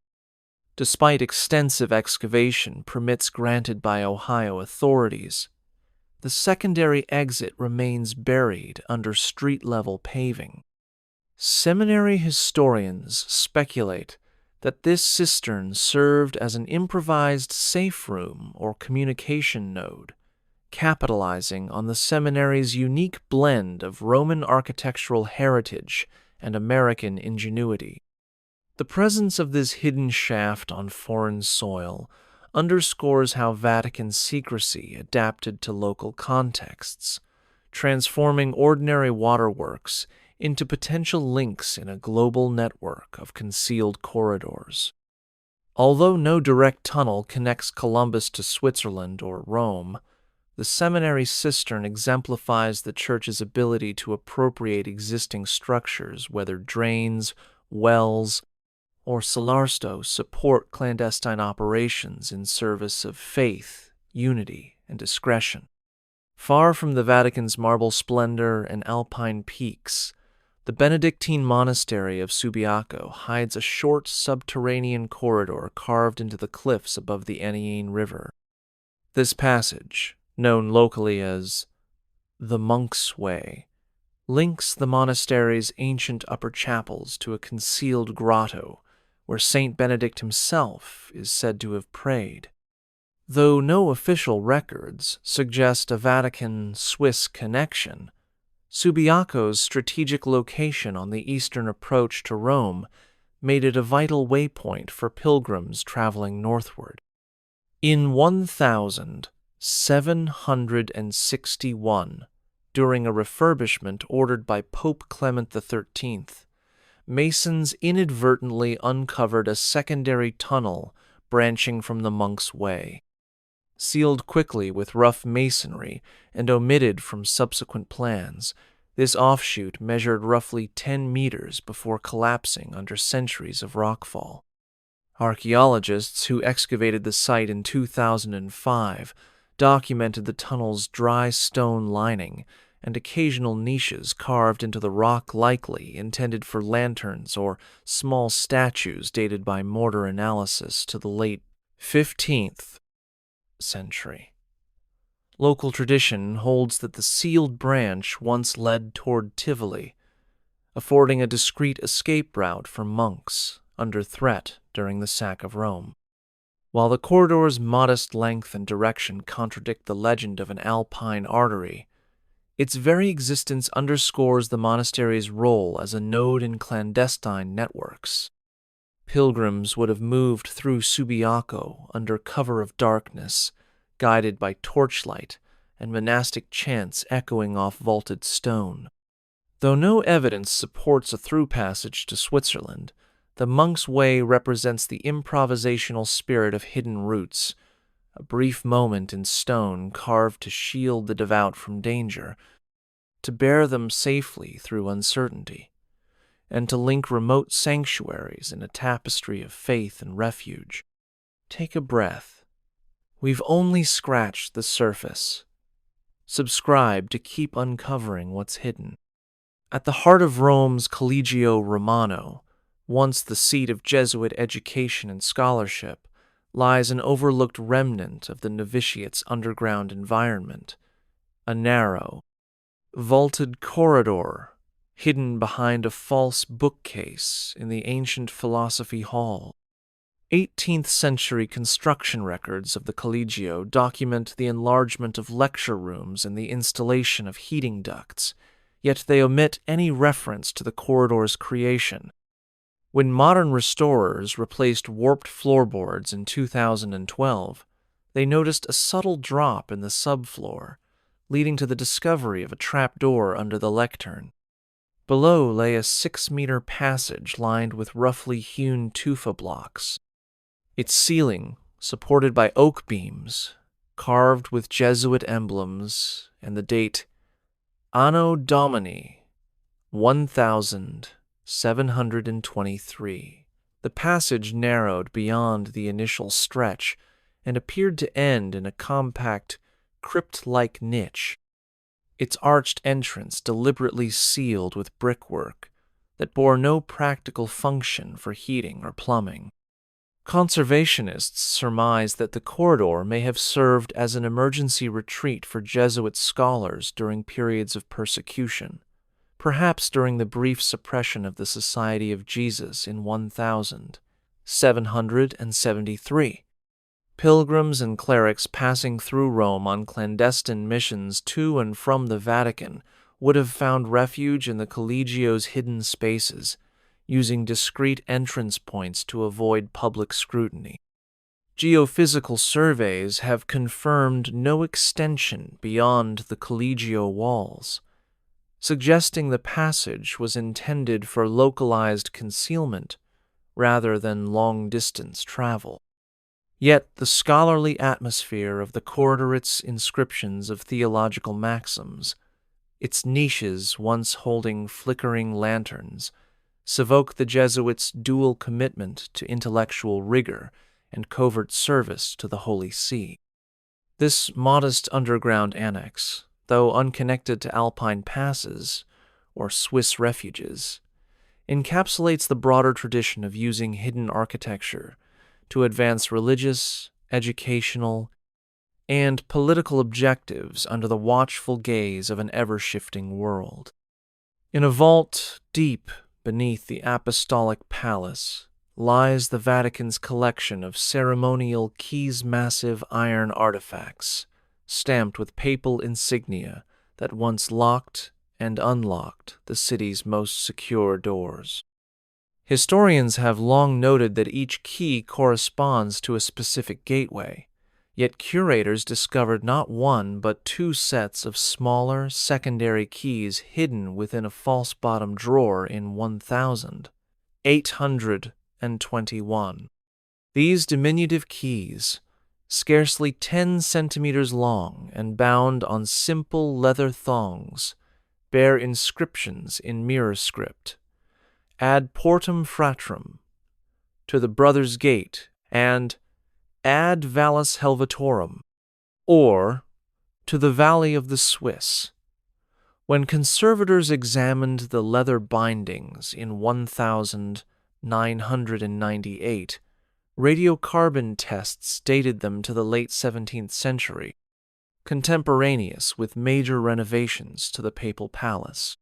Despite extensive excavation permits granted by Ohio authorities, the secondary exit remains buried under street-level paving. Seminary historians speculate that this cistern served as an improvised safe room or communication node, capitalizing on the seminary's unique blend of Roman architectural heritage and American ingenuity. The presence of this hidden shaft on foreign soil underscores how Vatican secrecy adapted to local contexts, transforming ordinary waterworks into potential links in a global network of concealed corridors. Although no direct tunnel connects Columbus to Switzerland or Rome, the seminary cistern exemplifies the Church's ability to appropriate existing structures, whether drains, wells, or solarsto support clandestine operations in service of faith, unity, and discretion. Far from the Vatican's marble splendor and Alpine peaks, the Benedictine monastery of Subiaco hides a short subterranean corridor carved into the cliffs above the Aniene River. This passage, known locally as the Monk's Way, links the monastery's ancient upper chapels to a concealed grotto where Saint Benedict himself is said to have prayed. Though no official records suggest a Vatican-Swiss connection, Subiaco's strategic location on the eastern approach to Rome made it a vital waypoint for pilgrims traveling northward. In 1761, during a refurbishment ordered by Pope Clement XIII, masons inadvertently uncovered a secondary tunnel branching from the Monk's Way. Sealed quickly with rough masonry and omitted from subsequent plans, this offshoot measured roughly 10 meters before collapsing under centuries of rockfall. Archaeologists who excavated the site in 2005 documented the tunnel's dry stone lining and occasional niches carved into the rock, likely intended for lanterns or small statues dated by mortar analysis to the late 15th century. Local tradition holds that the sealed branch once led toward Tivoli, affording a discreet escape route for monks under threat during the sack of Rome. While the corridor's modest length and direction contradict the legend of an Alpine artery, its very existence underscores the monastery's role as a node in clandestine networks. Pilgrims would have moved through Subiaco under cover of darkness, guided by torchlight and monastic chants echoing off vaulted stone. Though no evidence supports a through passage to Switzerland, the Monk's Way represents the improvisational spirit of hidden routes, a brief moment in stone carved to shield the devout from danger, to bear them safely through uncertainty, and to link remote sanctuaries in a tapestry of faith and refuge. Take a breath. We've only scratched the surface. Subscribe to keep uncovering what's hidden. At the heart of Rome's Collegio Romano, once the seat of Jesuit education and scholarship, lies an overlooked remnant of the novitiate's underground environment, a narrow, vaulted corridor hidden behind a false bookcase in the ancient philosophy hall. 18th century construction records of the Collegio document the enlargement of lecture rooms and the installation of heating ducts, yet they omit any reference to the corridor's creation. When modern restorers replaced warped floorboards in 2012, they noticed a subtle drop in the subfloor, leading to the discovery of a trapdoor under the lectern. Below lay a 6-meter passage lined with roughly hewn tufa blocks. Its ceiling, supported by oak beams, carved with Jesuit emblems, and the date Anno Domini 1723. The passage narrowed beyond the initial stretch and appeared to end in a compact, crypt-like niche, its arched entrance deliberately sealed with brickwork that bore no practical function for heating or plumbing. Conservationists surmise that the corridor may have served as an emergency retreat for Jesuit scholars during periods of persecution, perhaps during the brief suppression of the Society of Jesus in 1773. Pilgrims and clerics passing through Rome on clandestine missions to and from the Vatican would have found refuge in the Collegio's hidden spaces, using discreet entrance points to avoid public scrutiny. Geophysical surveys have confirmed no extension beyond the Collegio walls, suggesting the passage was intended for localized concealment rather than long-distance travel. Yet the scholarly atmosphere of the corridor's inscriptions of theological maxims, its niches once holding flickering lanterns, evoke the Jesuits' dual commitment to intellectual rigor and covert service to the Holy See. This modest underground annex, though unconnected to Alpine passes or Swiss refuges, encapsulates the broader tradition of using hidden architecture to advance religious, educational, and political objectives under the watchful gaze of an ever-shifting world. In a vault deep beneath the Apostolic Palace lies the Vatican's collection of ceremonial keys-massive iron artifacts, stamped with papal insignia that once locked and unlocked the city's most secure doors. Historians have long noted that each key corresponds to a specific gateway, yet curators discovered not one but two sets of smaller secondary keys hidden within a false bottom drawer in 1821. These diminutive keys, scarcely 10 centimeters long and bound on simple leather thongs, bear inscriptions in mirror script: Ad portum fratrum, to the Brothers' Gate, and Ad vallis Helvetorum, or to the Valley of the Swiss. When conservators examined the leather bindings in 1998, radiocarbon tests dated them to the late 17th century, contemporaneous with major renovations to the Papal Palace.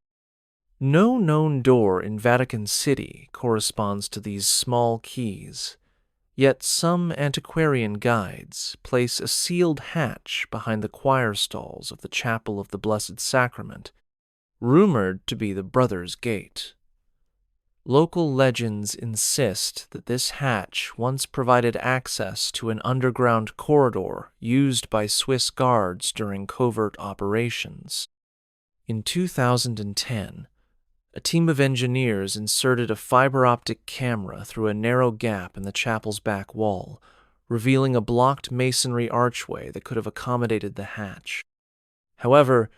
No known door in Vatican City corresponds to these small keys, yet some antiquarian guides place a sealed hatch behind the choir stalls of the Chapel of the Blessed Sacrament, rumored to be the Brothers' Gate. Local legends insist that this hatch once provided access to an underground corridor used by Swiss guards during covert operations. In 2010, a team of engineers inserted a fiber-optic camera through a narrow gap in the chapel's back wall, revealing a blocked masonry archway that could have accommodated the hatch. However,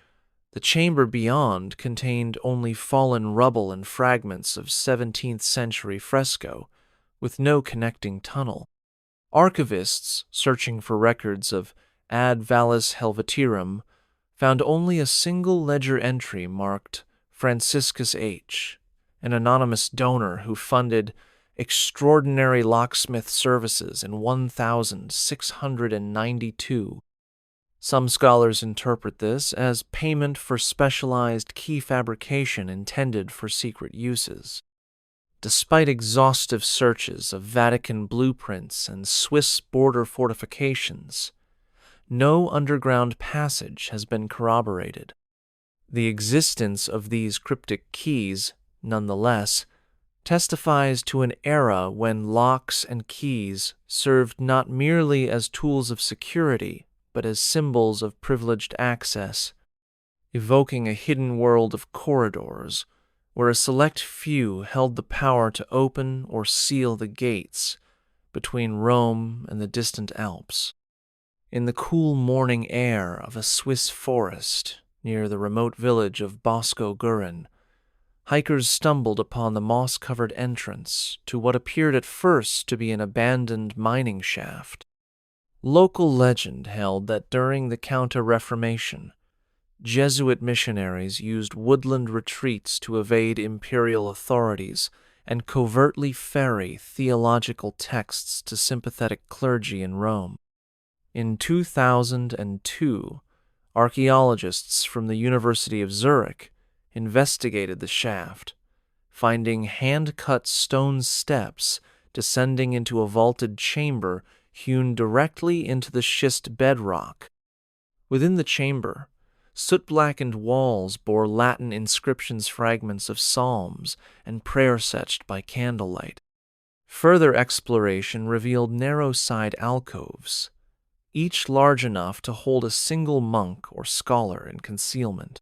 the chamber beyond contained only fallen rubble and fragments of 17th-century fresco, with no connecting tunnel. Archivists searching for records of Ad vallis Helvetorum found only a single ledger entry marked Franciscus H., an anonymous donor who funded extraordinary locksmith services in 1692. Some scholars interpret this as payment for specialized key fabrication intended for secret uses. Despite exhaustive searches of Vatican blueprints and Swiss border fortifications, no underground passage has been corroborated. The existence of these cryptic keys, nonetheless, testifies to an era when locks and keys served not merely as tools of security, but as symbols of privileged access, evoking a hidden world of corridors where a select few held the power to open or seal the gates between Rome and the distant Alps. In the cool morning air of a Swiss forest near the remote village of Bosco Gurin, hikers stumbled upon the moss-covered entrance to what appeared at first to be an abandoned mining shaft. Local legend held that during the Counter-Reformation, Jesuit missionaries used woodland retreats to evade imperial authorities and covertly ferry theological texts to sympathetic clergy in Rome. In 2002, archaeologists from the University of Zurich investigated the shaft, finding hand-cut stone steps descending into a vaulted chamber hewn directly into the schist bedrock. Within the chamber, soot-blackened walls bore Latin inscriptions, fragments of psalms, and prayers etched by candlelight. Further exploration revealed narrow side alcoves, each large enough to hold a single monk or scholar in concealment.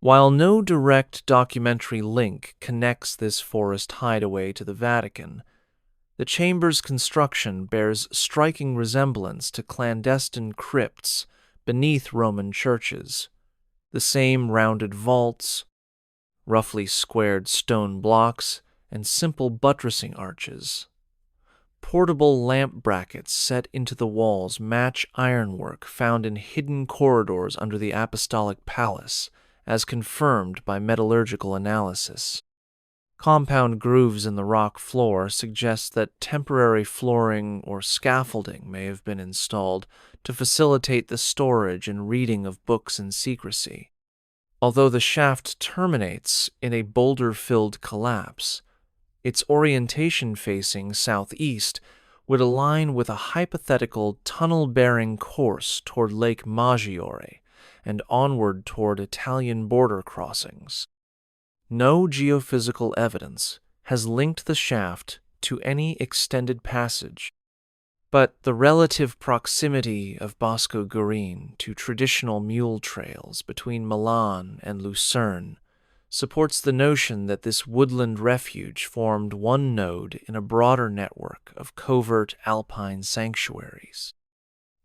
While no direct documentary link connects this forest hideaway to the Vatican, the chamber's construction bears striking resemblance to clandestine crypts beneath Roman churches. The same rounded vaults, roughly squared stone blocks, and simple buttressing arches. Portable lamp brackets set into the walls match ironwork found in hidden corridors under the Apostolic Palace, as confirmed by metallurgical analysis. Compound grooves in the rock floor suggest that temporary flooring or scaffolding may have been installed to facilitate the storage and reading of books in secrecy. Although the shaft terminates in a boulder-filled collapse, its orientation facing southeast would align with a hypothetical tunnel-bearing course toward Lake Maggiore and onward toward Italian border crossings. No geophysical evidence has linked the shaft to any extended passage, but the relative proximity of Bosco Gurin to traditional mule trails between Milan and Lucerne supports the notion that this woodland refuge formed one node in a broader network of covert Alpine sanctuaries.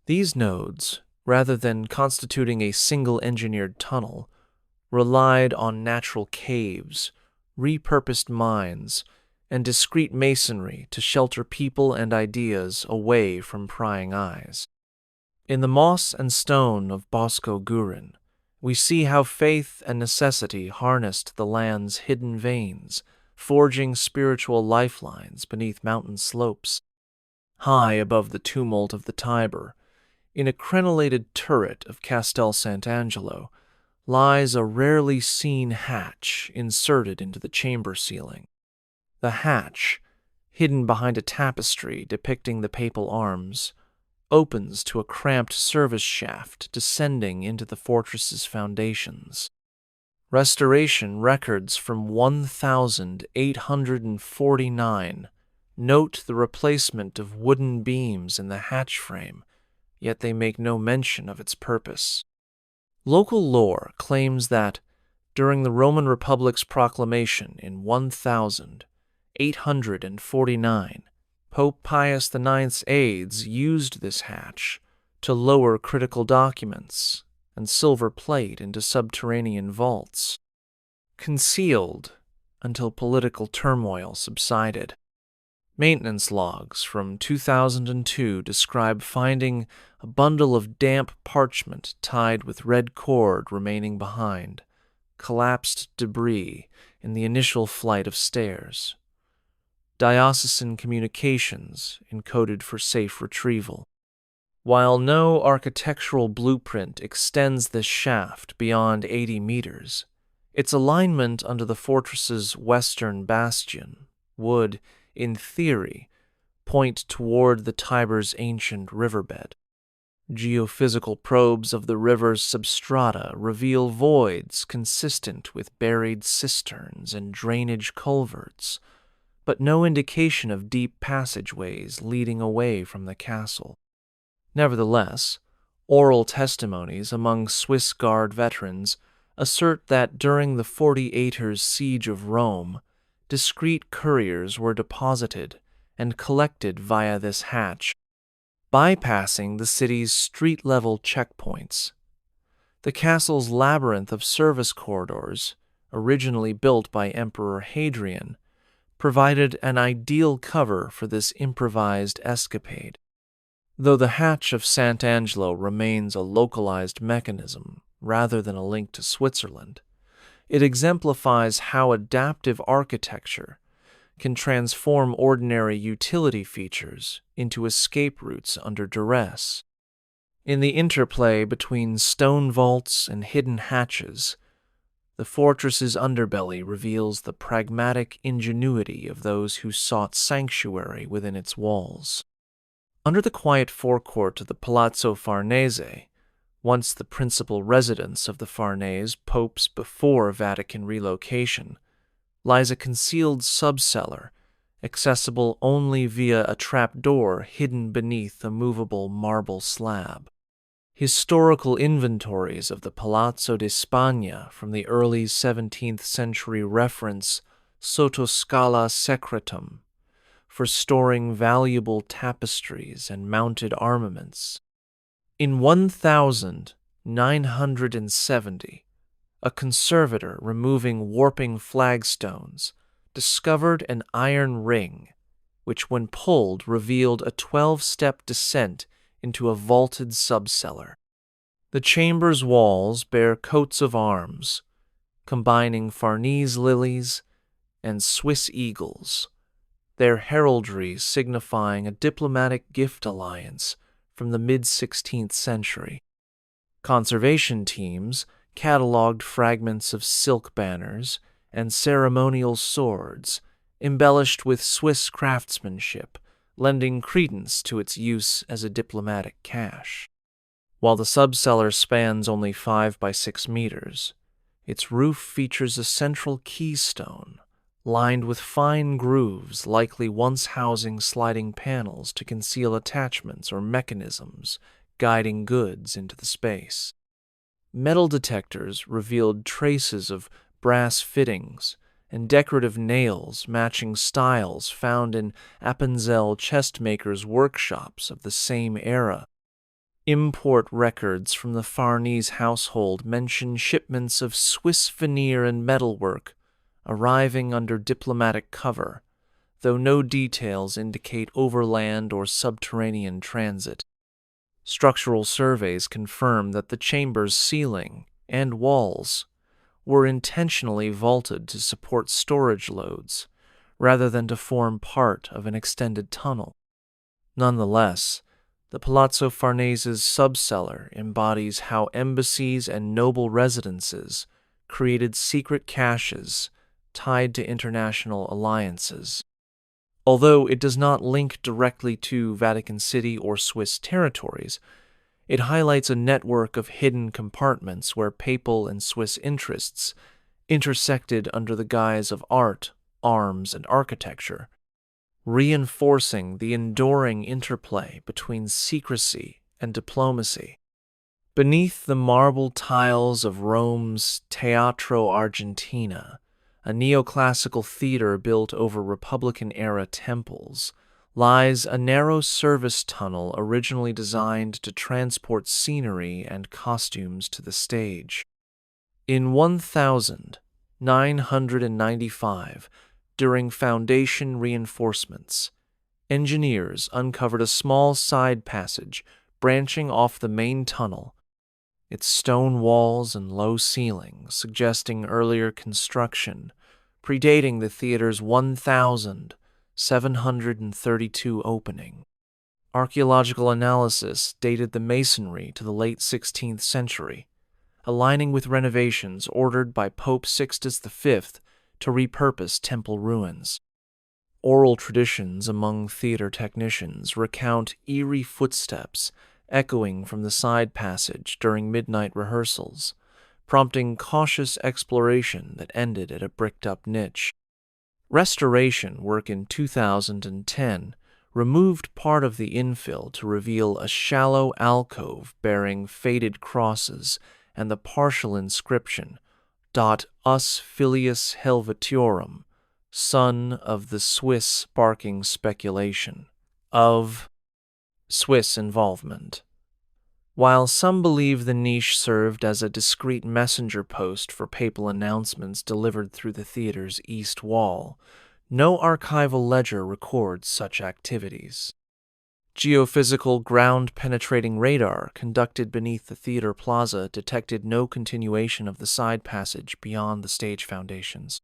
These nodes, rather than constituting a single engineered tunnel, relied on natural caves, repurposed mines, and discrete masonry to shelter people and ideas away from prying eyes. In the moss and stone of Bosco Gurin, we see how faith and necessity harnessed the land's hidden veins, forging spiritual lifelines beneath mountain slopes. High above the tumult of the Tiber, in a crenellated turret of Castel Sant'Angelo, lies a rarely seen hatch inserted into the chamber ceiling. The hatch, hidden behind a tapestry depicting the papal arms, opens to a cramped service shaft descending into the fortress's foundations. Restoration records from 1849 note the replacement of wooden beams in the hatch frame, yet they make no mention of its purpose. Local lore claims that, during the Roman Republic's proclamation in 1849, Pope Pius IX's aides used this hatch to lower critical documents and silver plate into subterranean vaults, concealed until political turmoil subsided. Maintenance logs from 2002 describe finding a bundle of damp parchment tied with red cord remaining behind, collapsed debris in the initial flight of stairs, diocesan communications encoded for safe retrieval. While no architectural blueprint extends this shaft beyond 80 meters, its alignment under the fortress's western bastion would, in theory, point toward the Tiber's ancient riverbed. Geophysical probes of the river's substrata reveal voids consistent with buried cisterns and drainage culverts, but no indication of deep passageways leading away from the castle. Nevertheless, oral testimonies among Swiss Guard veterans assert that during the 48ers' siege of Rome, discreet couriers were deposited and collected via this hatch, bypassing the city's street-level checkpoints. The castle's labyrinth of service corridors, originally built by Emperor Hadrian, provided an ideal cover for this improvised escapade. Though the hatch of Sant'Angelo remains a localized mechanism rather than a link to Switzerland, it exemplifies how adaptive architecture can transform ordinary utility features into escape routes under duress. In the interplay between stone vaults and hidden hatches, the fortress's underbelly reveals the pragmatic ingenuity of those who sought sanctuary within its walls. Under the quiet forecourt of the Palazzo Farnese, once the principal residence of the Farnese popes before Vatican relocation, lies a concealed subcellar, accessible only via a trapdoor hidden beneath a movable marble slab. Historical inventories of the Palazzo di Spagna from the early 17th century reference Sottoscala Secretum for storing valuable tapestries and mounted armaments. In 1970, a conservator removing warping flagstones discovered an iron ring, which when pulled revealed a 12-step descent into a vaulted subcellar. The chamber's walls bear coats of arms, combining Farnese lilies and Swiss eagles, their heraldry signifying a diplomatic gift alliance from the mid-16th century. Conservation teams catalogued fragments of silk banners and ceremonial swords, embellished with Swiss craftsmanship, lending credence to its use as a diplomatic cache. While the subcellar spans only 5 by 6 meters, its roof features a central keystone, lined with fine grooves likely once housing sliding panels to conceal attachments or mechanisms guiding goods into the space. Metal detectors revealed traces of brass fittings and decorative nails matching styles found in Appenzell chestmakers' workshops of the same era. Import records from the Farnese household mention shipments of Swiss veneer and metalwork arriving under diplomatic cover, though no details indicate overland or subterranean transit. Structural surveys confirm that the chamber's ceiling and walls were intentionally vaulted to support storage loads, rather than to form part of an extended tunnel. Nonetheless, the Palazzo Farnese's subcellar embodies how embassies and noble residences created secret caches tied to international alliances. Although it does not link directly to Vatican City or Swiss territories, it highlights a network of hidden compartments where papal and Swiss interests intersected under the guise of art, arms, and architecture, reinforcing the enduring interplay between secrecy and diplomacy. Beneath the marble tiles of Rome's Teatro Argentina, a neoclassical theater built over Republican-era temples, lies a narrow service tunnel originally designed to transport scenery and costumes to the stage. In 1995, during Foundation reinforcements, engineers uncovered a small side passage branching off the main tunnel, its stone walls and low ceiling suggesting earlier construction, predating the theater's 1732 opening. Archaeological analysis dated the masonry to the late 16th century, aligning with renovations ordered by Pope Sixtus V to repurpose temple ruins. Oral traditions among theater technicians recount eerie footsteps echoing from the side passage during midnight rehearsals, prompting cautious exploration that ended at a bricked-up niche. Restoration work in 2010 removed part of the infill to reveal a shallow alcove bearing faded crosses and the partial inscription, Us Filius Helvetiorum, son of the Swiss sparking speculation of Swiss involvement. While some believe the niche served as a discreet messenger post for papal announcements delivered through the theater's east wall, no archival ledger records such activities. Geophysical ground-penetrating radar conducted beneath the theater plaza detected no continuation of the side passage beyond the stage foundations.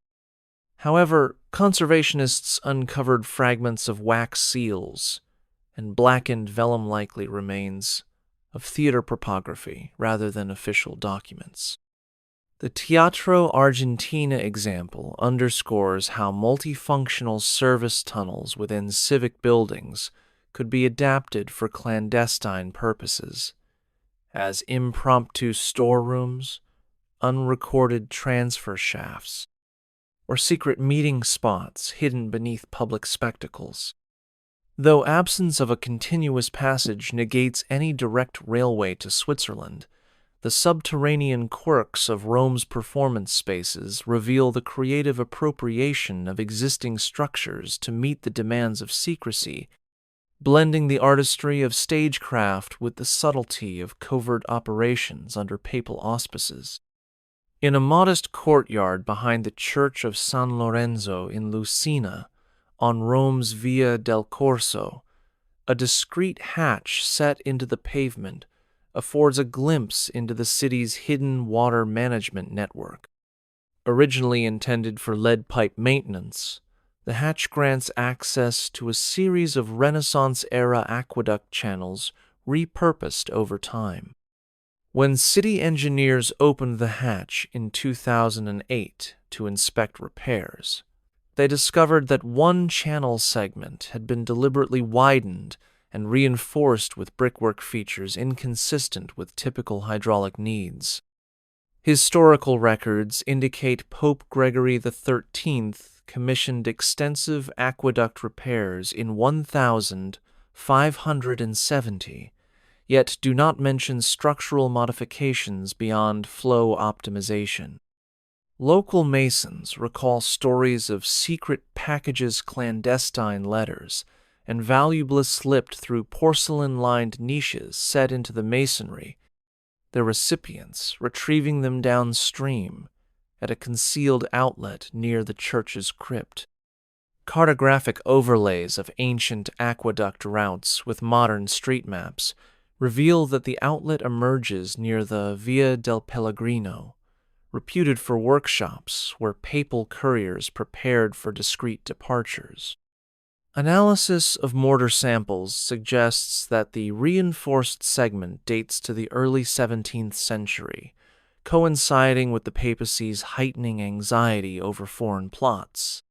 However, conservationists uncovered fragments of wax seals and blackened vellum-likely remains of theater propography rather than official documents. The Teatro Argentina example underscores how multifunctional service tunnels within civic buildings could be adapted for clandestine purposes, as impromptu storerooms, unrecorded transfer shafts, or secret meeting spots hidden beneath public spectacles. Though absence of a continuous passage negates any direct railway to Switzerland, the subterranean quirks of Rome's performance spaces reveal the creative appropriation of existing structures to meet the demands of secrecy, blending the artistry of stagecraft with the subtlety of covert operations under papal auspices. In a modest courtyard behind the Church of San Lorenzo in Lucina, on Rome's Via del Corso, a discreet hatch set into the pavement affords a glimpse into the city's hidden water management network. Originally intended for lead pipe maintenance, the hatch grants access to a series of Renaissance-era aqueduct channels repurposed over time. When city engineers opened the hatch in 2008 to inspect repairs, they discovered that one channel segment had been deliberately widened and reinforced with brickwork features inconsistent with typical hydraulic needs. Historical records indicate Pope Gregory XIII commissioned extensive aqueduct repairs in 1570, yet do not mention structural modifications beyond flow optimization. Local masons recall stories of secret packages, clandestine letters, and valuables slipped through porcelain-lined niches set into the masonry, their recipients retrieving them downstream at a concealed outlet near the church's crypt. Cartographic overlays of ancient aqueduct routes with modern street maps reveal that the outlet emerges near the Via del Pellegrino, reputed for workshops where papal couriers prepared for discreet departures. Analysis of mortar samples suggests that the reinforced segment dates to the early 17th century, coinciding with the papacy's heightening anxiety over foreign plots.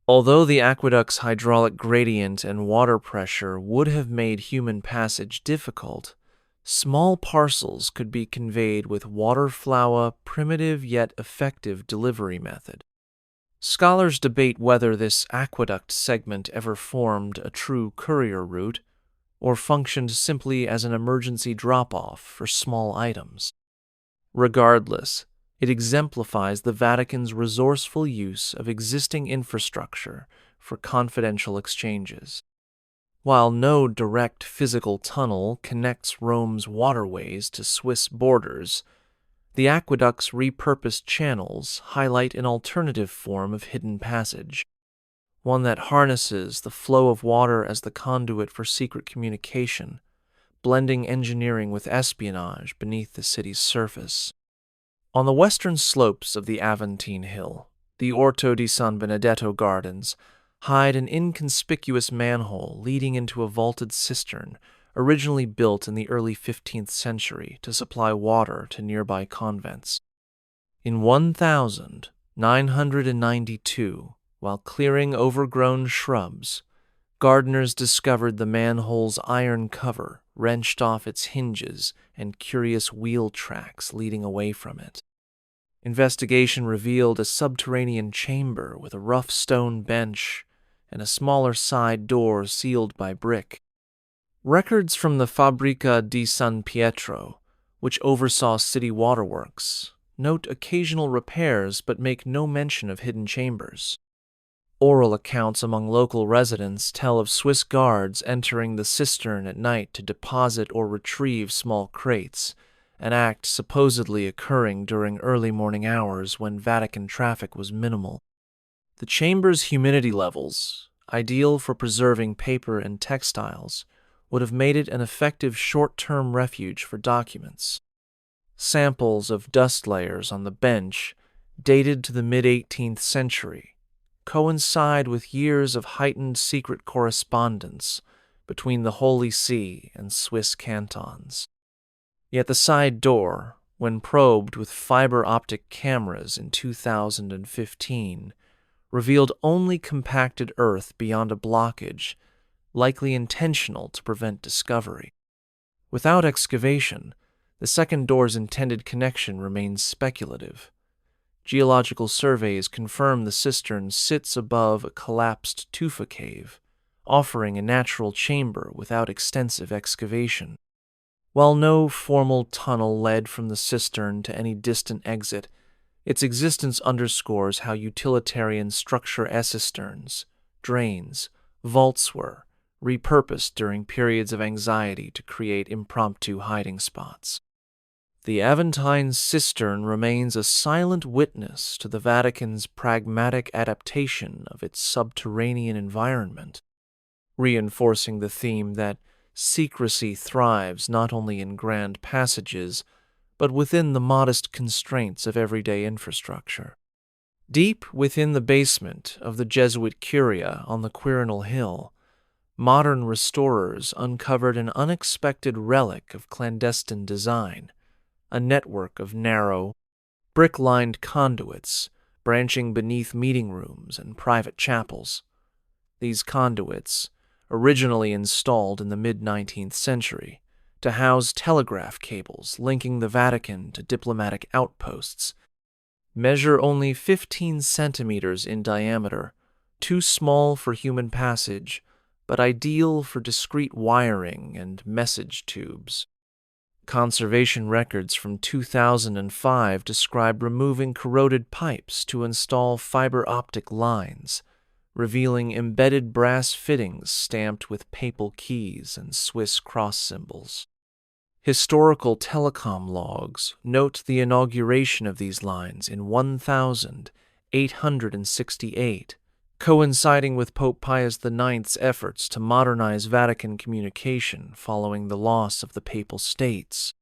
Although the aqueduct's hydraulic gradient and water pressure would have made human passage difficult, small parcels could be conveyed with water-flower, primitive yet effective delivery method. Scholars debate whether this aqueduct segment ever formed a true courier route or functioned simply as an emergency drop-off for small items. Regardless, it exemplifies the Vatican's resourceful use of existing infrastructure for confidential exchanges. While no direct physical tunnel connects Rome's waterways to Swiss borders, the aqueduct's repurposed channels highlight an alternative form of hidden passage, one that harnesses the flow of water as the conduit for secret communication, blending engineering with espionage beneath the city's surface. On the western slopes of the Aventine Hill, the Orto di San Benedetto Gardens hide an inconspicuous manhole leading into a vaulted cistern originally built in the early 15th century to supply water to nearby convents. In 1992, while clearing overgrown shrubs, gardeners discovered the manhole's iron cover wrenched off its hinges and curious wheel tracks leading away from it. Investigation revealed a subterranean chamber with a rough stone bench and a smaller side door sealed by brick. Records from the Fabbrica di San Pietro, which oversaw city waterworks, note occasional repairs but make no mention of hidden chambers. Oral accounts among local residents tell of Swiss guards entering the cistern at night to deposit or retrieve small crates, an act supposedly occurring during early morning hours when Vatican traffic was minimal. The chamber's humidity levels, ideal for preserving paper and textiles, would have made it an effective short-term refuge for documents. Samples of dust layers on the bench, dated to the mid-18th century, coincide with years of heightened secret correspondence between the Holy See and Swiss cantons. Yet the side door, when probed with fiber optic cameras in 2015, revealed only compacted earth beyond a blockage, likely intentional to prevent discovery. Without excavation, the second door's intended connection remains speculative. Geological surveys confirm the cistern sits above a collapsed tufa cave, offering a natural chamber without extensive excavation. While no formal tunnel led from the cistern to any distant exit, its existence underscores how utilitarian structure cisterns, drains, vaults were, repurposed during periods of anxiety to create impromptu hiding spots. The Aventine cistern remains a silent witness to the Vatican's pragmatic adaptation of its subterranean environment, reinforcing the theme that secrecy thrives not only in grand passages, but within the modest constraints of everyday infrastructure. Deep within the basement of the Jesuit curia on the Quirinal Hill, modern restorers uncovered an unexpected relic of clandestine design, a network of narrow, brick-lined conduits branching beneath meeting rooms and private chapels. These conduits, originally installed in the mid-19th century to house telegraph cables linking the Vatican to diplomatic outposts, measure only 15 centimeters in diameter, too small for human passage, but ideal for discreet wiring and message tubes. Conservation records from 2005 describe removing corroded pipes to install fiber optic lines, revealing embedded brass fittings stamped with papal keys and Swiss cross symbols. Historical telecom logs note the inauguration of these lines in 1868, coinciding with Pope Pius IX's efforts to modernize Vatican communication following the loss of the Papal States.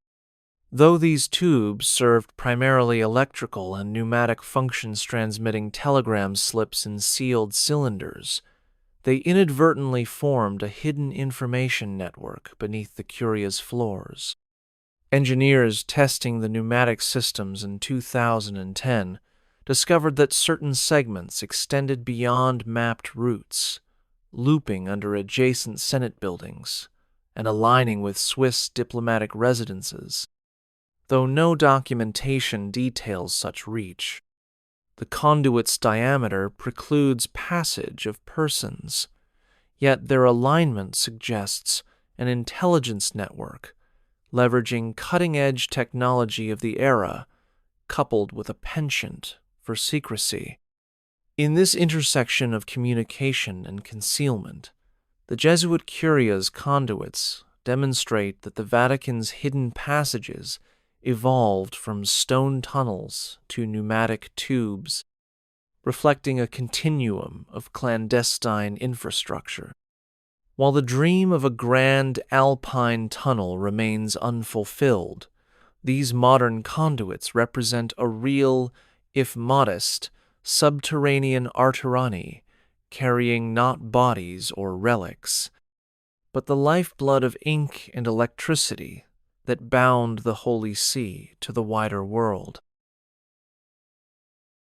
Though these tubes served primarily electrical and pneumatic functions transmitting telegram slips in sealed cylinders, they inadvertently formed a hidden information network beneath the curia's floors. Engineers testing the pneumatic systems in 2010 discovered that certain segments extended beyond mapped routes, looping under adjacent Senate buildings and aligning with Swiss diplomatic residences, though no documentation details such reach. The conduit's diameter precludes passage of persons, yet their alignment suggests an intelligence network, leveraging cutting-edge technology of the era, coupled with a penchant for secrecy. In this intersection of communication and concealment, the Jesuit curia's conduits demonstrate that the Vatican's hidden passages evolved from stone tunnels to pneumatic tubes, reflecting a continuum of clandestine infrastructure. While the dream of a grand Alpine tunnel remains unfulfilled, these modern conduits represent a real, if modest, subterranean arterani, carrying not bodies or relics, but the lifeblood of ink and electricity that bound the Holy See to the wider world.